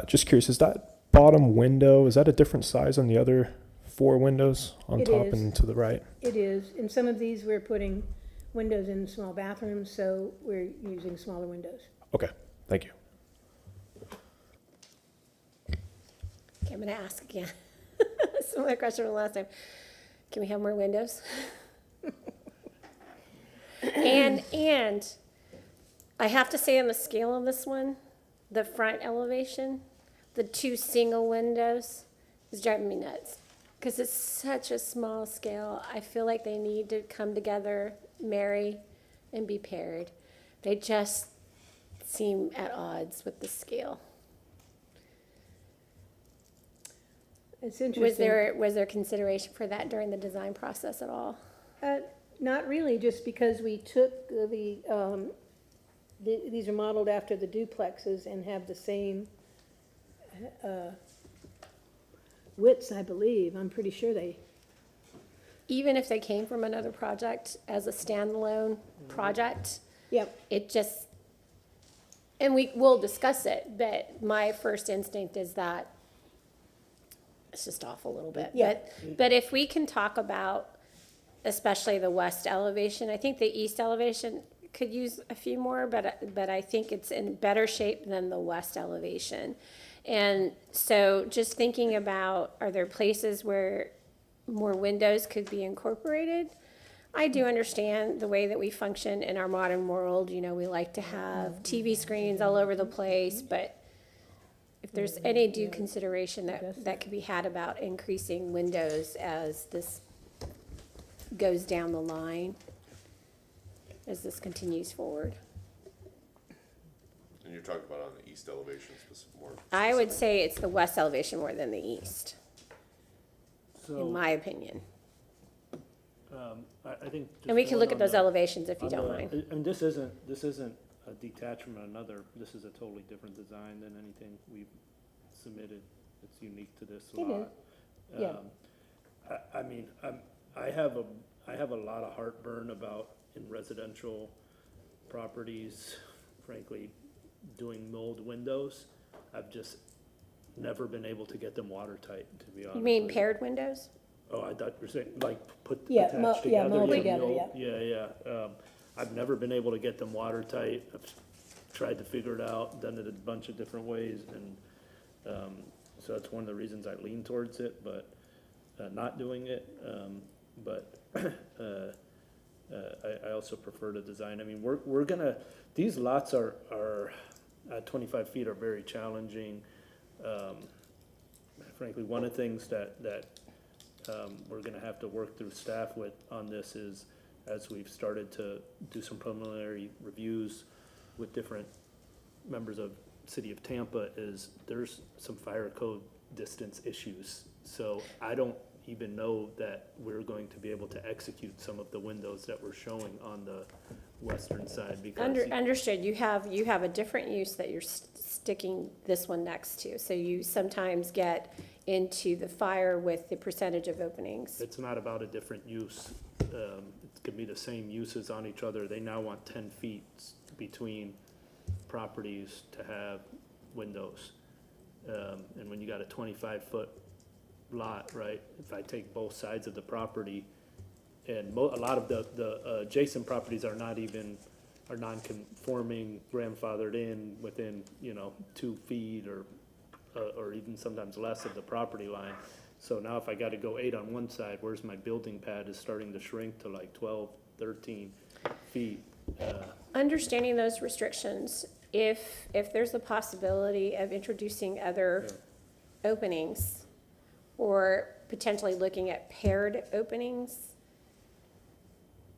Just curious, is that bottom window, is that a different size than the other 4 windows on It top is. and to the right? It is. In some of these, we're putting windows in small bathrooms, so we're using smaller windows. Okay, thank you. Okay, I'm gonna ask again. Similar question from the last time. Can we have more windows? And I have to say on the scale of this one, the front elevation, the 2 single windows is driving me nuts. Because it's such a small scale. I feel like they need to come together, marry, and be paired. They just seem at odds with the scale. It's interesting. Was there consideration for that during the design process at all? Not really, just because we took these are modeled after the duplexes and have the same widths, I believe. I'm pretty sure even if they came from another project as a standalone project, Yep, it just, and we'll discuss it, but my first instinct is that it's just off a little bit. Yeah. But if we can talk about, especially the west elevation, I think the east elevation could use a few more, but I think it's in better shape than the west elevation. And so just thinking about, are there places where more windows could be incorporated? I do understand the way that we function in our modern world. You know, we like to have TV screens all over the place, but if there's any due consideration that could be had about increasing windows as this goes down the line, as this continues forward. And you're talking about on the east elevation more? I would say it's the west elevation more than the east, in my opinion. I think. And we just can going look at on those the- elevations if you on don't the- mind. And this isn't a detached from another, this is a totally different design than anything we've submitted. It's unique to this It is. lot. Yeah. I mean, I have a lot of heartburn about in residential properties, frankly, doing mold windows. I've just never been able to get them watertight, to be honest. You mean with paired windows? Oh, I thought you were saying, like, put, Yeah, attached together? yeah, mold yeah, together, mold, yeah. I've never been able to get them watertight. I've tried to figure it out, done it a bunch of different ways, and, so that's one of the reasons I lean towards it, but, not doing it, but, I also prefer to design, I mean, we're gonna, these lots are, at 25 feet are very challenging. Frankly, one of the things that we're gonna have to work through staff with on this is, as we've started to do some preliminary reviews with different members of City of Tampa, is there's some fire code distance issues. So I don't even know that we're going to be able to execute some of the windows that we're showing on the western side because. Understood. You have a different use that you're sticking this one next to. So you sometimes get into the fire with the percentage of openings. It's not about a different use. It could be the same uses on each other. They now want 10 feet between properties to have windows. And when you got a 25-foot lot, right, if I take both sides of the property, and a lot of the adjacent properties are non-conforming, grandfathered in within, 2 feet or even sometimes less of the property line. So now if I gotta go 8 on one side, where's my building pad is starting to shrink to like 12, 13 feet. Understanding those restrictions, if there's a possibility of introducing other openings or potentially looking at paired openings,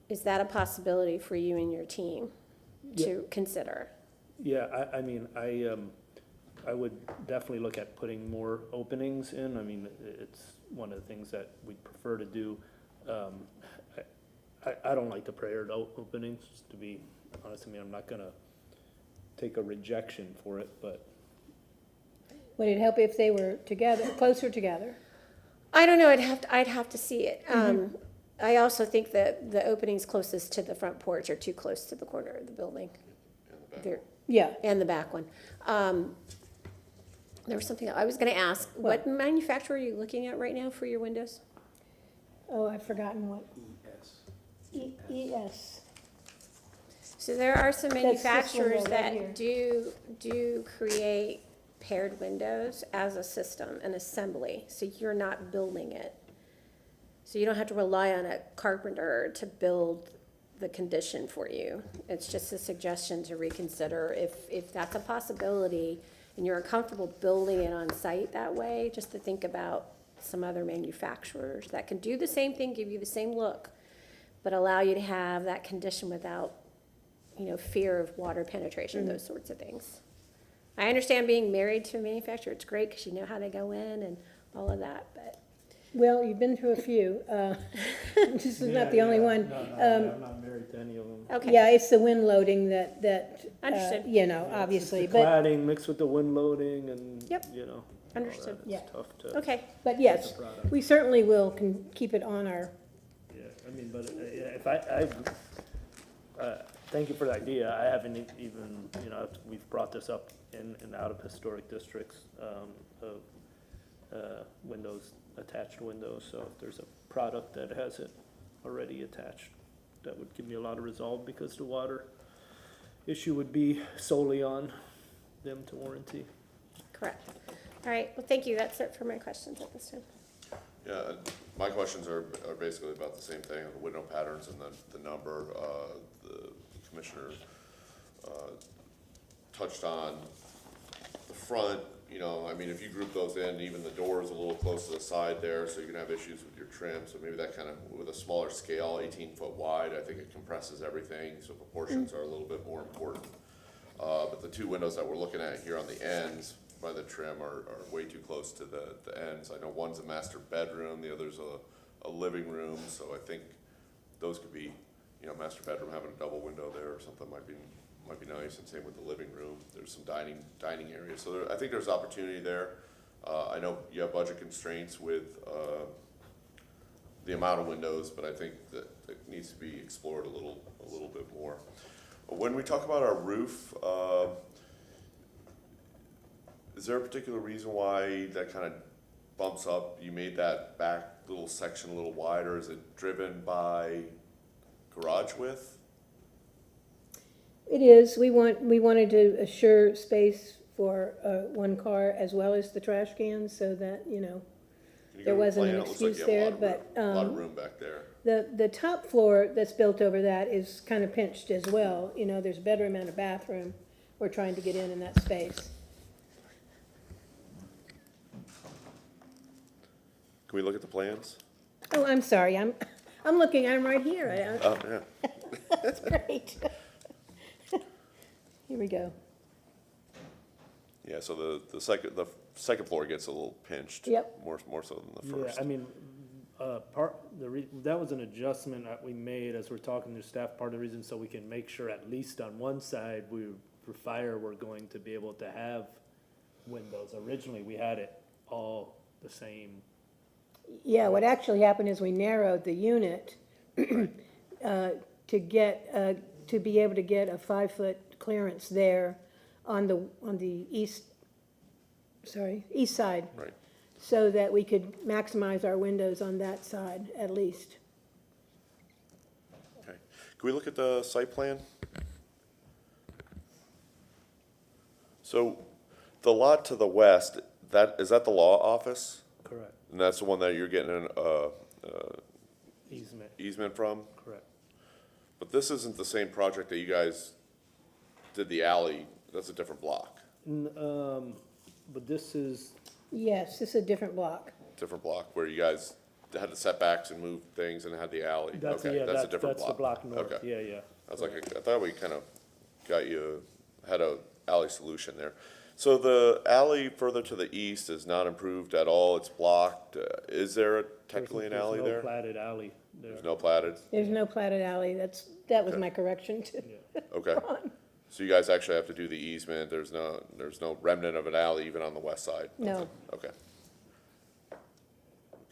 is that a possibility for you and your team to consider? Yeah, I mean, I would definitely look at putting more openings in. I mean, it's one of the things that we'd prefer to do. I don't like the paired openings, to be honest. I mean, I'm not gonna take a rejection for it, but. would it help if they were together, closer together? I don't know, I'd have to see it. I also think that the openings closest to the front porch are too close to the corner of the building. They're- Yeah, And the back one. There was something I was gonna ask, what manufacturer are you looking at right now for your windows? oh, I've forgotten what. ES. So there are some That's this manufacturers window right that do create paired windows as a system, an assembly, so you're not building it. So you don't have to rely on a carpenter to build the condition for you. It's just a suggestion to reconsider if that's a possibility and you're comfortable building it on site that way, just to think about some other manufacturers that can do the same thing, give you the same look, but allow you to have that condition without, fear of water penetration, those sorts of things. I understand being married to a manufacturer, it's great because you know how they go in and all of that, but. Well, you've been through a few. This is not the only one. No, I'm not married to any of them. Okay. Yeah, it's the wind loading that, Understood. obviously, The but, cladding mixed with the wind loading and, Yep. all Understood. that. Yeah. It's tough to. Okay, but yes, product. we certainly will keep it on our I mean, but if thank you for the idea. I haven't even, you know, we've brought this up in and out of historic districts, of windows, attached windows. So if there's a product that has it already attached, that would give me a lot of resolve, because the water issue would be solely on them to warranty. Correct. All right, well, thank you. That's it for my questions at this time. Yeah, my questions are basically about the same thing, the window patterns and the number. The commissioner touched on the front, you know, I mean, if you group those in, even the door is a little close to the side there, so you're gonna have issues with your trim. So maybe that kind of, with a smaller scale, 18-foot wide, I think it compresses everything, so proportions are a little bit more important. But the two windows that we're looking at here on the ends by the trim are way too close to the ends. I know one's a master bedroom, the other's a living room, so I think those could be, you know, master bedroom having a double window there or something might be nice, and same with the living room. There's some dining areas, so I think there's opportunity there. I know you have budget constraints with the amount of windows, but I think that it needs to be explored a little bit more. When we talk about our roof, is there a particular reason why that kind of bumps up? You made that back little section a little wider. Is it driven by garage width? It is. We wanted to assure space for one car as well as the trash cans, so that, you know, Can you there go to the wasn't plan? an It looks like excuse you have there, a lot of but room back there. the top floor that's built over that is kind of pinched as well. You know, there's a bedroom and a bathroom. We're trying to get in that space. Can we look at the plans? Oh, I'm sorry. I'm looking. I'm right here. Oh, yeah. That's great. Here we go. Yeah, so the second floor gets a little pinched. Yep. More so than the Yeah, first. I mean, that was an adjustment that we made as we're talking to staff. Part of the reason, so we can make sure at least on one side, for fire, we're going to be able to have windows. Originally, we had it all the same. Yeah, what actually happened is we narrowed the unit to be able to get a 5-foot clearance there on the east side. Right. So that we could maximize our windows on that side at least. Okay. Can we look at the site plan? So the lot to the west, is that the law office? Correct. And that's the one that you're getting an Easement, easement from? correct. But this isn't the same project that you guys did the alley. That's a different block. But this is, Yes, this is a different block. Different block where you guys had the setbacks and moved things and had the alley. that's, Okay, yeah, that's a different that's the block north, Okay. yeah, yeah. I was like, I thought we kind of had a alley solution there. So the alley further to the east is not improved at all. It's blocked. Is there technically an alley There's there? no platted alley there. There's no platted? There's no platted alley. That was my correction to Okay. Ron. So you guys actually have to do the easement. There's no remnant of an alley even on the west side? No. Okay.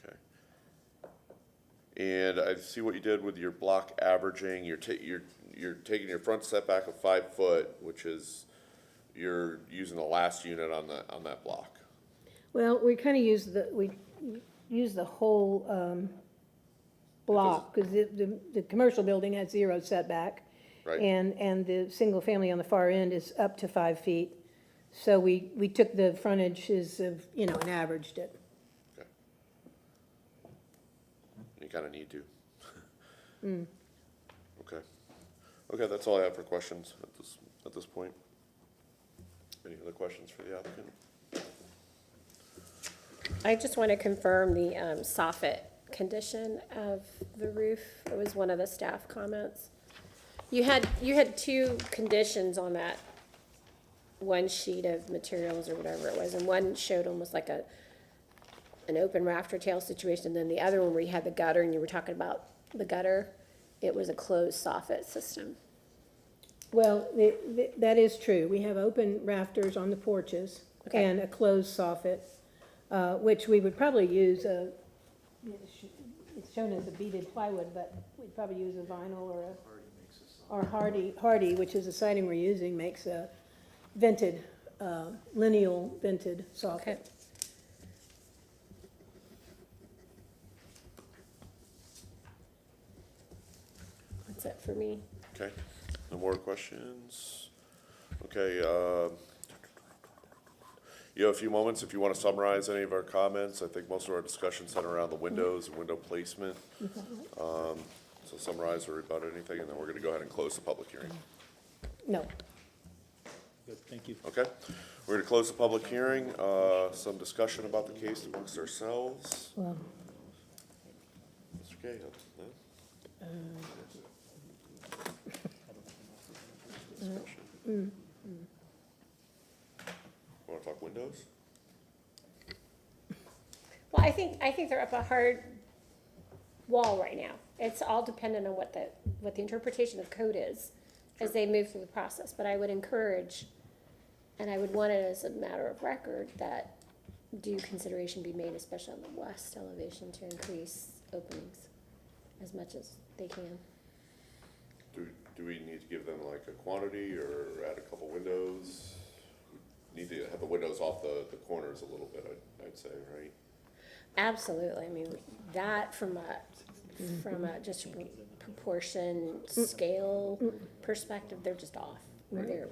Okay. And I see what you did with your block averaging. You're taking your front setback of 5 foot, which is, you're using the last unit on that block. Well, we kind of use the whole block, because the commercial building has 0 setback. Right. And the single family on the far end is up to 5 feet. So we took the frontages of, you know, and averaged it. Okay. You kind of need to. Okay. Okay, that's all I have for questions at this point. Any other questions for the applicant? I just want to confirm the soffit condition of the roof. It was one of the staff comments. You had 2 conditions on that one sheet of materials or whatever it was, and one showed almost like an open rafter tail situation, and then the other one where you had the gutter, and you were talking about the gutter, it was a closed soffit system. Well, that is true. We have open rafters on the porches Okay. and a closed soffit, which we would probably use it's shown as a beaded plywood, but we'd probably use a vinyl or Hardy, which is the siding we're using, makes a vented, lineal vented soffit. That's it for me. Okay, no more questions? Okay, you have a few moments if you want to summarize any of our comments. I think most of our discussion centered around the windows and window placement. So summarize or rebut anything, and then we're gonna go ahead and close the public hearing. No. Good, thank you. Okay, we're gonna close the public hearing, some discussion about the case amongst ourselves. Well, Mr. Cahill, no? Discussion. Wanna talk windows? Well, I think they're up a hard wall right now. It's all dependent on what the interpretation of code is as they move through the process. But I would encourage, and I would want it as a matter of record, that due consideration be made, especially on the west elevation, to increase openings as much as they can. Do we need to give them like a quantity or add a couple windows? Need to have the windows off the corners a little bit, I'd say, right? Absolutely. I mean, that from a just proportion scale perspective, they're just off. They're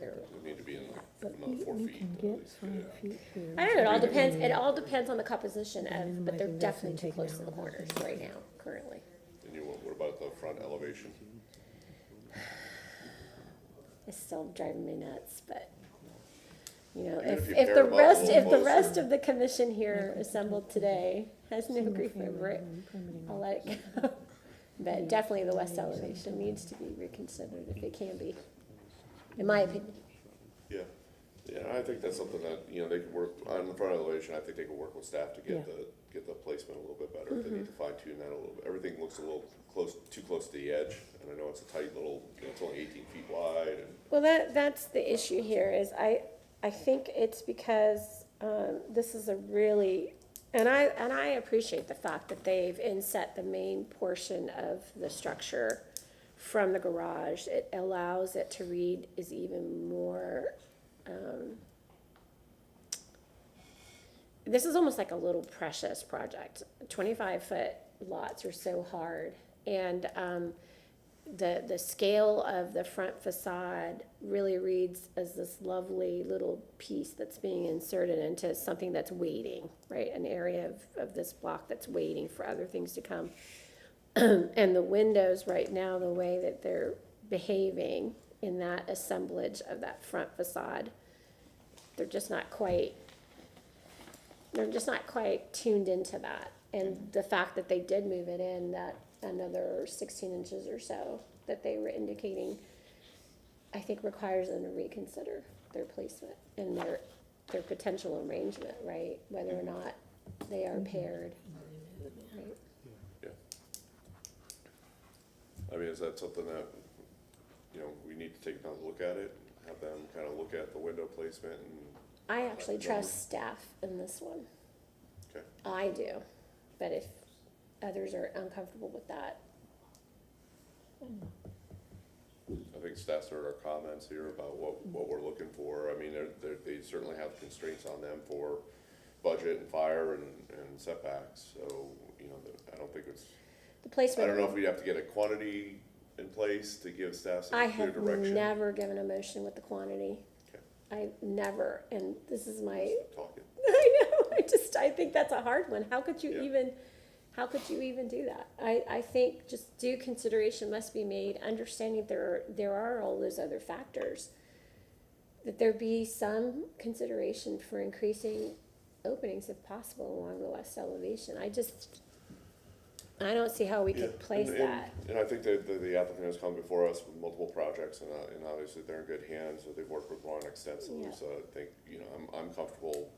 They need to be in like another 4 feet at least. I don't know, it all depends on the composition of, but they're definitely too close to the corners right now, currently. And what about the front elevation? It's still driving me nuts, but, you know, Even if you if pair the them up a little rest closer. of the commission here assembled today has no grief over it, I'll let it go. But definitely the west elevation needs to be reconsidered if it can be, in my opinion. Yeah, yeah, I think that's something that, you know, they can work, on the front elevation, I think they can work with staff to get the placement a little bit better. If they need to fine tune that a little bit. Everything looks a little too close to the edge, and I know it's a tight little, you know, it's only 18 feet wide, and Well, that's the issue here, is I think it's because, this is a really, and I appreciate the fact that they've inset the main portion of the structure from the garage. It allows it to read is even more, this is almost like a little precious project. 25-foot lots are so hard, and, the scale of the front facade really reads as this lovely little piece that's being inserted into something that's waiting, right? An area of this block that's waiting for other things to come. And the windows right now, the way that they're behaving in that assemblage of that front facade, they're just not quite tuned into that. And the fact that they did move it in, that another 16 inches or so that they were indicating, I think requires them to reconsider their placement and their potential arrangement, right? Whether or not they are paired. Right? yeah. I mean, is that something that, you know, we need to take another look at it, have them kind of look at the window placement and, I actually trust staff in this one. okay, I do. But if others are uncomfortable with that, I think staff's heard our comments here about what we're looking for. I mean, they certainly have constraints on them for budget and fire and setbacks, so, you know, I don't think it's, the I placement. don't know if we'd have to get a quantity in place to give staff some I clear have direction. never given a motion with the quantity. Okay. I never, and this is my, Talking. I know, I think that's a hard one. How could you Yeah. even do that? I think just due consideration must be made, understanding there are all those other factors. That there be some consideration for increasing openings if possible along the west elevation. I don't see how we Yeah, could place and- that. And I think that the applicant has come before us with multiple projects, and obviously they're in good hands, so they've worked with Ron extensively, Yeah. so I think, you know, I'm comfortable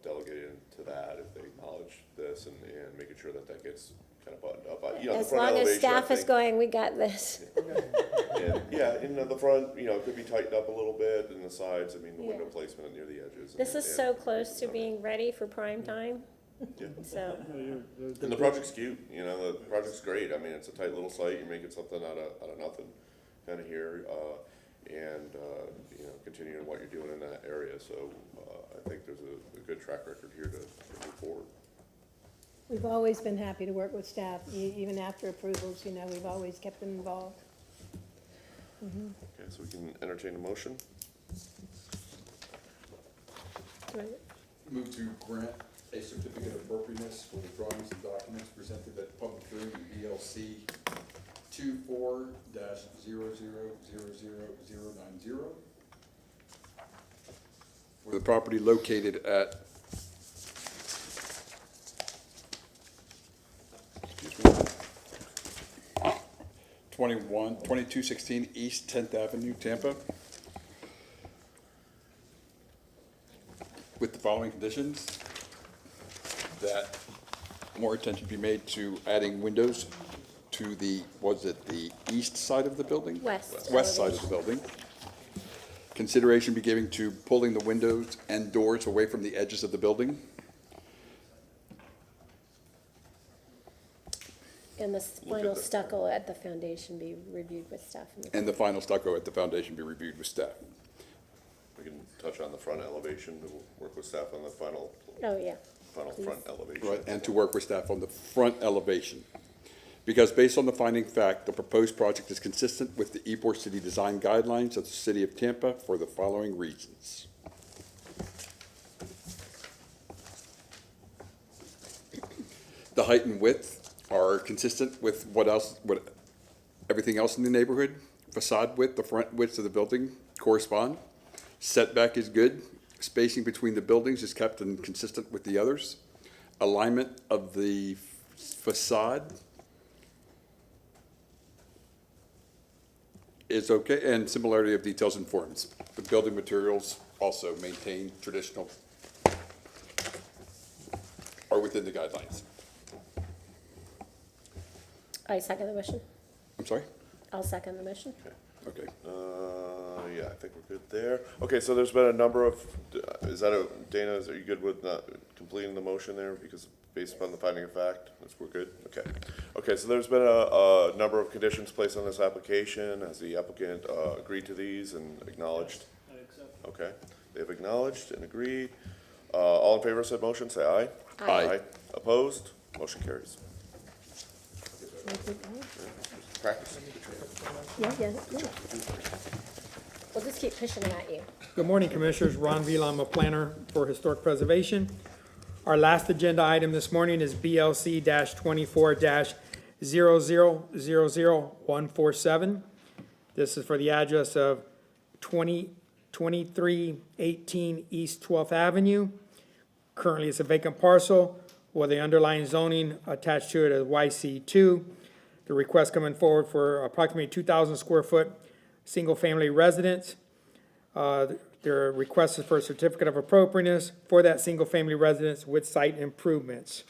delegating to that if they acknowledge this and making sure that gets kind of buttoned up. You know, the As front long as elevation, staff I is think- going, we got this. And, yeah, and the front, you know, could be tightened up a little bit, and the sides, I mean, the window Yeah. placement near the edges. This and- is so and- close to being ready for prime time. So, And the project's cute, you know, the project's great. I mean, it's a tight little site. You're making something out of nothing kind of here. You know, continuing what you're doing in that area. So, I think there's a good track record here to move forward. We've always been happy to work with staff, even after approvals, you know, we've always kept them involved. Okay, so we can entertain a motion. Move to grant a certificate of appropriateness for the drawings and documents presented at public hearing in BLC 24-000090 for the property located at 2216 East 10th Avenue, Tampa, with the following conditions: that more attention be made to adding windows to the, was it the east side of the building? West West side of the building. Consideration be given to pulling the windows and doors away from the edges of the building. and the final stucco at the foundation be reviewed with staff. And the final stucco at the foundation be reviewed with staff. We can touch on the front elevation, we'll work with staff on the final Oh, yeah. front elevation. Right, and to work with staff on the front elevation. Because based on the finding fact, the proposed project is consistent with the Ybor City Design Guidelines of the City of Tampa for the following reasons. The height and width are consistent with what everything else in the neighborhood. Facade width, the front widths of the building correspond. Setback is good. Spacing between the buildings is kept and consistent with the others. Alignment of the facade is okay, and similarity of details and forms. The building materials also maintain traditional, are within the guidelines. I second the motion. I'm sorry? I'll second the motion. Okay. Yeah, I think we're good there. Okay, so there's been a number of, Dana, are you good with not completing the motion there? Because based upon the finding of fact, we're good? Okay. Okay, so there's been a number of conditions placed on this application. Has the applicant agreed to these and acknowledged? I accept. Okay, they've acknowledged and agreed. All in favor of said motion, say aye. Aye. Opposed? Motion carries. Practice. Yeah, yeah, yeah. We'll just keep pushing them at you. Good morning, Commissioners. Ron Vila, I'm a planner for Historic Preservation. Our last agenda item this morning is BLC 24 0000147. This is for the address of 2318 East 12th Avenue. Currently, it's a vacant parcel with the underlying zoning attached to it as YC2. The request coming forward for approximately 2,000 square foot single-family residence. Their request is for a certificate of appropriateness for that single-family residence with site improvements.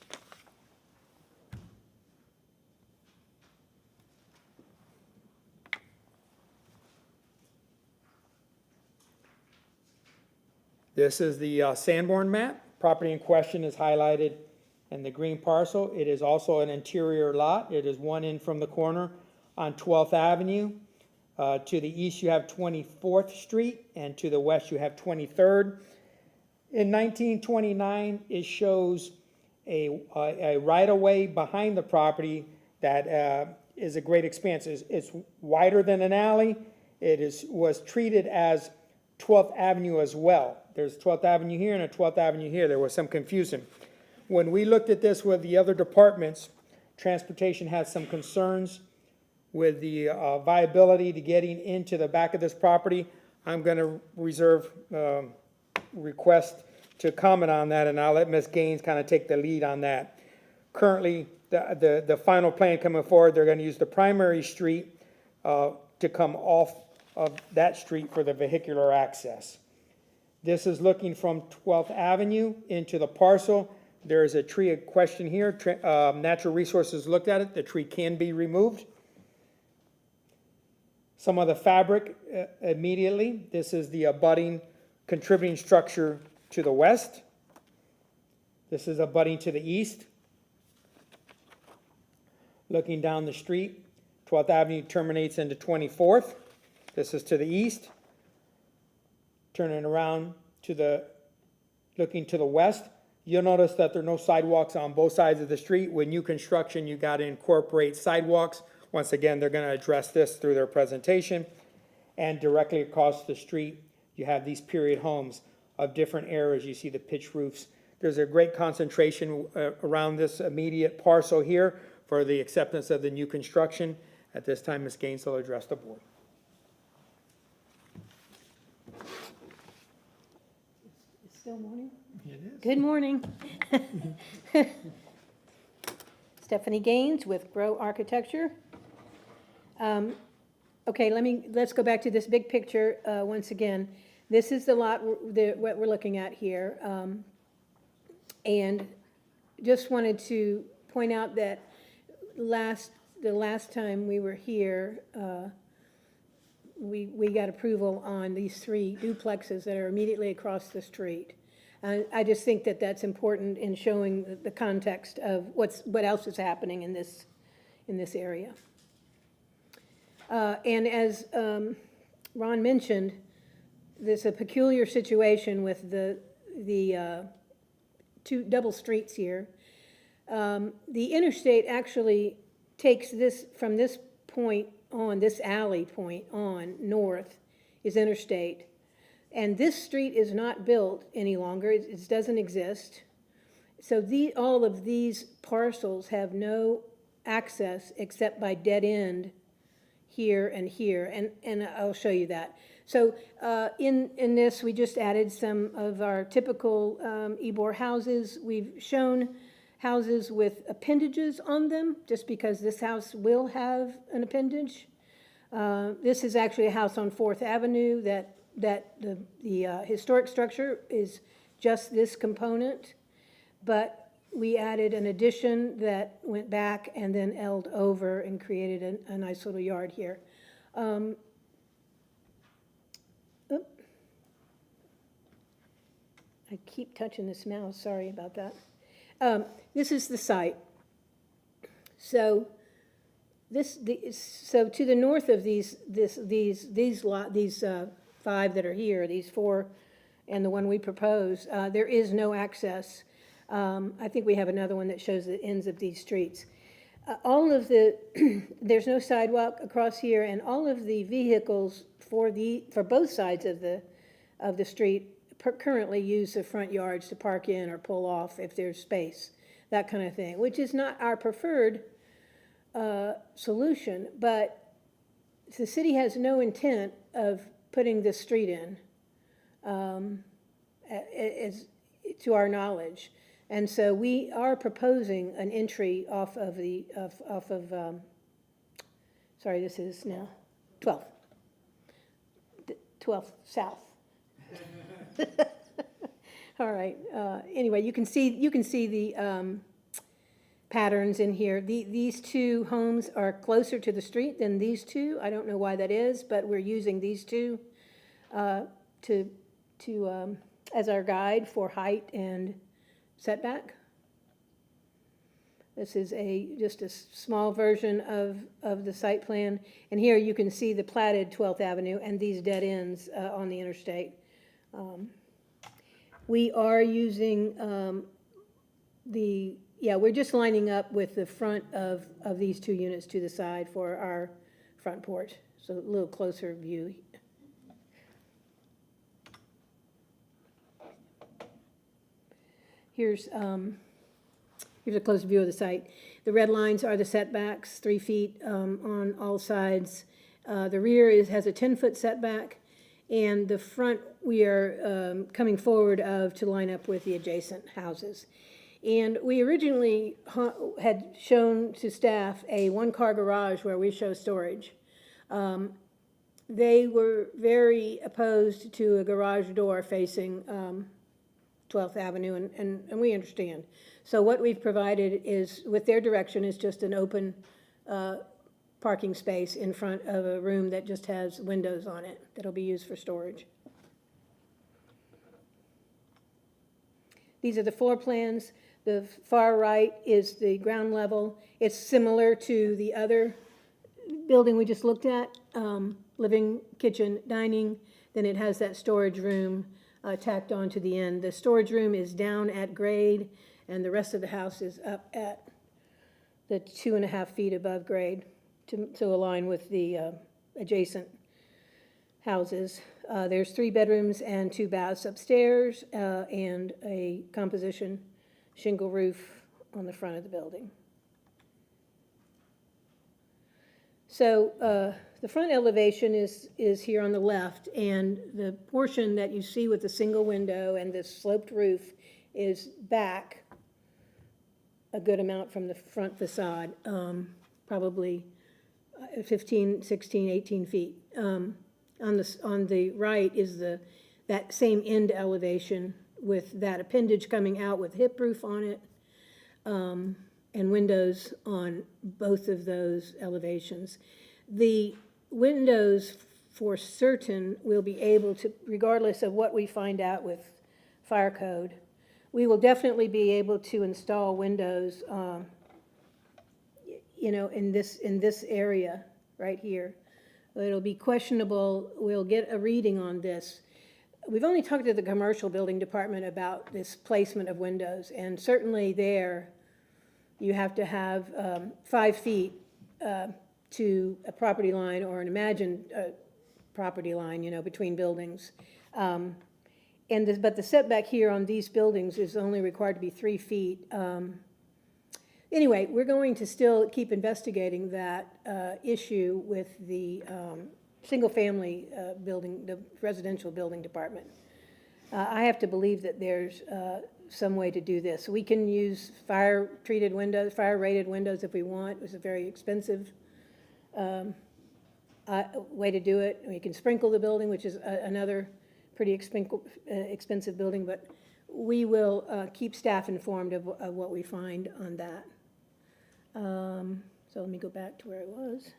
This is the Sanborn map. Property in question is highlighted in the green parcel. It is also an interior lot. It is one in from the corner on 12th Avenue. To the east, you have 24th Street, and to the west, you have 23rd. In 1929, it shows a right-of-way behind the property that is a great expanse. It's wider than an alley. It was treated as 12th Avenue as well. There's 12th Avenue here and a 12th Avenue here. There was some confusion. When we looked at this with the other departments, transportation had some concerns with the viability to getting into the back of this property. I'm going to reserve request to comment on that, and I'll let Ms. Gaines kind of take the lead on that. Currently, the final plan coming forward, they're going to use the primary street to come off of that street for the vehicular access. This is looking from 12th Avenue into the parcel. There is a tree question here. Natural Resources looked at it. The tree can be removed. Some of the fabric immediately. This is the abutting contributing structure to the west. This is abutting to the east. Looking down the street, 12th Avenue terminates into 24th. This is to the east. Turning around looking to the west, you'll notice that there are no sidewalks on both sides of the street. With new construction, you got to incorporate sidewalks. Once again, they're going to address this through their presentation. And directly across the street, you have these period homes of different eras. You see the pitch roofs. There's a great concentration around this immediate parcel here for the acceptance of the new construction. At this time, Ms. Gaines will address the board. It's still morning? It is. Good morning. Stephanie Gaines with Grow Architecture. Okay, let's go back to this big picture once again. This is the lot, what we're looking at here. And just wanted to point out that the last time we were here, we got approval on these 3 duplexes that are immediately across the street. I just think that that's important in showing the context of what else is happening in this area. And as Ron mentioned, there's a peculiar situation with the 2 double streets here. The interstate actually takes this, from this point on, this alley point on, north is interstate. And this street is not built any longer, it doesn't exist. So all of these parcels have no access except by dead end here and here, and I'll show you that. So in this, we just added some of our typical Ybor houses. We've shown houses with appendages on them, just because this house will have an appendage. This is actually a house on 4th Avenue that the historic structure is just this component, but we added an addition that went back and then L'd over and created a nice little yard here. I keep touching this mouse, sorry about that. This is the site. So so to the north of these 5 that are here, these 4 and the one we propose, there is no access. I think we have another one that shows the ends of these streets. There's no sidewalk across here, and all of the vehicles for both sides of the street currently use the front yards to park in or pull off if there's space, that kind of thing, which is not our preferred solution, but the city has no intent of putting this street in, to our knowledge. And so we are proposing an entry off of sorry, this is now 12th. 12th south. All right. Anyway, you can see the patterns in here. These 2 homes are closer to the street than these 2. I don't know why that is, but we're using these 2 as our guide for height and setback. This is just a small version of the site plan. And here you can see the platted 12th Avenue and these dead ends on the interstate. We are using we're just lining up with the front of these 2 units to the side for our front porch. So a little closer view. Here's a close view of the site. The red lines are the setbacks, 3 feet on all sides. The rear has a 10-foot setback, and the front we are coming forward to line up with the adjacent houses. And we originally had shown to staff a 1-car garage where we show storage. They were very opposed to a garage door facing 12th Avenue, and we understand. So what we've provided is, with their direction, is just an open parking space in front of a room that just has windows on it that'll be used for storage. These are the floor plans. The far right is the ground level. It's similar to the other building we just looked at, living, kitchen, dining. Then it has that storage room tacked on to the end. The storage room is down at grade, and the rest of the house is up at the 2.5 feet above grade to align with the adjacent houses. There's 3 bedrooms and 2 baths upstairs, and a composition shingle roof on the front of the building. So the front elevation is here on the left, and the portion that you see with the single window and the sloped roof is back a good amount from the front facade, probably 15, 16, 18 feet. On the right is that same end elevation with that appendage coming out with hip roof on it, and windows on both of those elevations. The windows, for certain, will be able to, regardless of what we find out with fire code, we will definitely be able to install windows, in this area right here. It'll be questionable. We'll get a reading on this. We've only talked to the commercial building department about this placement of windows, and certainly there, you have to have 5 feet to a property line or an imagined property line, between buildings. But the setback here on these buildings is only required to be 3 feet. Anyway, we're going to still keep investigating that issue with the single-family building, the residential building department. I have to believe that there's some way to do this. We can use fire-treated windows, fire-rated windows if we want. It's a very expensive way to do it. We can sprinkle the building, which is another pretty expensive building, but we will keep staff informed of what we find on that. So let me go back to where I was.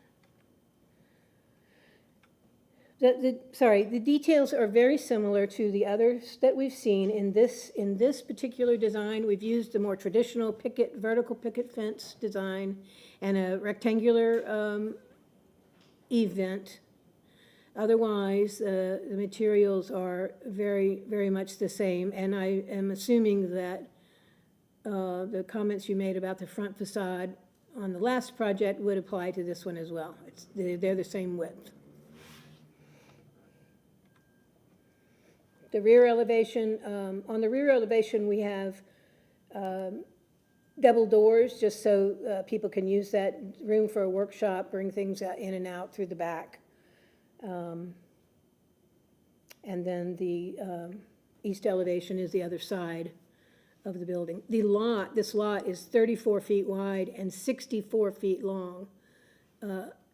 The details are very similar to the others that we've seen in this particular design. We've used a more traditional vertical picket fence design and a rectangular event. Otherwise, the materials are very, very much the same, and I am assuming that the comments you made about the front facade on the last project would apply to this one as well. They're the same width. The rear elevation, on the rear elevation, we have double doors, just so people can use that room for a workshop, bring things in and out through the back. And then the east elevation is the other side of the building. This lot is 34 feet wide and 64 feet long.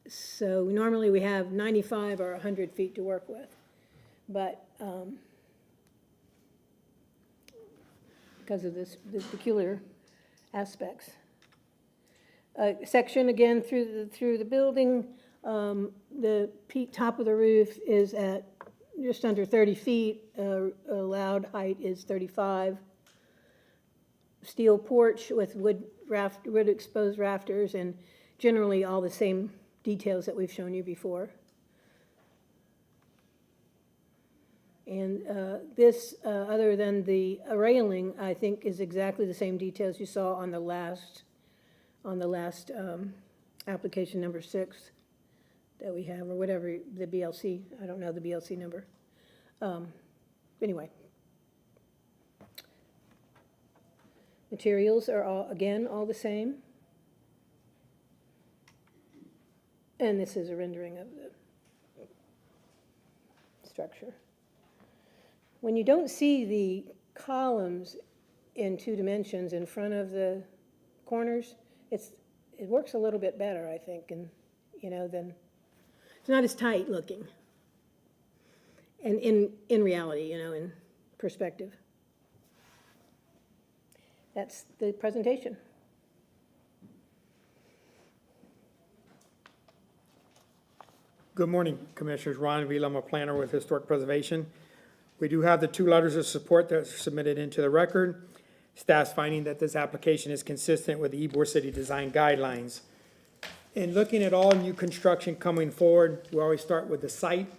So normally we have 95 or 100 feet to work with. But because of the peculiar aspects. Section again through the building. The top of the roof is at just under 30 feet. Allowed height is 35. Steel porch with wood exposed rafters, and generally all the same details that we've shown you before. And this, other than the railing, I think is exactly the same details you saw on the last application number 6 that we have, or whatever, the BLC, I don't know the BLC number. Anyway. Materials are all the same. And this is a rendering of the structure. When you don't see the columns in 2 dimensions in front of the corners, it works a little bit better, I think, and then it's not as tight looking. And in reality, in perspective. That's the presentation. Good morning, Commissioners. Ron Villa, I'm a planner with Historic Preservation. We do have the 2 letters of support that are submitted into the record. Staff's finding that this application is consistent with the Ybor City Design Guidelines. In looking at all new construction coming forward, we always start with the site.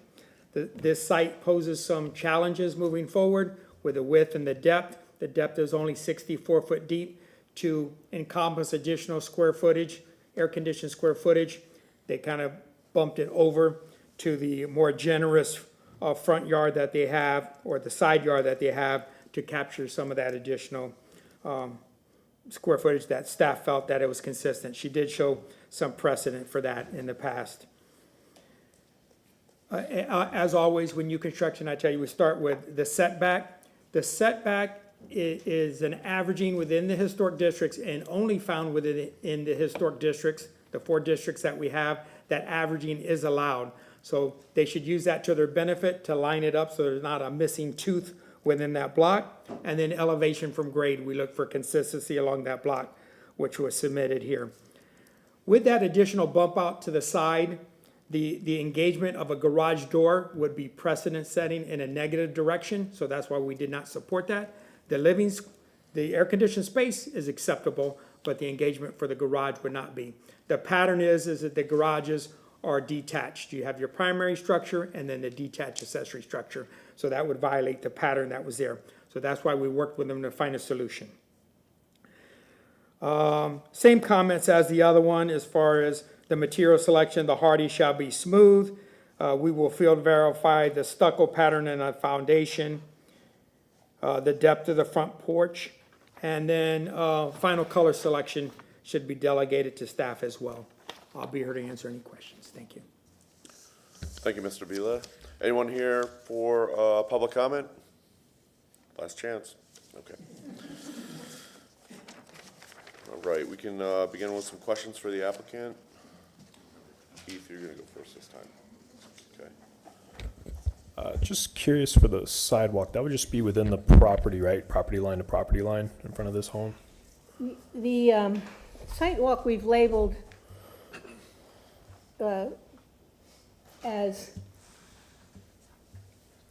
This site poses some challenges moving forward with the width and the depth. The depth is only 64 foot deep to encompass additional square footage, air-conditioned square footage. They kind of bumped it over to the more generous front yard that they have, or the side yard that they have, to capture some of that additional square footage that staff felt that it was consistent. She did show some precedent for that in the past. As always, when new construction, I tell you, we start with the setback. The setback is an averaging within the historic districts and only found within in the historic districts, the 4 districts that we have, that averaging is allowed. So they should use that to their benefit to line it up so there's not a missing tooth within that block. And then elevation from grade, we look for consistency along that block, which was submitted here. With that additional bump out to the side, the engagement of a garage door would be precedent setting in a negative direction, so that's why we did not support that. The air-conditioned space is acceptable, but the engagement for the garage would not be. The pattern is that the garages are detached. You have your primary structure and then the detached accessory structure. So that would violate the pattern that was there. So that's why we worked with them to find a solution. Same comments as the other one as far as the material selection. The hardy shall be smooth. We will field verify the stucco pattern in a foundation, the depth of the front porch, and then final color selection should be delegated to staff as well. I'll be here to answer any questions. Thank you. Thank you, Mr. Vila. Anyone here for public comment? Last chance. Okay. All right, we can begin with some questions for the applicant. Keith, you're going to go first this time. Okay. Just curious for the sidewalk, that would just be within the property, right? Property line to property line in front of this home? The sidewalk we've labeled as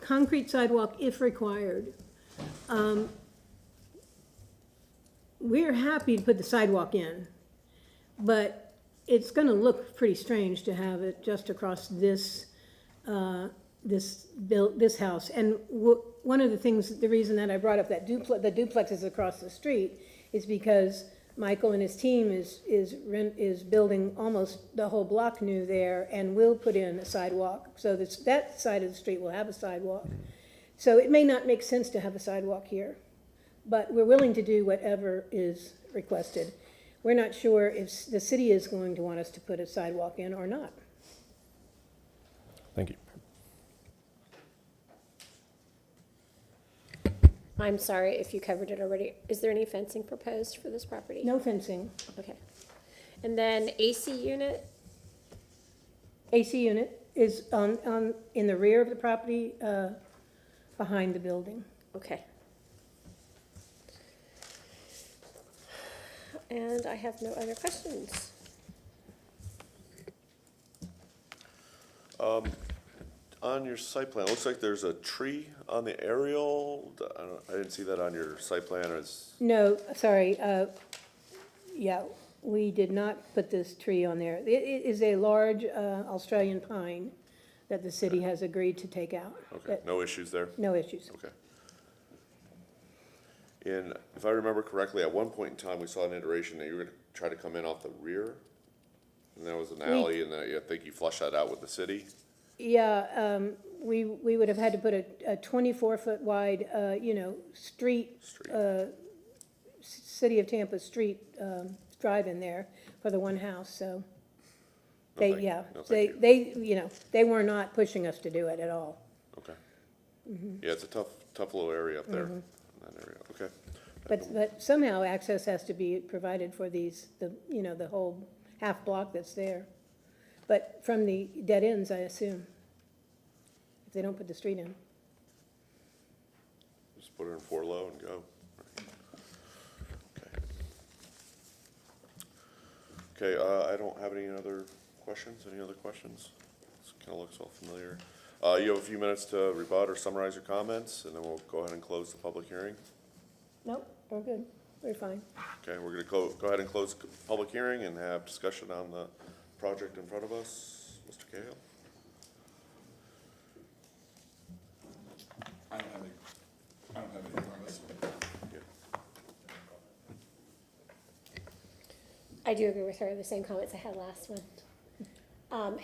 concrete sidewalk if required. We're happy to put the sidewalk in, but it's gonna look pretty strange to have it just across this, this house. And one of the things, the reason that I brought up that the duplexes across the street is because Michael and his team is building almost the whole block new there and will put in a sidewalk. So that side of the street will have a sidewalk. So it may not make sense to have a sidewalk here, but we're willing to do whatever is requested. We're not sure if the city is going to want us to put a sidewalk in or not. Thank you. I'm sorry if you covered it already. Is there any fencing proposed for this property? No fencing. Okay. And then AC unit? AC unit is in the rear of the property, behind the building. Okay. And I have no other questions. On your site plan, it looks like there's a tree on the aerial. I didn't see that on your site plan. No, sorry, yeah, we did not put this tree on there. It is a large Australian pine that the city has agreed to take out. Okay, no issues there? No issues. Okay. And if I remember correctly, at one point in time, we saw an iteration that you were going to try to come in off the rear, and there was an alley, and I think you flushed that out with the city. Yeah, we would have had to put a 24-foot wide, street, City of Tampa street drive in there for the one house, so. They, yeah, they were not pushing us to do it at all. Okay. Yeah, it's a tough little area up there, in that area, okay. But somehow access has to be provided for these, the whole half block that's there. But from the dead ends, I assume, if they don't put the street in. Just put her in 4 low and go. Okay. Okay, I don't have any other questions. Any other questions? This kind of looks all familiar. You have a few minutes to rebut or summarize your comments, and then we'll go ahead and close the public hearing. Nope, we're good. we're fine. Okay, we're gonna go ahead and close the public hearing and have discussion on the project in front of us. Mr. Cahill? I don't have anything on this. I do agree with her, the same comments I had last one.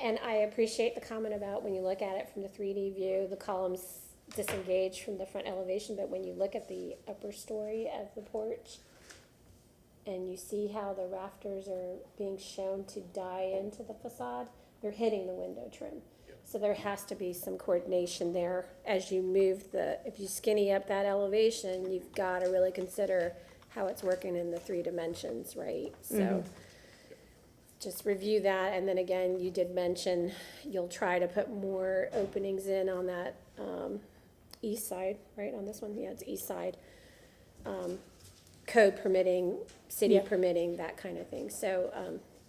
And I appreciate the comment about when you look at it from the 3D view, the columns disengage from the front elevation, but when you look at the upper story of the porch and you see how the rafters are being shown to die into the facade, they're hitting the window trim. So there has to be some coordination there as you move if you skinny up that elevation, you've got to really consider how it's working in the 3 dimensions, right? So just review that, and then again, you did mention you'll try to put more openings in on that east side, right, on this one? Yeah, it's east side. Code permitting, city permitting, that kind of thing. So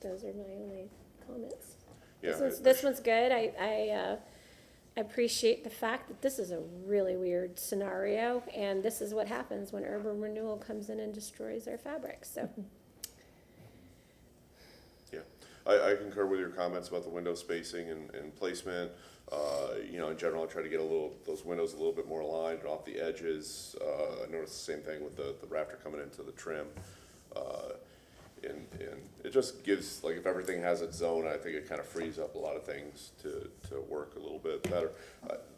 those are my only comments. Yeah, This one's good. I appreciate the fact that this is a really weird scenario, and this is what happens when urban renewal comes in and destroys our fabric, so. Yeah, I concur with your comments about the window spacing and placement. You know, in general, I try to get those windows a little bit more aligned and off the edges. I noticed the same thing with the rafter coming into the trim. And it just gives, like, if everything has its zone, I think it kind of frees up a lot of things to work a little bit better.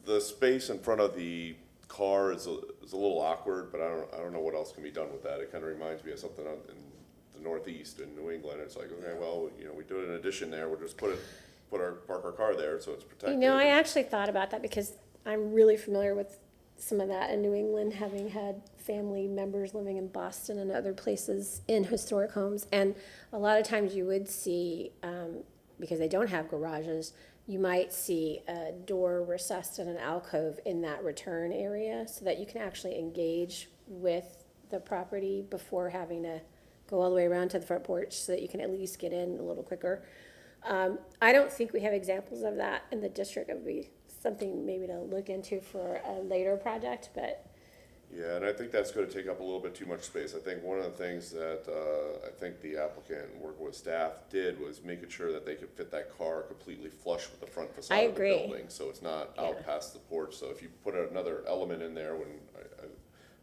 The space in front of the car is a little awkward, but I don't know what else can be done with that. It kind of reminds me of something in the Northeast in New England. It's like, okay, well, you know, we do an addition there, we'll just park our car there so it's protected. You know, I actually thought about that because I'm really familiar with some of that in New England, having had family members living in Boston and other places in historic homes. And a lot of times you would see, because they don't have garages, you might see a door recessed in an alcove in that return area so that you can actually engage with the property before having to go all the way around to the front porch so that you can at least get in a little quicker. I don't think we have examples of that in the district. It would be something maybe to look into for a later project, but. Yeah, and I think that's gonna take up a little bit too much space. I think one of the things that, I think the applicant, working with staff, did was making sure that they could fit that car completely flush with the front facade of the building. So it's not out past the porch. So if you put another element in there, when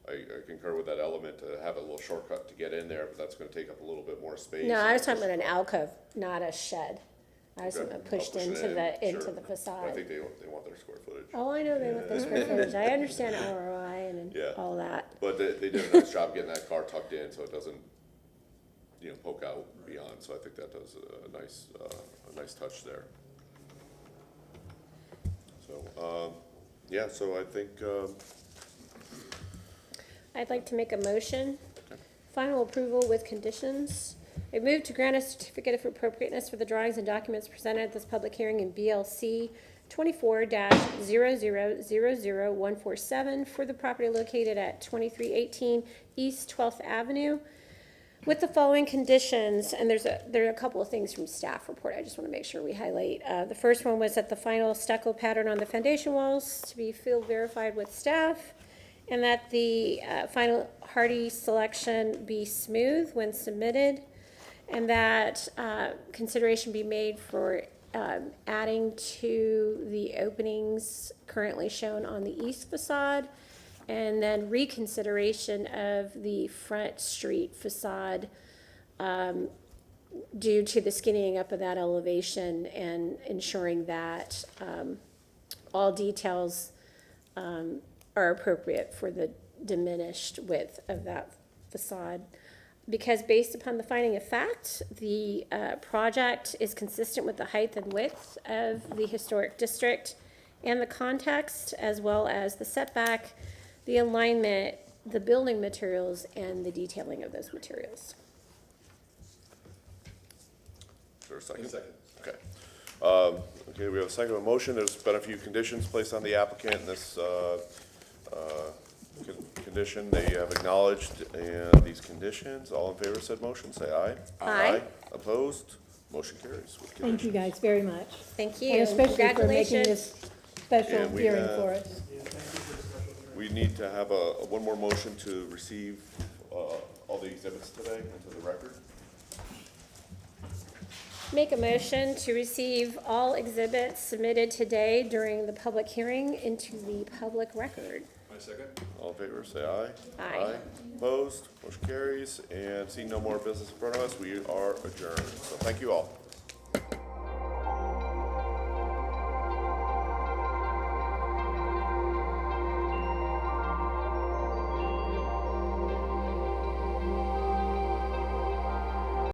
I concur with that element to have a little shortcut to get in there, but that's gonna take up a little bit more space. No, I was talking about an alcove, not a shed. I was Okay. talking about pushed Push it into in, the sure. facade. I think they want their square footage. Oh, I know they want the square footage. I understand ROI and Yeah. all that. But they did a nice job getting that car tucked in so it doesn't, you know, poke out beyond. So I think that does a nice touch there. So, yeah, so I think, I'd like to make a motion. Final approval with conditions. I move to grant a certificate of appropriateness for the drawings and documents presented at this public hearing in BLC 24-000147 for the property located at 2318 East 12th Avenue with the following conditions, and there are a couple of things from staff report I just want to make sure we highlight. The first one was that the final stucco pattern on the foundation walls to be field verified with staff, and that the final hardy selection be smooth when submitted, and that consideration be made for adding to the openings currently shown on the east facade, and then reconsideration of the front street facade due to the skinnying up of that elevation and ensuring that all details are appropriate for the diminished width of that facade. Because based upon the finding of fact, the project is consistent with the height and width of the historic district and the context, as well as the setback, the alignment, the building materials, and the detailing of those materials. is there a second? Second. Okay. Okay, we have a second motion. There's been a few conditions placed on the applicant in this condition. They have acknowledged these conditions. All in favor of said motion, say aye. Aye. Opposed? Motion carries with Thank you conditions. guys very much. Thank you. And especially for making Congratulations. this special And we hearing have- for us. We need to have one more motion to receive all the exhibits today into the record? Make a motion to receive all exhibits submitted today during the public hearing into the public record. My second. All in favor, say aye. Aye. Opposed, motion carries, and seeing no more business in front of us, we are adjourned. So thank you all.